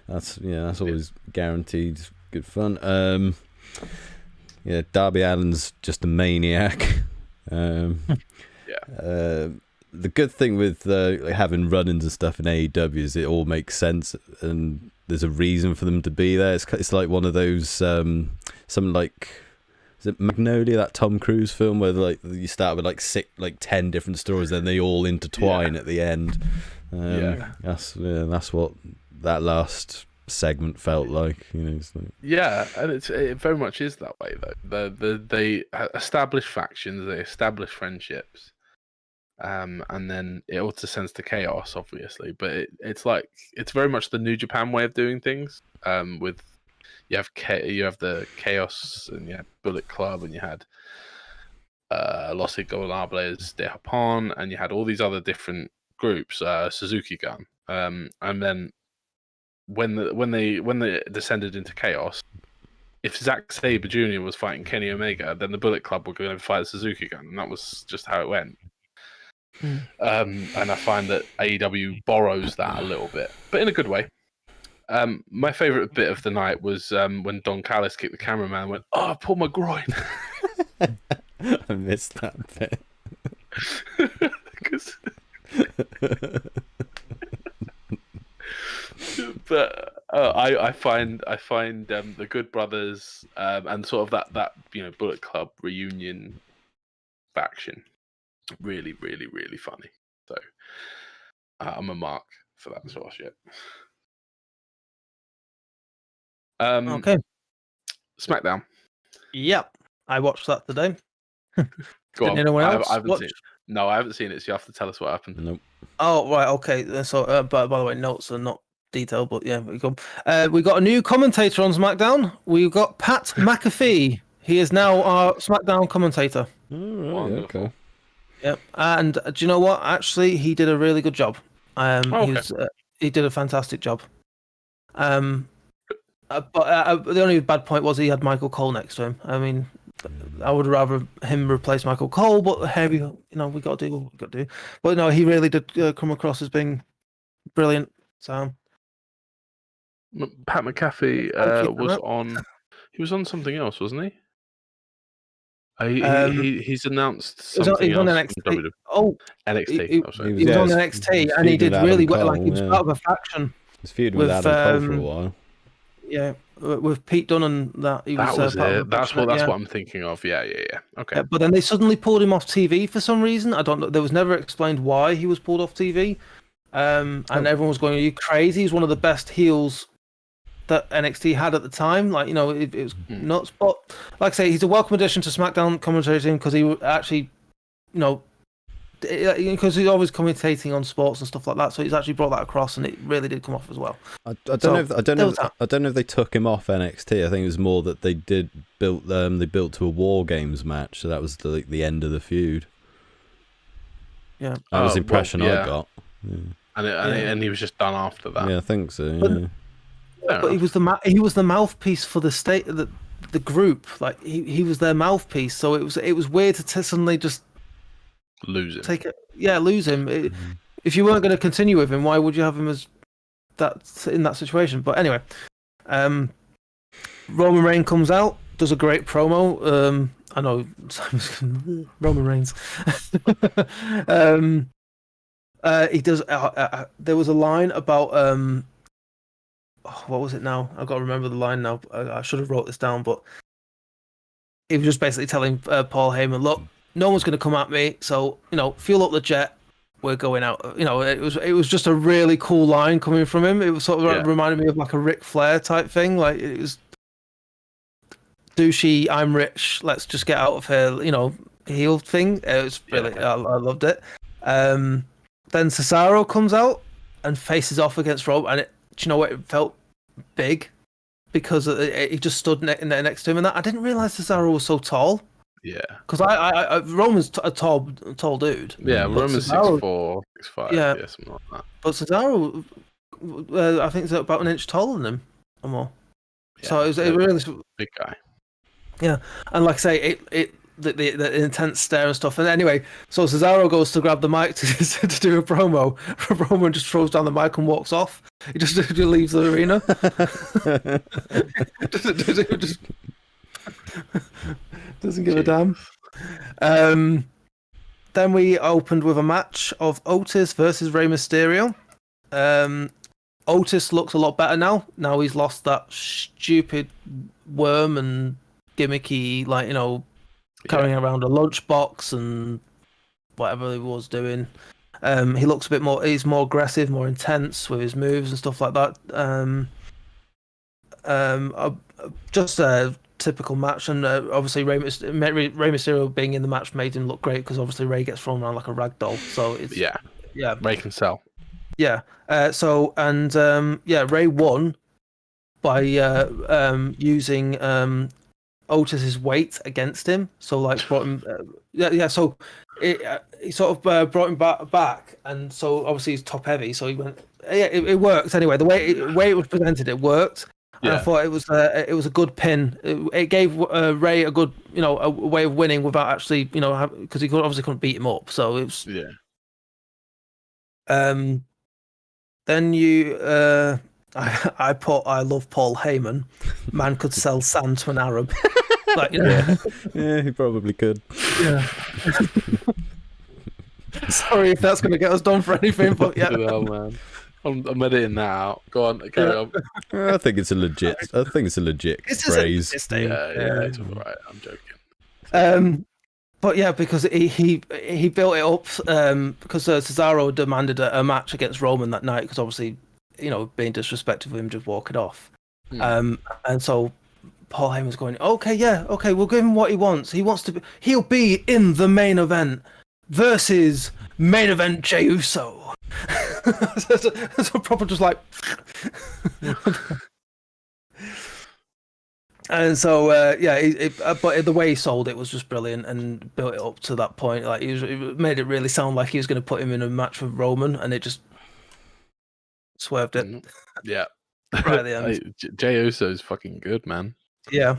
Speaker 3: that's always guaranteed good fun. Darby Allin's just a maniac. The good thing with having run-ins and stuff in AEW is it all makes sense and there's a reason for them to be there. It's like one of those something like, is it Magnolia, that Tom Cruise film where you start with 10 different stories, then they all intertwine at the end. That's what that last segment felt like.
Speaker 2: Yeah, and it very much is that way though. They establish factions, they establish friendships. And then it all descends to chaos, obviously. But it's very much the New Japan way of doing things. With you have the Chaos, and you had Bullet Club, and you had Los Ingobernables de Japón, and you had all these other different groups, Suzuki Gun. And then when they descended into chaos, if Zack Sabre Jr. was fighting Kenny Omega, then the Bullet Club were going to fight the Suzuki Gun, and that was just how it went. And I find that AEW borrows that a little bit, but in a good way. My favourite bit of the night was when Don Callis kicked the cameraman and went, "Oh, I pulled my groin."
Speaker 3: I missed that bit.
Speaker 2: But I find the Good Brothers and sort of that Bullet Club reunion faction really, really, really funny. So I'm a mark for that sort of shit.
Speaker 1: Okay.
Speaker 2: SmackDown.
Speaker 1: Yep, I watched that today.
Speaker 2: Go on.
Speaker 1: Anyone else?
Speaker 2: I haven't seen it. No, I haven't seen it, so you have to tell us what happened.
Speaker 3: Nope.
Speaker 1: Oh, right, okay. So, by the way, notes are not detailed, but yeah, we got a new commentator on SmackDown. We've got Pat McAfee. He is now our SmackDown commentator.
Speaker 3: All right, okay.
Speaker 1: Yep, and do you know what? Actually, he did a really good job. He did a fantastic job. But the only bad point was he had Michael Cole next to him. I mean, I would rather him replace Michael Cole, but here we got to do what we got to do. But no, he really did come across as being brilliant. So
Speaker 2: Pat McAfee was on. He was on something else, wasn't he? He's announced something
Speaker 1: he was on
Speaker 2: else.
Speaker 1: NXT. Oh,
Speaker 2: NXT.
Speaker 1: He was on NXT, and he did really well. Like he was part of a faction.
Speaker 3: He's feuding with Adam Cole for a while.
Speaker 1: Yeah, with Pete Dunne and that.
Speaker 2: That was it. That's what I'm thinking of. Yeah. Okay.
Speaker 1: Yeah, but then they suddenly pulled him off TV for some reason. I don't know. There was never explained why he was pulled off TV. And everyone was going, "Are you crazy?" He's one of the best heels that NXT had at the time. Like, it was nuts. But like I say, he's a welcome addition to SmackDown commentary team because he actually, because he's always commentating on sports and stuff like that. So he's actually brought that across, and it really did come off as well.
Speaker 3: I don't know if they took him off NXT. I think it was more that they built to a War Games match, so that was the end of the feud.
Speaker 1: Yeah,
Speaker 3: that was the impression I got. Yeah.
Speaker 2: And he was just done after that.
Speaker 3: Yeah, I think so.
Speaker 1: But he was the mouthpiece for the group. Like he was their mouthpiece. So it was weird to suddenly just
Speaker 2: lose him.
Speaker 1: Lose him. If you weren't going to continue with him, why would you have him as that in that situation? But anyway, Roman Reigns comes out, does a great promo. I know Roman Reigns. He does. There was a line about what was it now? I've got to remember the line now. I should have wrote this down, but he was just basically telling Paul Heyman, "Look, no one's going to come at me, so fuel up the jet. We're going out." It was just a really cool line coming from him. It was sort of reminded me of like a Ric Flair type thing. Like it was douchey. I'm rich. Let's just get out of here. Heel thing. It was really. I loved it. Then Cesaro comes out and faces off against Rob, and do you know what? It felt big because he just stood next to him, and that I didn't realize Cesaro was so tall.
Speaker 2: Yeah,
Speaker 1: because I Roman's a tall dude.
Speaker 2: Yeah, Roman's 6'4", 6'5". Yeah, something like that.
Speaker 1: But Cesaro, I think, is about an inch taller than him or more. Yeah, so it was a really
Speaker 2: big guy.
Speaker 1: Yeah, and like I say, the intense stare and stuff. And anyway, so Cesaro goes to grab the mic to do a promo. Roman just throws down the mic and walks off. He just leaves the arena. just doesn't give a damn. Then we opened with a match of Otis versus Rey Mysterio. Otis looks a lot better now. Now he's lost that stupid worm and gimmicky, carrying around a lunchbox and whatever he was doing. He looks a bit more. He's more aggressive, more intense with his moves and stuff like that. Just a typical match, and obviously Rey Mysterio being in the match made him look great because obviously Rey gets thrown around like a rag doll. So it's
Speaker 2: Rey can sell.
Speaker 1: Yeah. Rey won by using Otis's weight against him. So brought him. So he sort of brought him back, and so obviously he's top heavy. So he went. Yeah, it worked anyway. The way it was presented, it worked. And I thought it was a good pin. It gave Rey a good a way of winning without actually because he obviously couldn't beat him up. So it was Then I love Paul Heyman. Man could sell sand to an Arab. Like,
Speaker 3: yeah, he probably could.
Speaker 1: Yeah. Sorry if that's going to get us done for anything, but yeah.
Speaker 2: Oh, man. I'm editing that out. Go on, carry on.
Speaker 3: I think it's a legit. Phrase.
Speaker 2: Yeah, it's all right. I'm joking.
Speaker 1: But yeah, because he built it up because Cesaro demanded a match against Roman that night because obviously, being disrespectful of him just walking off. And so Paul Heyman's going, okay, we'll give him what he wants. He'll be in the main event versus main event Jey Uso. That's a proper just like. And so, but the way he sold it was just brilliant and built it up to that point. Like it made it really sound like he was going to put him in a match with Roman, and it just swerved it.
Speaker 2: Yeah,
Speaker 1: right at the end.
Speaker 2: Jey Uso's fucking good, man.
Speaker 1: Yeah.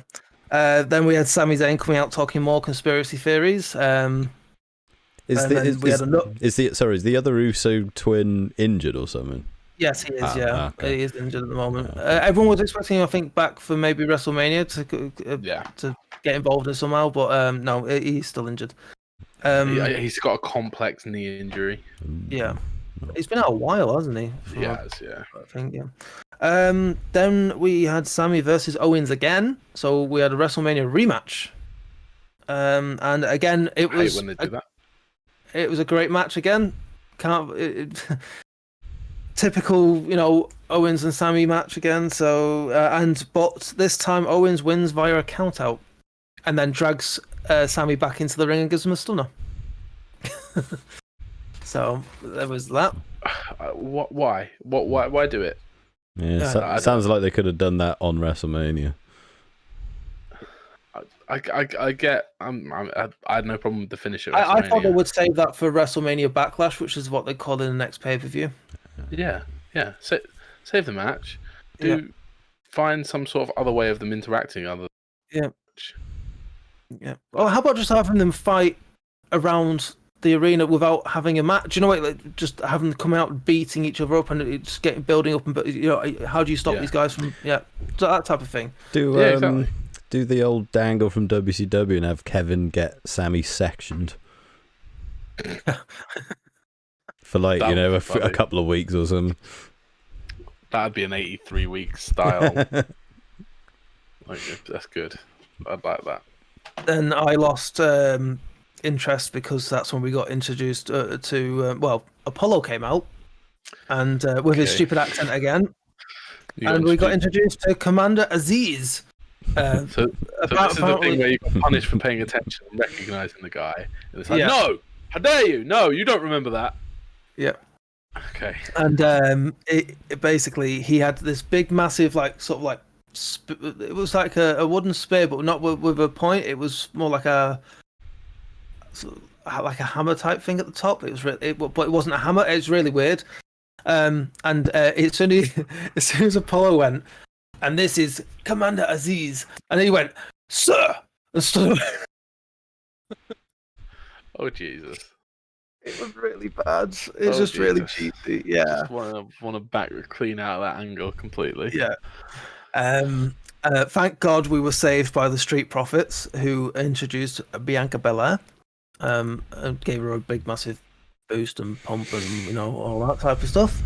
Speaker 1: Then we had Sami Zayn coming out talking more conspiracy theories.
Speaker 3: Is the other Uso twin injured or something?
Speaker 1: Yes, he is. Okay. He is injured at the moment. Everyone was expecting him, I think, back for maybe WrestleMania to get involved in somehow, but no, he's still injured.
Speaker 2: He's got a complex knee injury.
Speaker 1: Yeah, he's been out a while, hasn't he?
Speaker 2: Yeah.
Speaker 1: I think, yeah. Then we had Sami versus Owens again, so we had a WrestleMania rematch. And again, it was
Speaker 2: when they do that.
Speaker 1: It was a great match again. Typical, Owens and Sami match again. So, but this time Owens wins via a countout, and then drags Sami back into the ring and gives him a stunner. So there was that.
Speaker 2: Why? Why do it?
Speaker 3: Yeah, sounds like they could have done that on WrestleMania.
Speaker 2: I get. I had no problem with the finish at
Speaker 1: I thought they would save that for WrestleMania Backlash, which is what they call in the next pay-per-view.
Speaker 2: Yeah. Save the match. Find some sort of other way of them interacting.
Speaker 1: Yeah. Well, how about just having them fight around the arena without having a match? You know what? Like, just having them come out beating each other up and just building up. And how do you stop these guys from? Yeah, so that type of thing.
Speaker 3: Exactly. Do the old dangle from WCW and have Kevin get Sami sectioned for a couple of weeks or something.
Speaker 2: That'd be an 83-week style. That's good. I'd like that.
Speaker 1: Then I lost interest because that's when we got introduced to Apollo came out and with his stupid accent again, and we got introduced to Commander Aziz.
Speaker 2: So this is the thing where you got punished for paying attention and recognizing the guy. And it's like, no, how dare you? No, you don't remember that.
Speaker 1: Yeah.
Speaker 2: Okay.
Speaker 1: And it basically he had this big, massive, it was like a wooden spear, but not with a point. It was more like a hammer type thing at the top. It was but it wasn't a hammer. It's really weird. And as soon as Apollo went, and this is Commander Aziz. And he went, sir! And stood away.
Speaker 2: Oh, Jesus.
Speaker 1: It was really bad. It's just really cheesy. Yeah.
Speaker 2: Just want to back clean out of that angle completely.
Speaker 1: Yeah. Thank God we were saved by the Street Profits, who introduced Bianca Belair. And gave her a big, massive boost and pump and, all that type of stuff.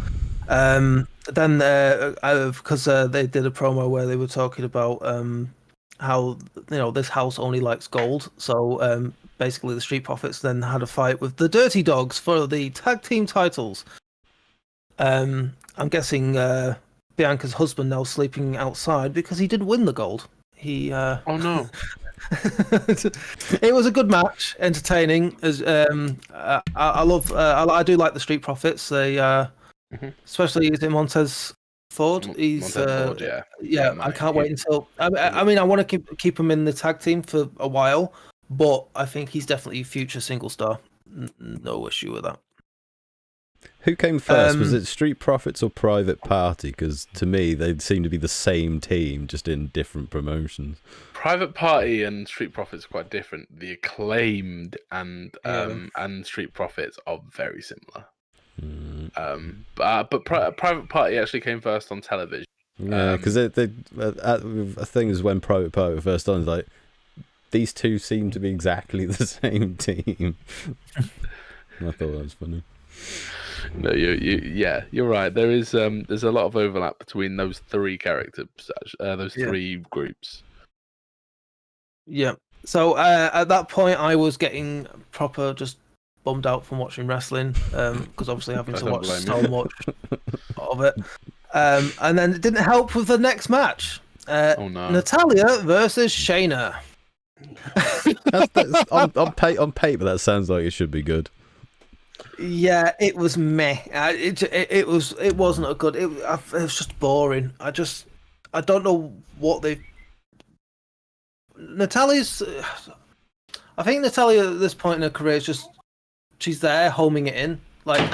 Speaker 1: Then because they did a promo where they were talking about how this house only likes gold, so basically the Street Profits then had a fight with the Dirty Dogs for the tag team titles. I'm guessing Bianca's husband now sleeping outside because he didn't win the gold.
Speaker 2: Oh no.
Speaker 1: It was a good match, entertaining. As I do like the Street Profits. They especially Montez Ford. He's Ford, yeah. I can't wait until. I mean, I want to keep him in the tag team for a while, but I think he's definitely future single star. No issue with that.
Speaker 3: Who came first? Was it Street Profits or Private Party? Because to me, they seem to be the same team, just in different promotions.
Speaker 2: Private Party and Street Profits are quite different. The Acclaimed and Street Profits are very similar. But Private Party actually came first on television.
Speaker 3: Yeah, because a thing is when Private Party first on, like these two seem to be exactly the same team. I thought that was funny.
Speaker 2: No, you're right. There's a lot of overlap between those three characters, those three groups.
Speaker 1: Yeah. So at that point, I was getting proper just bummed out from watching wrestling because obviously having to watch so much of it. And then it didn't help with the next match.
Speaker 2: Oh no!
Speaker 1: Natalya versus Shayna.
Speaker 3: On paper, that sounds like it should be good.
Speaker 1: Yeah, it was meh. It wasn't a good. It was just boring. I don't know what they. Natalya's. I think Natalya at this point in her career is she's there homing it in. Like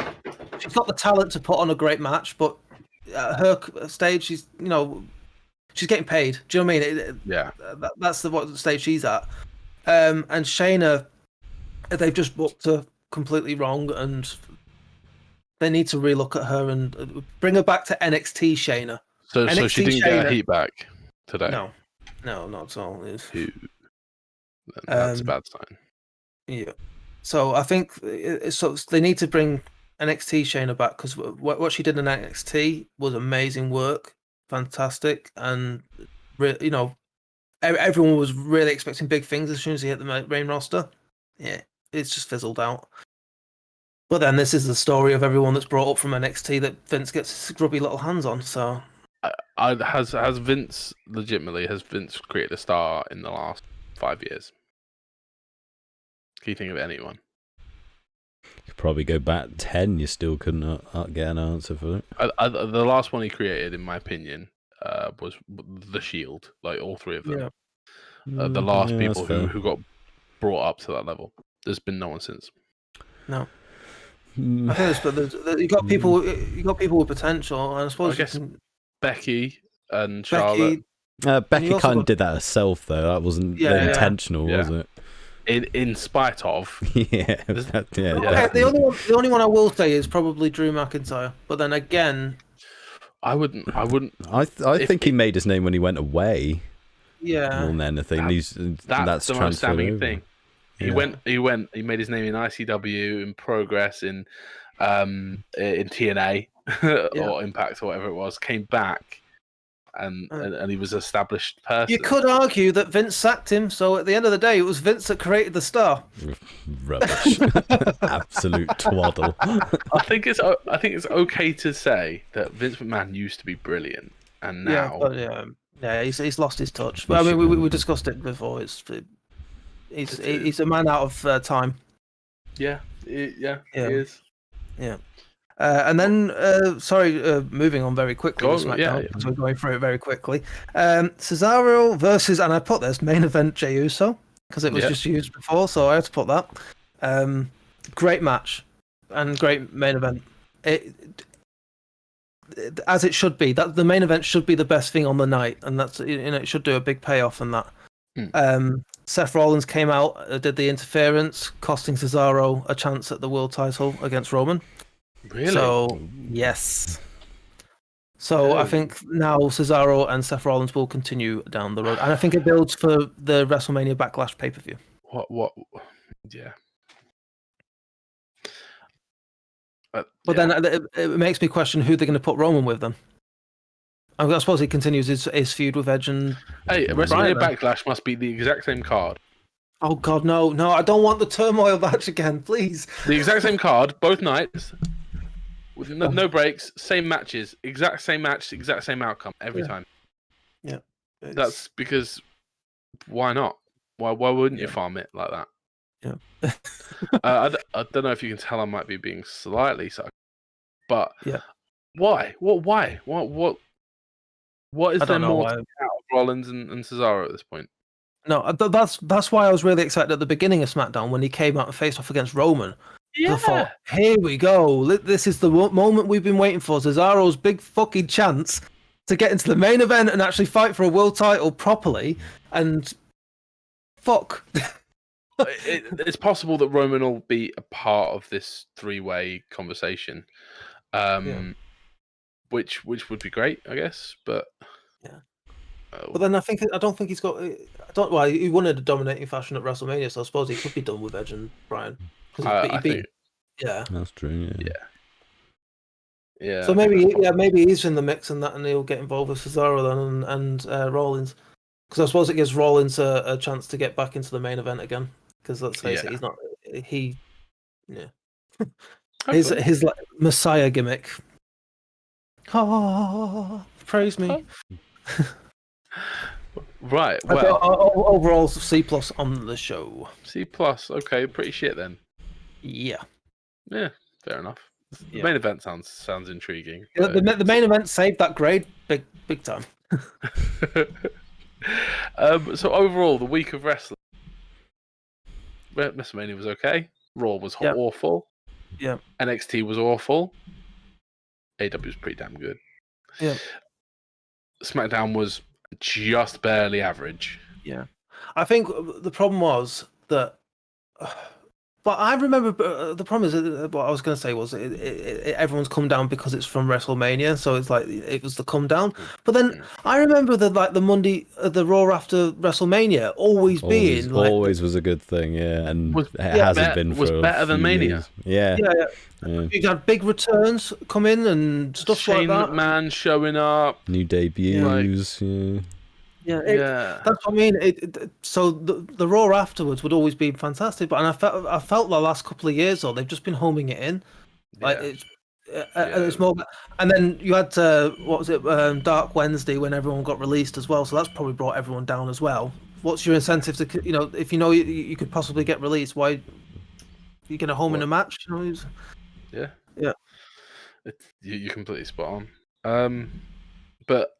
Speaker 1: she's got the talent to put on a great match, but at her stage, she's getting paid. Do you know what I mean?
Speaker 2: Yeah.
Speaker 1: That's the stage she's at. And Shayna, they've just booked her completely wrong, and they need to relook at her and bring her back to NXT Shayna.
Speaker 2: So she didn't get her heat back today?
Speaker 1: No, not at all.
Speaker 2: That's a bad sign.
Speaker 1: Yeah. So I think they need to bring NXT Shayna back because what she did in NXT was amazing work, fantastic, and everyone was really expecting big things as soon as he hit the main roster. Yeah, it's just fizzled out. But then this is the story of everyone that's brought up from NXT that Vince gets his grubby little hands on. So,
Speaker 2: has Vince created a star in the last 5 years? Can you think of anyone?
Speaker 3: You could probably go back 10. You still couldn't get an answer for it.
Speaker 2: The last one he created, in my opinion, was the Shield. Like all three of them.
Speaker 1: Yeah.
Speaker 2: The last people who got brought up to that level. There's been no one since.
Speaker 1: No. I think but you got people with potential, and I suppose
Speaker 2: Becky and Charlotte.
Speaker 3: Becky kind of did that herself, though. That wasn't intentional, was it?
Speaker 2: In spite of,
Speaker 3: yeah.
Speaker 1: The only one I will say is probably Drew McIntyre. But then again,
Speaker 2: I wouldn't.
Speaker 3: I think he made his name when he went away.
Speaker 1: Yeah.
Speaker 3: More than anything, that's
Speaker 2: the most damning thing. He
Speaker 3: Yeah.
Speaker 2: went. He made his name in ICW, in Progress, in TNA or Impact or whatever it was. Came back, and he was an established person.
Speaker 1: You could argue that Vince sacked him. So at the end of the day, it was Vince that created the star.
Speaker 3: Rubbish. Absolute twaddle.
Speaker 2: I think it's okay to say that Vince McMahon used to be brilliant, and now
Speaker 1: he's lost his touch. But I mean, we discussed it before. He's a man out of time.
Speaker 2: Yeah, he is.
Speaker 1: Yeah. And then, moving on very quickly. Because we're going through it very quickly. Cesaro versus, and I put this main event Jey Uso because it was just used before, so I had to put that. Great match and great main event. As it should be. That the main event should be the best thing on the night, and that's it should do a big payoff in that. Seth Rollins came out, did the interference, costing Cesaro a chance at the world title against Roman.
Speaker 2: Really?
Speaker 1: So, yes. So I think now Cesaro and Seth Rollins will continue down the road. And I think it builds for the WrestleMania Backlash pay-per-view.
Speaker 2: What? Yeah.
Speaker 1: But then it makes me question who they're going to put Roman with then. I suppose he continues his feud with Edge and...
Speaker 2: Hey, WrestleMania Backlash must be the exact same card.
Speaker 1: Oh, God, no, I don't want the turmoil match again, please.
Speaker 2: The exact same card, both nights, with no breaks, same matches, exact same match, exact same outcome every time.
Speaker 1: Yeah.
Speaker 2: That's because, why not? Why wouldn't you farm it like that?
Speaker 1: Yeah.
Speaker 2: I don't know if you can tell I might be being slightly sarcastic, but why? What is there more out of Rollins and Cesaro at this point?
Speaker 1: No, that's why I was really excited at the beginning of SmackDown when he came out and faced off against Roman.
Speaker 2: Yeah.
Speaker 1: I thought, here we go. This is the moment we've been waiting for. Cesaro's big fucking chance to get into the main event and actually fight for a world title properly. And fuck.
Speaker 2: It's possible that Roman will be a part of this three-way conversation, which would be great, I guess. But
Speaker 1: but then I don't think he's got. Well, he won in a dominating fashion at WrestleMania, so I suppose he could be done with Edge and Bryan because he beat. Yeah,
Speaker 3: that's true.
Speaker 2: Yeah.
Speaker 1: So maybe he's in the mix and that, and he'll get involved with Cesaro then and Rollins, because I suppose it gives Rollins a chance to get back into the main event again. Because let's face it, he's not. His like Messiah gimmick. Praise me.
Speaker 2: Right.
Speaker 1: Okay,
Speaker 2: well,
Speaker 1: overall C+ on the show.
Speaker 2: C+. Okay, pretty shit then.
Speaker 1: Yeah.
Speaker 2: Yeah, fair enough. The main event sounds intriguing.
Speaker 1: Yeah, the main event saved that grade big time.
Speaker 2: So overall, the week of wrestling, WrestleMania was okay. Raw was awful.
Speaker 1: Yeah.
Speaker 2: NXT was awful. AW was pretty damn good.
Speaker 1: Yeah.
Speaker 2: SmackDown was just barely average.
Speaker 1: Yeah. I think the problem was that. But I remember the problem is what I was going to say was everyone's come down because it's from WrestleMania, so it's like it was the come down. But then I remember the Monday, the Raw after WrestleMania always being like
Speaker 3: always was a good thing, and it hasn't been for
Speaker 2: was better than Mania.
Speaker 3: Yeah.
Speaker 1: You had big returns come in and stuff
Speaker 2: Shane
Speaker 1: like that.
Speaker 2: McMahon showing up,
Speaker 3: new debuts.
Speaker 1: That's what I mean. So the Raw afterwards would always be fantastic, but I felt the last couple of years though they've just been homing it in, like it's more. And then you had what was it, Dark Wednesday when everyone got released as well, so that's probably brought everyone down as well. What's your incentive to if you could possibly get released? Why you're gonna home in a match?
Speaker 2: Yeah. You're completely spot on. But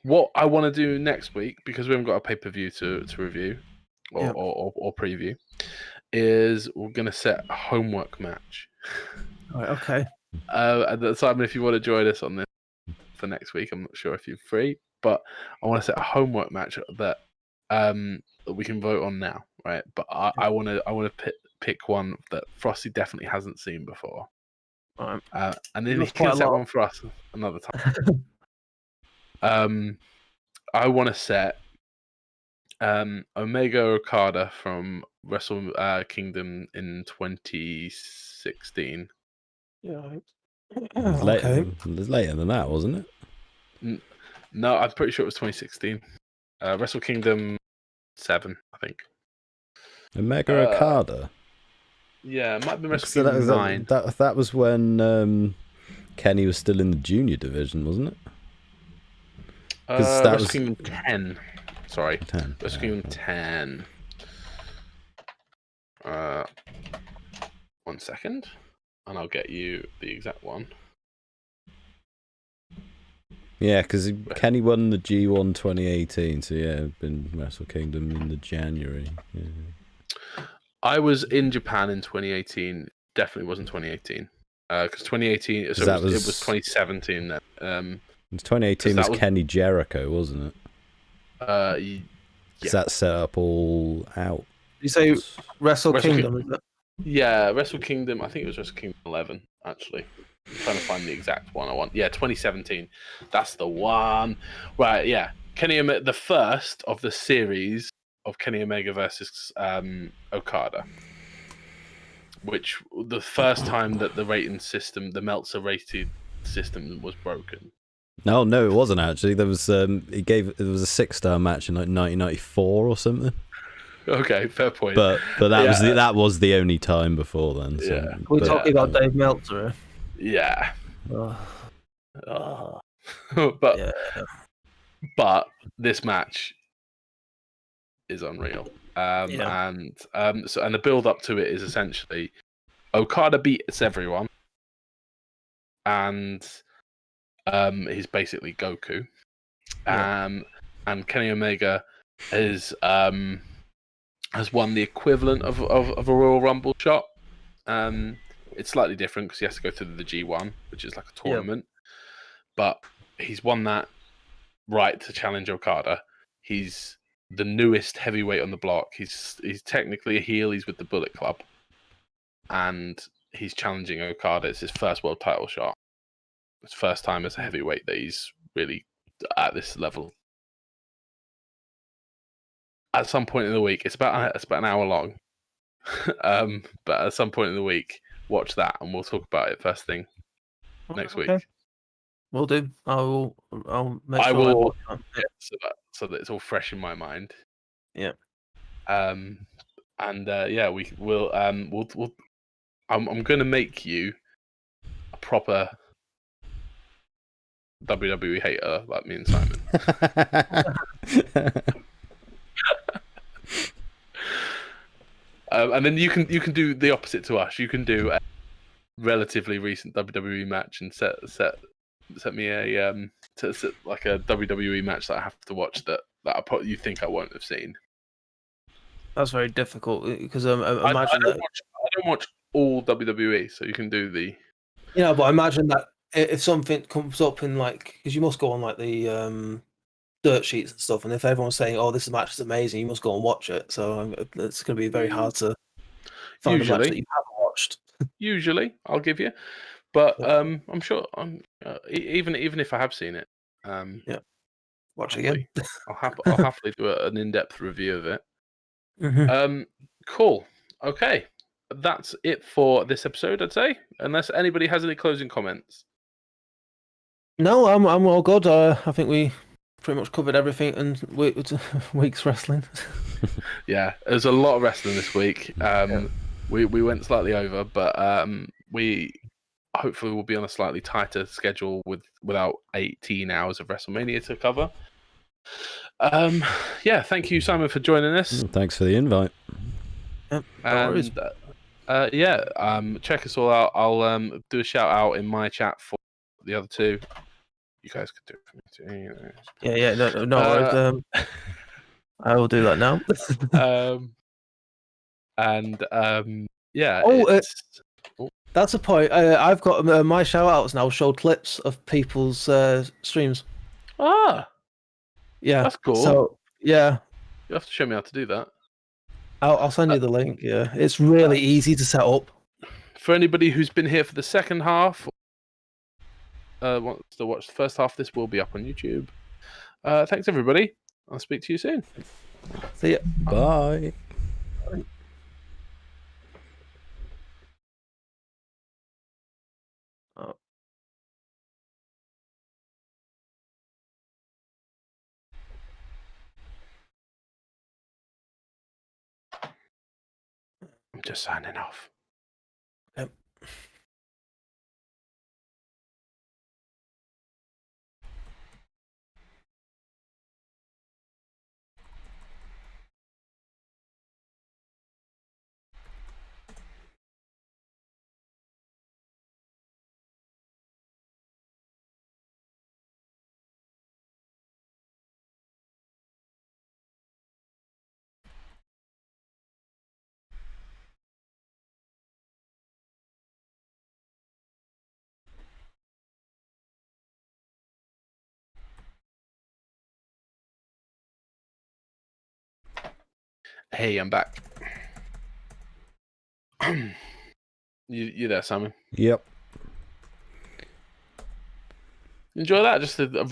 Speaker 2: what I want to do next week, because we haven't got a pay-per-view to review or preview, is we're going to set a homework match.
Speaker 1: All right, okay.
Speaker 2: Simon, if you want to join us on this for next week, I'm not sure if you're free, but I want to set a homework match that we can vote on now, right? But I want to pick one that Frosty definitely hasn't seen before.
Speaker 1: All
Speaker 2: right. And then he can set one for us another time. I want to set Omega Okada from Wrestle Kingdom in 2016.
Speaker 1: Yeah.
Speaker 3: It's later than that, wasn't it?
Speaker 2: No, I'm pretty sure it was 2016. Wrestle Kingdom 7, I think.
Speaker 3: Omega Okada.
Speaker 2: Yeah, it might have been Wrestle Kingdom 9.
Speaker 3: That was when Kenny was still in the junior division, wasn't it?
Speaker 2: That was Kingdom 10. Sorry.
Speaker 3: 10.
Speaker 2: Wrestle Kingdom 10. 1 second. And I'll get you the exact one.
Speaker 3: Yeah, because Kenny won the G1 2018, so it'd been Wrestle Kingdom in the January. Yeah.
Speaker 2: I was in Japan in 2018. Definitely wasn't 2018. Because 2018, it was 2017 then.
Speaker 3: 2018 was Kenny Jericho, wasn't it?
Speaker 2: Yeah.
Speaker 3: Does that set up all out?
Speaker 1: You say Wrestle Kingdom, is it?
Speaker 2: Yeah, Wrestle Kingdom. I think it was Wrestle Kingdom 11, actually. I'm trying to find the exact one I want. Yeah, 2017. That's the one. Right, yeah. Kenny Omega, the first of the series of Kenny Omega versus Okada. Which, the first time that the rating system, the Meltzer rated system was broken.
Speaker 3: No, it wasn't actually. There was it was a 6-star match in like 1994 or something.
Speaker 2: Okay, fair point.
Speaker 3: But that was the only time before then. So,
Speaker 2: yeah.
Speaker 1: We're talking about Dave Meltzer.
Speaker 2: Yeah.
Speaker 1: But
Speaker 2: this match is unreal. And the build up to it is essentially Okada beats everyone, and he's basically Goku. And Kenny Omega has won the equivalent of a Royal Rumble shot. It's slightly different because he has to go through the G1, which is like a tournament. But he's won that right to challenge Okada. He's the newest heavyweight on the block. He's technically a heel. He's with the Bullet Club, and he's challenging Okada. It's his first world title shot. It's first time as a heavyweight that he's really at this level. At some point in the week, it's about an hour long. But at some point in the week, watch that, and we'll talk about it first thing next week.
Speaker 1: We'll do. I'll make
Speaker 2: sure
Speaker 1: I will.
Speaker 2: So that it's all fresh in my mind.
Speaker 1: Yeah.
Speaker 2: Yeah, we will. We'll. I'm going to make you a proper WWE hater like me and Simon. And then you can do the opposite to us. You can do a relatively recent WWE match and set me a like a WWE match that I have to watch that you think I won't have seen.
Speaker 1: That's very difficult because
Speaker 2: I don't watch all WWE, so you can do the.
Speaker 1: Yeah, but I imagine that if something comes up in like, because you must go on like the dirt sheets and stuff, and if everyone's saying, "Oh, this match is amazing," you must go and watch it. So it's going to be very hard to find a match that you haven't watched.
Speaker 2: Usually, I'll give you, but I'm sure even if I have seen it,
Speaker 1: watch it again.
Speaker 2: I'll happily do an in-depth review of it.
Speaker 1: Mm-hmm.
Speaker 2: Cool. Okay, that's it for this episode, I'd say. Unless anybody has any closing comments.
Speaker 1: No, I'm all good. I think we pretty much covered everything in week's wrestling.
Speaker 2: Yeah, there's a lot of wrestling this week. We went slightly over, but we hopefully will be on a slightly tighter schedule without 18 hours of Wrestlemania to cover. Yeah, thank you, Simon, for joining us.
Speaker 3: Thanks for the invite.
Speaker 1: No worries.
Speaker 2: Check us all out. I'll do a shout out in my chat for the other two. You guys could do it for me too. You know.
Speaker 1: Yeah, no worries. I will do that now.
Speaker 2: Yeah.
Speaker 1: That's a point. I've got my shout outs now show clips of people's streams. Yeah,
Speaker 2: that's cool.
Speaker 1: So yeah,
Speaker 2: you have to show me how to do that.
Speaker 1: I'll send you the link. Yeah, it's really easy to set up.
Speaker 2: For anybody who's been here for the second half, wants to watch the first half, this will be up on YouTube. Thanks everybody. I'll speak to you soon.
Speaker 1: See ya.
Speaker 3: Bye.
Speaker 2: I'm just signing off.
Speaker 1: Yep.
Speaker 2: Hey, I'm back. You there, Simon?
Speaker 3: Yep.
Speaker 2: Enjoy that. Just a